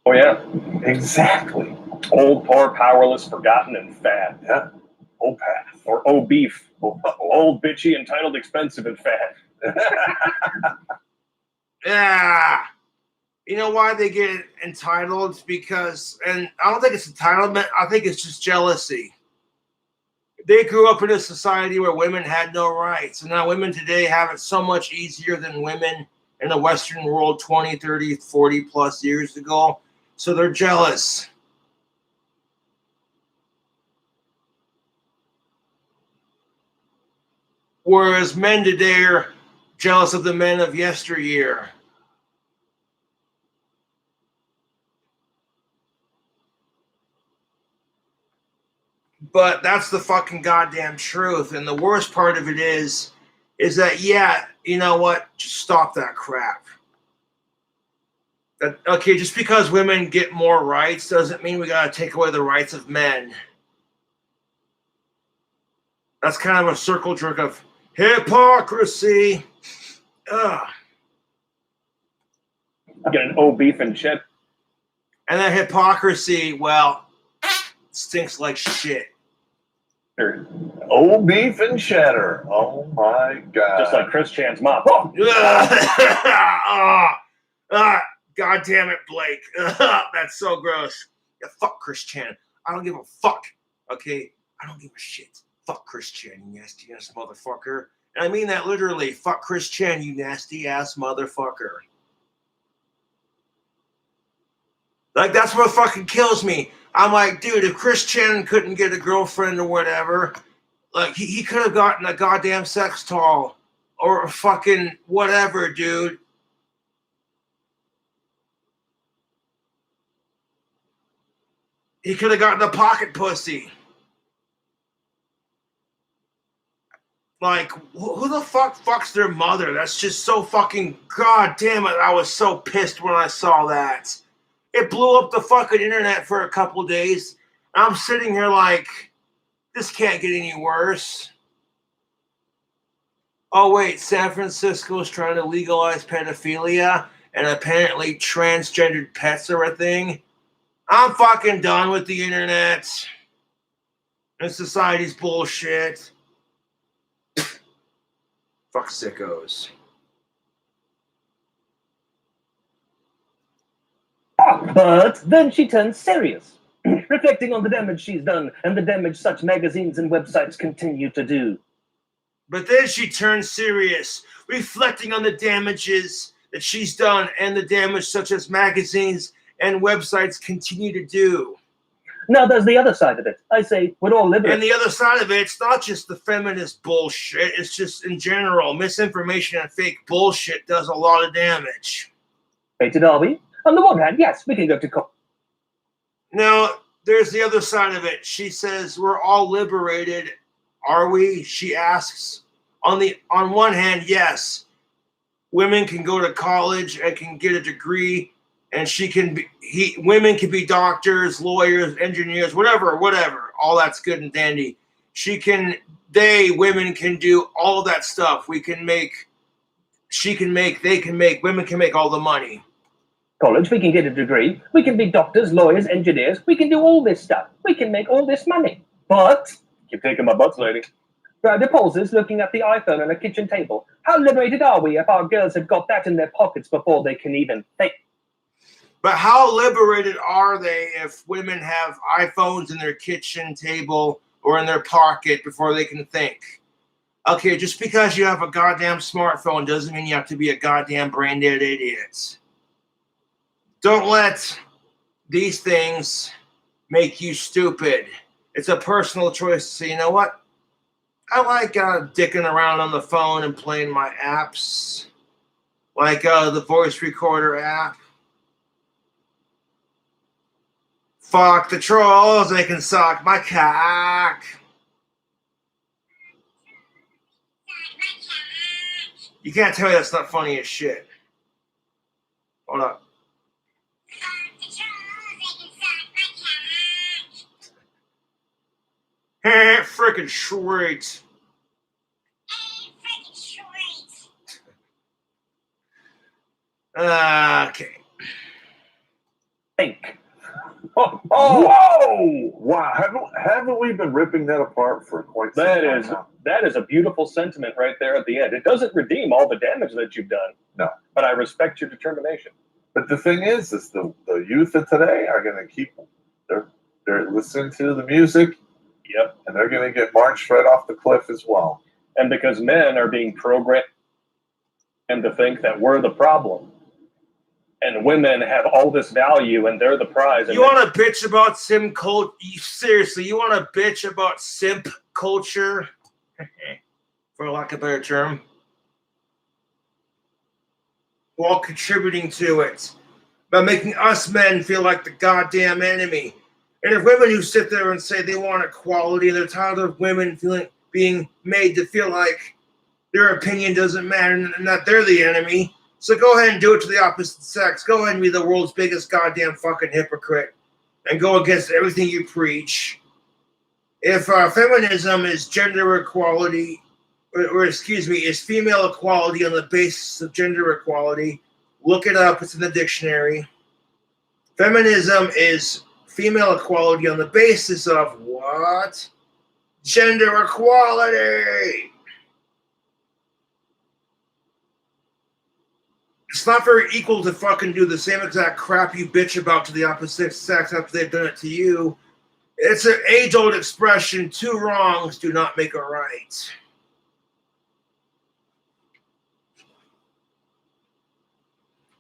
Oh yeah, exactly. Old, poor, powerless, forgotten, and fat. Yeah. Old path. Or old beef. Old, bitchy, entitled, expensive, and fat. Yeah. You know why they get entitled? It's because, and I don't think it's entitlement, I think it's just jealousy. They grew up in a society where women had no rights, and now women today have it so much easier than women in the Western world 20, 30, 40 plus years ago. So they're jealous. Whereas men today are jealous of the men of yesteryear. But that's the fucking goddamn truth. And the worst part of it is that, yeah, you know what? Just stop that crap. Okay, just because women get more rights doesn't mean we gotta take away the rights of men. That's kind of a circle jerk of hypocrisy. Ugh. Get an old beef and chip. And that hypocrisy, well, stinks like shit. Old beef and cheddar. Oh my god. Just like Chris Chan's mom. God damn it, Blake. That's so gross. Yeah, fuck Chris Chan. I don't give a fuck. Okay? I don't give a shit. Fuck Chris Chan, you nasty ass motherfucker. And I mean that literally. Fuck Chris Chan, you nasty ass motherfucker. Like, that's what fucking kills me. I'm like, dude, if Chris Chan couldn't get a girlfriend or whatever, like, he could have gotten a goddamn sex doll or fucking whatever, dude. He could have gotten a pocket pussy. Like, who the fuck fucks their mother? That's just so fucking, god damn it, I was so pissed when I saw that. It blew up the fucking internet for a couple days. I'm sitting here like, this can't get any worse. Oh wait, San Francisco is trying to legalize pedophilia, and apparently transgendered pets are a thing. I'm fucking done with the internet and society's bullshit. Fuck sickos. But then she turns serious, reflecting on the damage she's done and the damage such magazines and websites continue to do. But then she turns serious, reflecting on the damages that she's done and the damage such as magazines and websites continue to do. Now there's the other side of it. I say, we're all liberated. And the other side of it, it's not just the feminist bullshit, it's just in general, misinformation and fake bullshit does a lot of damage. Rated are we? On the one hand, yes, we can go to court. Now, there's the other side of it. She says, we're all liberated. Are we? She asks. On one hand, yes. Women can go to college and can get a degree, and women can be doctors, lawyers, engineers, whatever. All that's good and dandy. Women can do all that stuff. Women can make all the money. College, we can get a degree. We can be doctors, lawyers, engineers. We can do all this stuff. We can make all this money. But keep taking my butts, lady. Browder pauses, looking at the iPhone on a kitchen table. How liberated are we if our girls have got that in their pockets before they can even think? But how liberated are they if women have iPhones in their kitchen table or in their pocket before they can think? Okay, just because you have a goddamn smartphone doesn't mean you have to be a goddamn brain-dead idiot. Don't let these things make you stupid. It's a personal choice to say, you know what? I like dicking around on the phone and playing my apps. like the voice recorder app. Fuck the trolls, they can suck my cock. You can't tell me that's not funny as shit. Hold up. Freaking sweet. Okay. Think. Oh, whoa! Wow, haven't we been ripping that apart for quite some time now? That is a beautiful sentiment right there at the end. It doesn't redeem all the damage that you've done. No. But I respect your determination. But the thing is the youth of today are going to keep, they're listening to the music. Yep. And they're going to get marched right off the cliff as well. And because men are being programmed to think that we're the problem, and women have all this value and they're the prize. And you want to bitch about simp culture? Seriously, you want to bitch about simp culture? For lack of a better term. While contributing to it. By making us men feel like the goddamn enemy. And if women who sit there and say they want equality and they're tired of women being made to feel like their opinion doesn't matter and that they're the enemy, so go ahead and do it to the opposite sex. Go ahead and be the world's biggest goddamn fucking hypocrite and go against everything you preach. If feminism is gender equality, is female equality on the basis of gender equality, look it up. It's in the dictionary. Feminism is female equality on the basis of what? Gender equality. It's not very equal to fucking do the same exact crap you bitch about to the opposite sex after they've done it to you. It's an age-old expression, two wrongs do not make a right.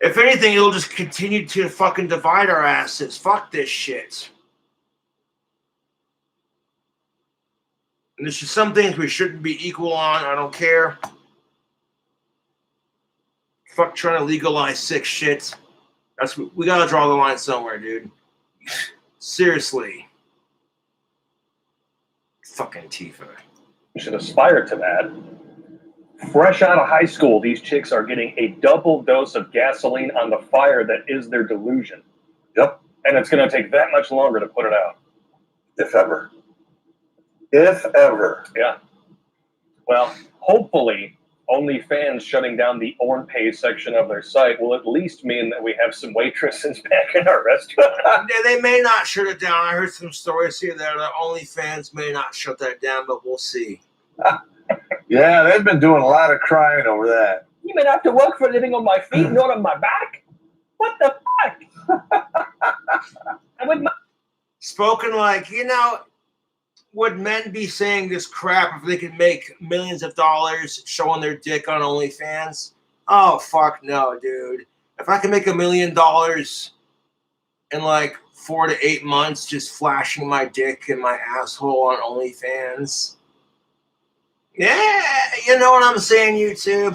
If anything, it'll just continue to fucking divide our asses. Fuck this shit. And there's just some things we shouldn't be equal on. I don't care. Fuck trying to legalize sick shit. We gotta draw the line somewhere, dude. Seriously. Fucking Tifa. You should aspire to that. Fresh out of high school, these chicks are getting a double dose of gasoline on the fire that is their delusion. Yep. And it's going to take that much longer to put it out. If ever. If ever. Yeah. Well, hopefully, OnlyFans shutting down the OrnPay section of their site will at least mean that we have some waitresses back in our restaurant. They may not shut it down. I heard some stories here that OnlyFans may not shut that down, but we'll see. Yeah, they've been doing a lot of crying over that. You mean I have to work for a living on my feet, not on my back? What the fuck? Spoken like, would men be saying this crap if they could make millions of dollars showing their dick on OnlyFans? Oh, fuck no, dude. If I can make $1 million in like 4 to 8 months just flashing my dick and my asshole on OnlyFans. Yeah, you know what I'm saying, YouTube?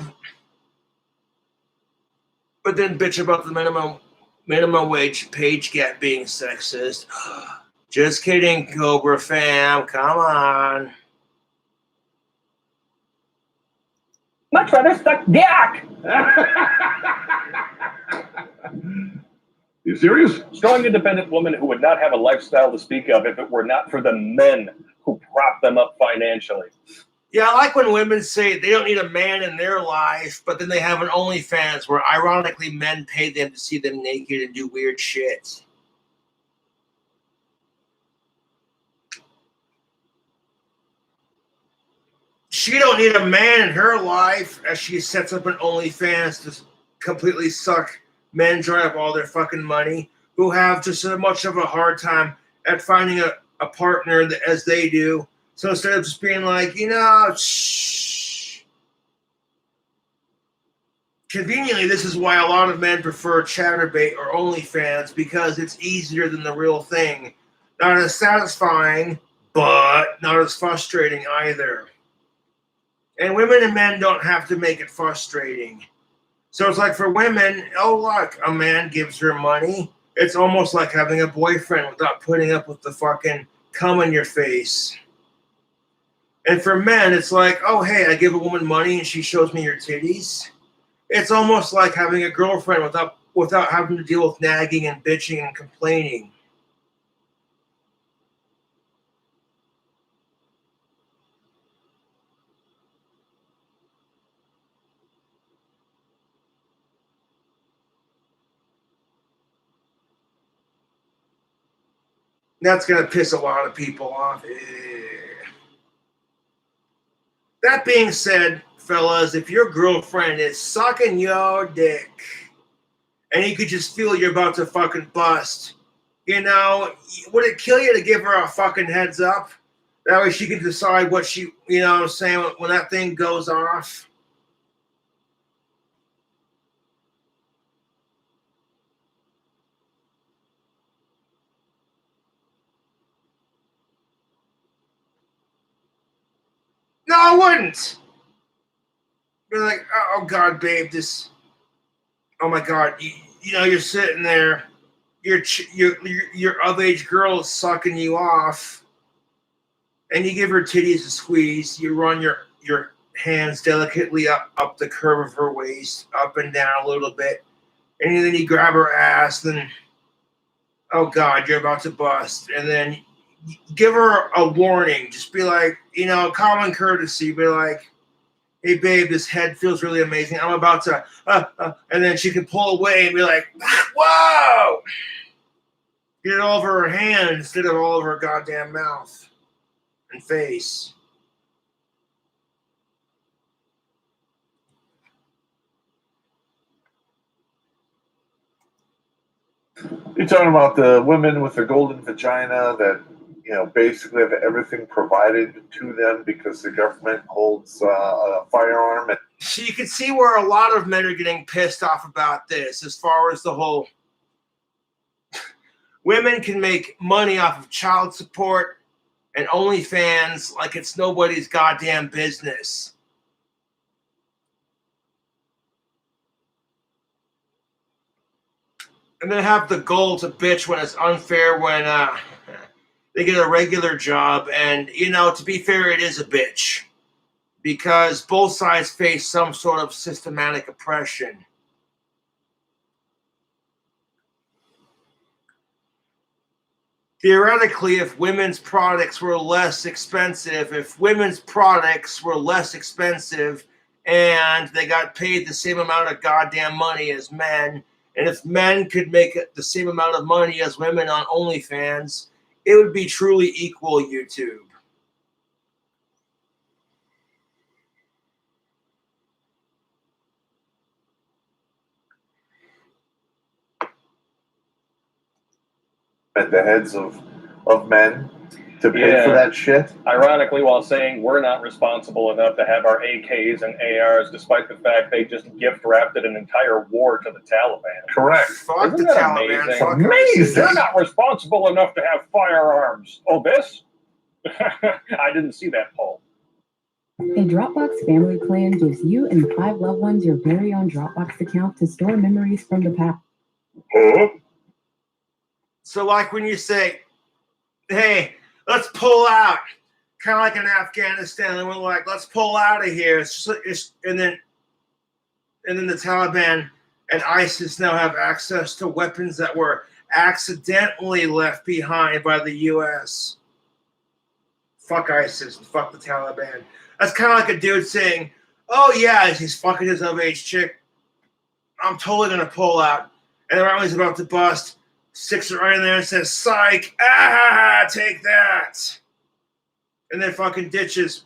But then bitch about the minimum wage page gap being sexist. Just kidding, Cobra fam. Come on. Much rather suck dick. You serious? Strong, independent woman who would not have a lifestyle to speak of if it were not for the men who prop them up financially. Yeah, I like when women say they don't need a man in their life, but then they have an OnlyFans where ironically men pay them to see them naked and do weird shit. She don't need a man in her life as she sets up an OnlyFans to completely suck men dry of all their fucking money, who have just as much of a hard time at finding a partner as they do. So instead of just being like, shh. Conveniently, this is why a lot of men prefer Chatterbait or OnlyFans, because it's easier than the real thing. Not as satisfying, but not as frustrating either. And women and men don't have to make it frustrating. So it's like for women, oh look, a man gives her money. It's almost like having a boyfriend without putting up with the fucking cum in your face. And for men, it's like, oh hey, I give a woman money and she shows me her titties. It's almost like having a girlfriend without having to deal with nagging and bitching and complaining. That's going to piss a lot of people off. That being said, fellas, if your girlfriend is sucking your dick and you could just feel you're about to fucking bust, you know, would it kill you to give her a fucking heads up? That way she can decide what she, you know what I'm saying, when that thing goes off. No, I wouldn't. Be like, oh God, babe, this. Oh my God, you know, you're sitting there, your of age girl is sucking you off, and you give her titties a squeeze. You run your hands delicately up the curve of her waist, up and down a little bit, and then you grab her ass. Then, oh God, you're about to bust, and then give her a warning. Just be like, you know, common courtesy. Be like, hey babe, this head feels really amazing. I'm about to, and then she can pull away and be like, whoa! Get it all over her hand instead of all over her goddamn mouth and face. You're talking about the women with the golden vagina that, you know, basically have everything provided to them because the government holds a firearm. So you can see where a lot of men are getting pissed off about this, as far as the whole women can make money off of child support and OnlyFans like it's nobody's goddamn business. And then have the goal to bitch when it's unfair when they get a regular job. And, you know, to be fair, it is a bitch. Because both sides face some sort of systematic oppression. Theoretically, if women's products were less expensive and they got paid the same amount of goddamn money as men, and if men could make the same amount of money as women on OnlyFans, it would be truly equal YouTube. At the heads of men to pay for that shit. Ironically, while saying we're not responsible enough to have our AKs and ARs, despite the fact they just gift wrapped an entire war to the Taliban. Correct. Fuck Isn't the that Taliban. amazing? Fuck amazing. They're not responsible enough to have firearms. Oh, this? I didn't see that poll. A Dropbox family plan gives you and 5 loved ones your very own Dropbox account to store memories from the past. So like when you say, hey, let's pull out, kind of like in Afghanistan, and we're like, let's pull out of here. And then the Taliban and ISIS now have access to weapons that were accidentally left behind by the U.S. Fuck ISIS and fuck the Taliban. That's kind of like a dude saying, oh yeah, he's fucking his of-age chick. I'm totally going to pull out. And then right when he's about to bust, sticks it right in there and says, psych, take that. And then fucking ditches.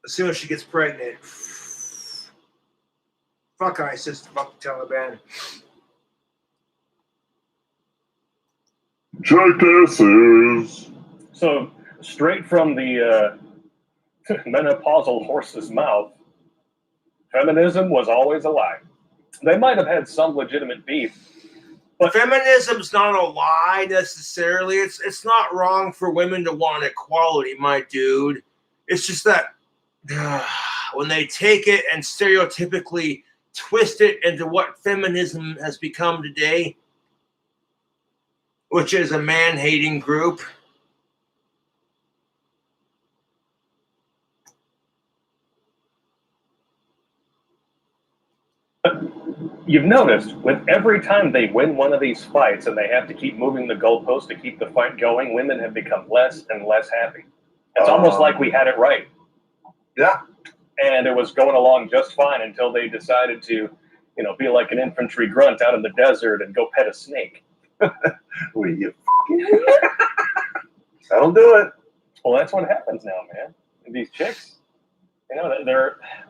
As soon as she gets pregnant. Fuck ISIS, fuck the Taliban. Jackasses. So, straight from the menopausal horse's mouth, feminism was always a lie. They might have had some legitimate beef, but feminism's not a lie necessarily. It's not wrong for women to want equality, my dude. It's just that when they take it and stereotypically twist it into what feminism has become today, which is a man-hating group. You've noticed with every time they win one of these fights and they have to keep moving the goalpost to keep the fight going, women have become less and less happy. It's almost like we had it right. Yeah. And it was going along just fine until they decided to, you know, be like an infantry grunt out in the desert and go pet a snake. Will you That'll do it. Well, that's what happens now, man. These chicks, you know,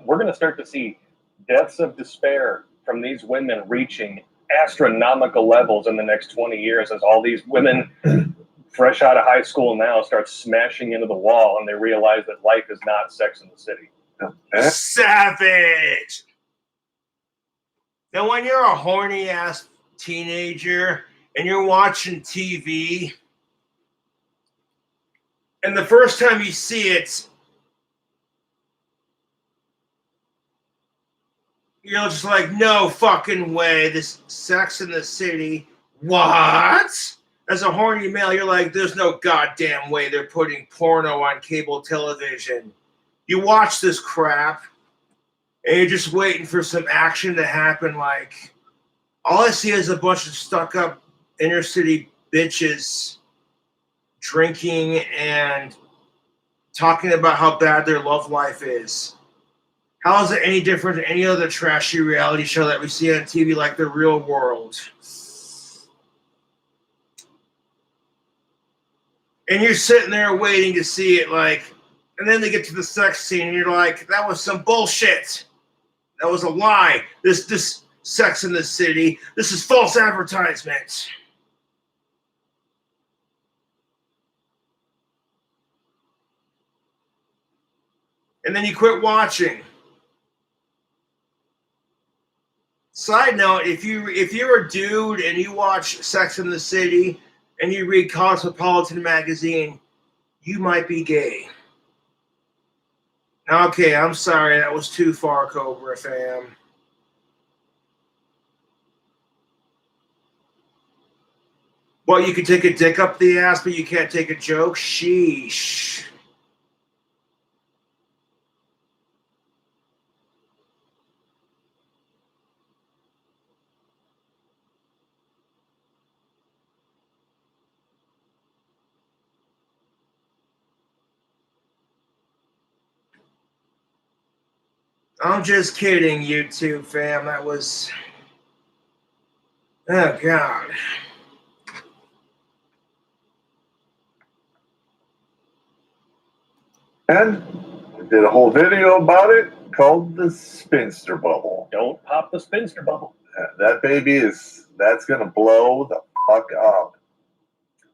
we're going to start to see deaths of despair from these women reaching astronomical levels in the next 20 years as all these women fresh out of high school now start smashing into the wall and they realize that life is not Sex in the City. Savage! Now, when you're a horny-ass teenager and you're watching TV, and the first time you see it, you're just like, no fucking way, this Sex in the City. What? As a horny male, you're like, there's no goddamn way they're putting porno on cable television. You watch this crap, and you're just waiting for some action to happen. Like, all I see is a bunch of stuck-up inner-city bitches drinking and talking about how bad their love life is. How is it any different than any other trashy reality show that we see on TV like The Real World? And you're sitting there waiting to see it, like, and then they get to the sex scene, and you're like, that was some bullshit. That was a lie. This Sex in the City, this is false advertisement. And then you quit watching. Side note, if you're a dude and you watch Sex in the City and you read Cosmopolitan magazine, you might be gay. Okay, I'm sorry, that was too far, Cobra fam. Well, you can take a dick up the ass, but you can't take a joke? Sheesh. I'm just kidding, YouTube fam. That was... Oh, God. And we did a whole video about it called the Spinster Bubble. Don't pop the Spinster Bubble. That baby that's going to blow the fuck up.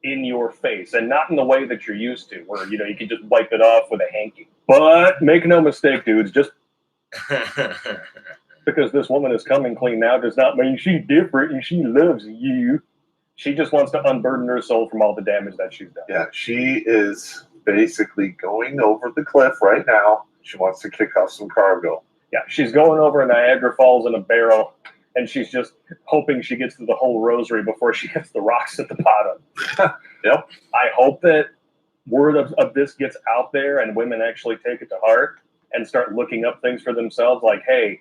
In your face, and not in the way that you're used to, where, you know, you can just wipe it off with a hanky. But make no mistake, dudes, just because this woman is coming clean now does not mean she's different and she loves you. She just wants to unburden her soul from all the damage that she's done. Yeah, she is basically going over the cliff right now. She wants to kick off some cargo. Yeah, she's going over Niagara Falls in a barrel, and she's just hoping she gets to the whole rosary before she hits the rocks at the bottom. Yep. I hope that word of this gets out there and women actually take it to heart and start looking up things for themselves, like, hey,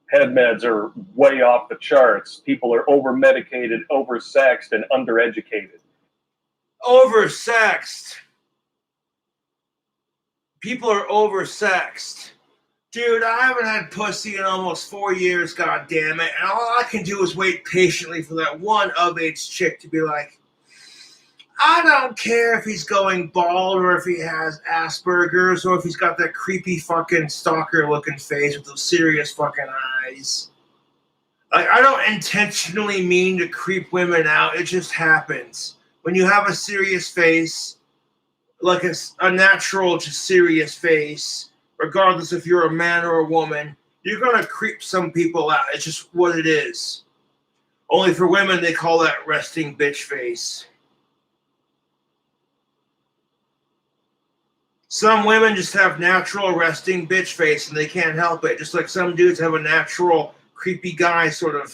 head meds are way off the charts. People are over-medicated, over-sexed, and undereducated. Oversexed. People are oversexed. Dude, I haven't had pussy in almost 4 years, god damn it. And all I can do is wait patiently for that one of-age chick to be like, I don't care if he's going bald or if he has Asperger's or if he's got that creepy fucking stalker-looking face with those serious fucking eyes. Like, I don't intentionally mean to creep women out. It just happens. When you have a serious face, like a natural, just serious face, regardless if you're a man or a woman, you're going to creep some people out. It's just what it is. Only for women, they call that resting bitch face. Some women just have natural resting bitch face and they can't help it. Just like some dudes have a natural creepy guy sort of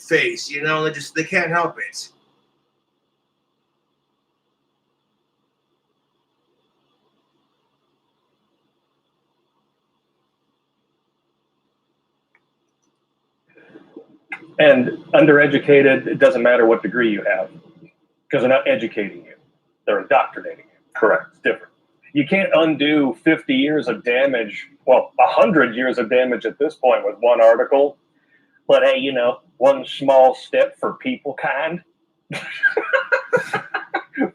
face, you know, they can't help it. And undereducated, it doesn't matter what degree you have, because they're not educating you. They're indoctrinating you. Correct. It's different. You can't undo 50 years of damage, well, 100 years of damage at this point with one article. But hey, you know, one small step for people kind.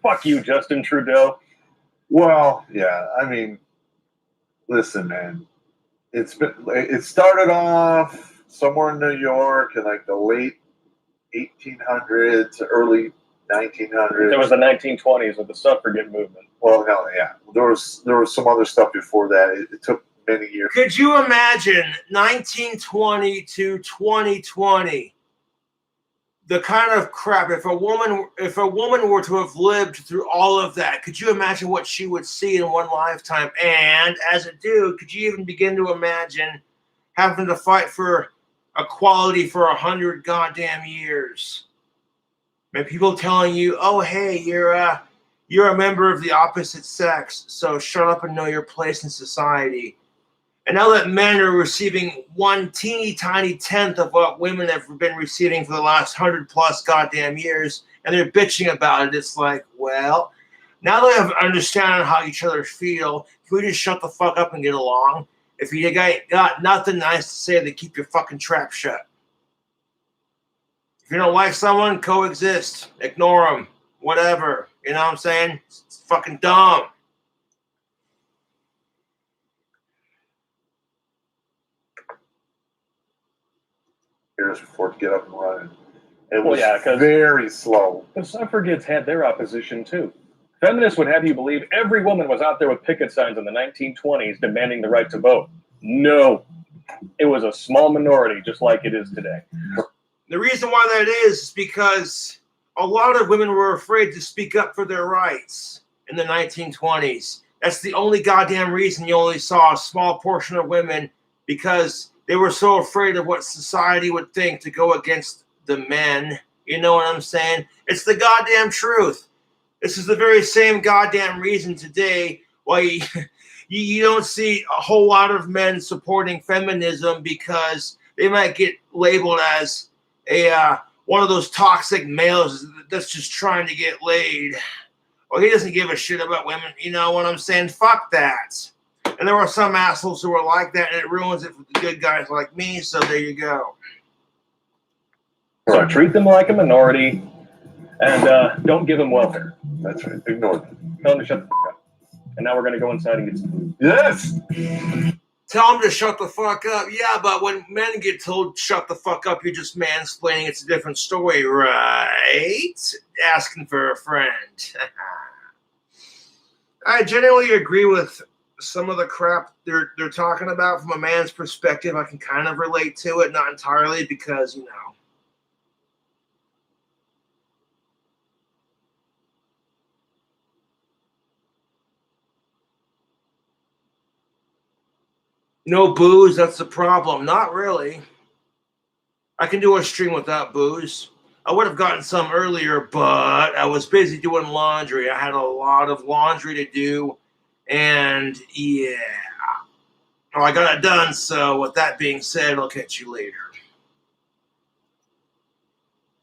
Fuck you, Justin Trudeau. Well, yeah, I mean, listen, man. It started off somewhere in New York in like the late 1800s, early 1900s. There was the 1920s with the suffragette movement. Well, no, yeah, there was some other stuff before that. It took many years. Could you imagine 1920 to 2020? The kind of crap, if a woman were to have lived through all of that, could you imagine what she would see in one lifetime? And as a dude, could you even begin to imagine having to fight for equality for 100 goddamn years? And people telling you, "Oh, hey, you're a member of the opposite sex, so shut up and know your place in society." And now that men are receiving one teeny tiny tenth of what women have been receiving for the last 100+ goddamn years, and they're bitching about it, it's like, well, now that I understand how each other feel, can we just shut the fuck up and get along? If you got nothing nice to say, then keep your fucking trap shut. If you don't like someone, coexist, ignore them, whatever. You know what I'm saying? It's fucking dumb. Years before it get up and running. It was Well, yeah, very slow. The suffragettes had their opposition too. Feminists would have you believe every woman was out there with picket signs in the 1920s demanding the right to vote. No, it was a small minority, just like it is today. The reason why that is because a lot of women were afraid to speak up for their rights in the 1920s. That's the only goddamn reason you only saw a small portion of women, because they were so afraid of what society would think to go against the men. You know what I'm saying? It's the goddamn truth. This is the very same goddamn reason today why you don't see a whole lot of men supporting feminism, because they might get labeled as one of those toxic males that's just trying to get laid. Or he doesn't give a shit about women. You know what I'm saying? Fuck that. And there are some assholes who are like that, and it ruins it for the good guys like me, so there you go. So treat them like a minority, and don't give them welfare. That's right. Ignore them. Tell them to shut the fuck up. And now we're going to go inside and get some food. Yes! Tell them to shut the fuck up. Yeah, but when men get told shut the fuck up, you're just mansplaining. It's a different story, right? Asking for a friend. I generally agree with some of the crap they're talking about from a man's perspective. I can kind of relate to it, not entirely, because, you know, no booze, that's the problem. Not really. I can do a stream without booze. I would have gotten some earlier, but I was busy doing laundry. I had a lot of laundry to do, and yeah. Oh, I got it done, so with that being said, I'll catch you later.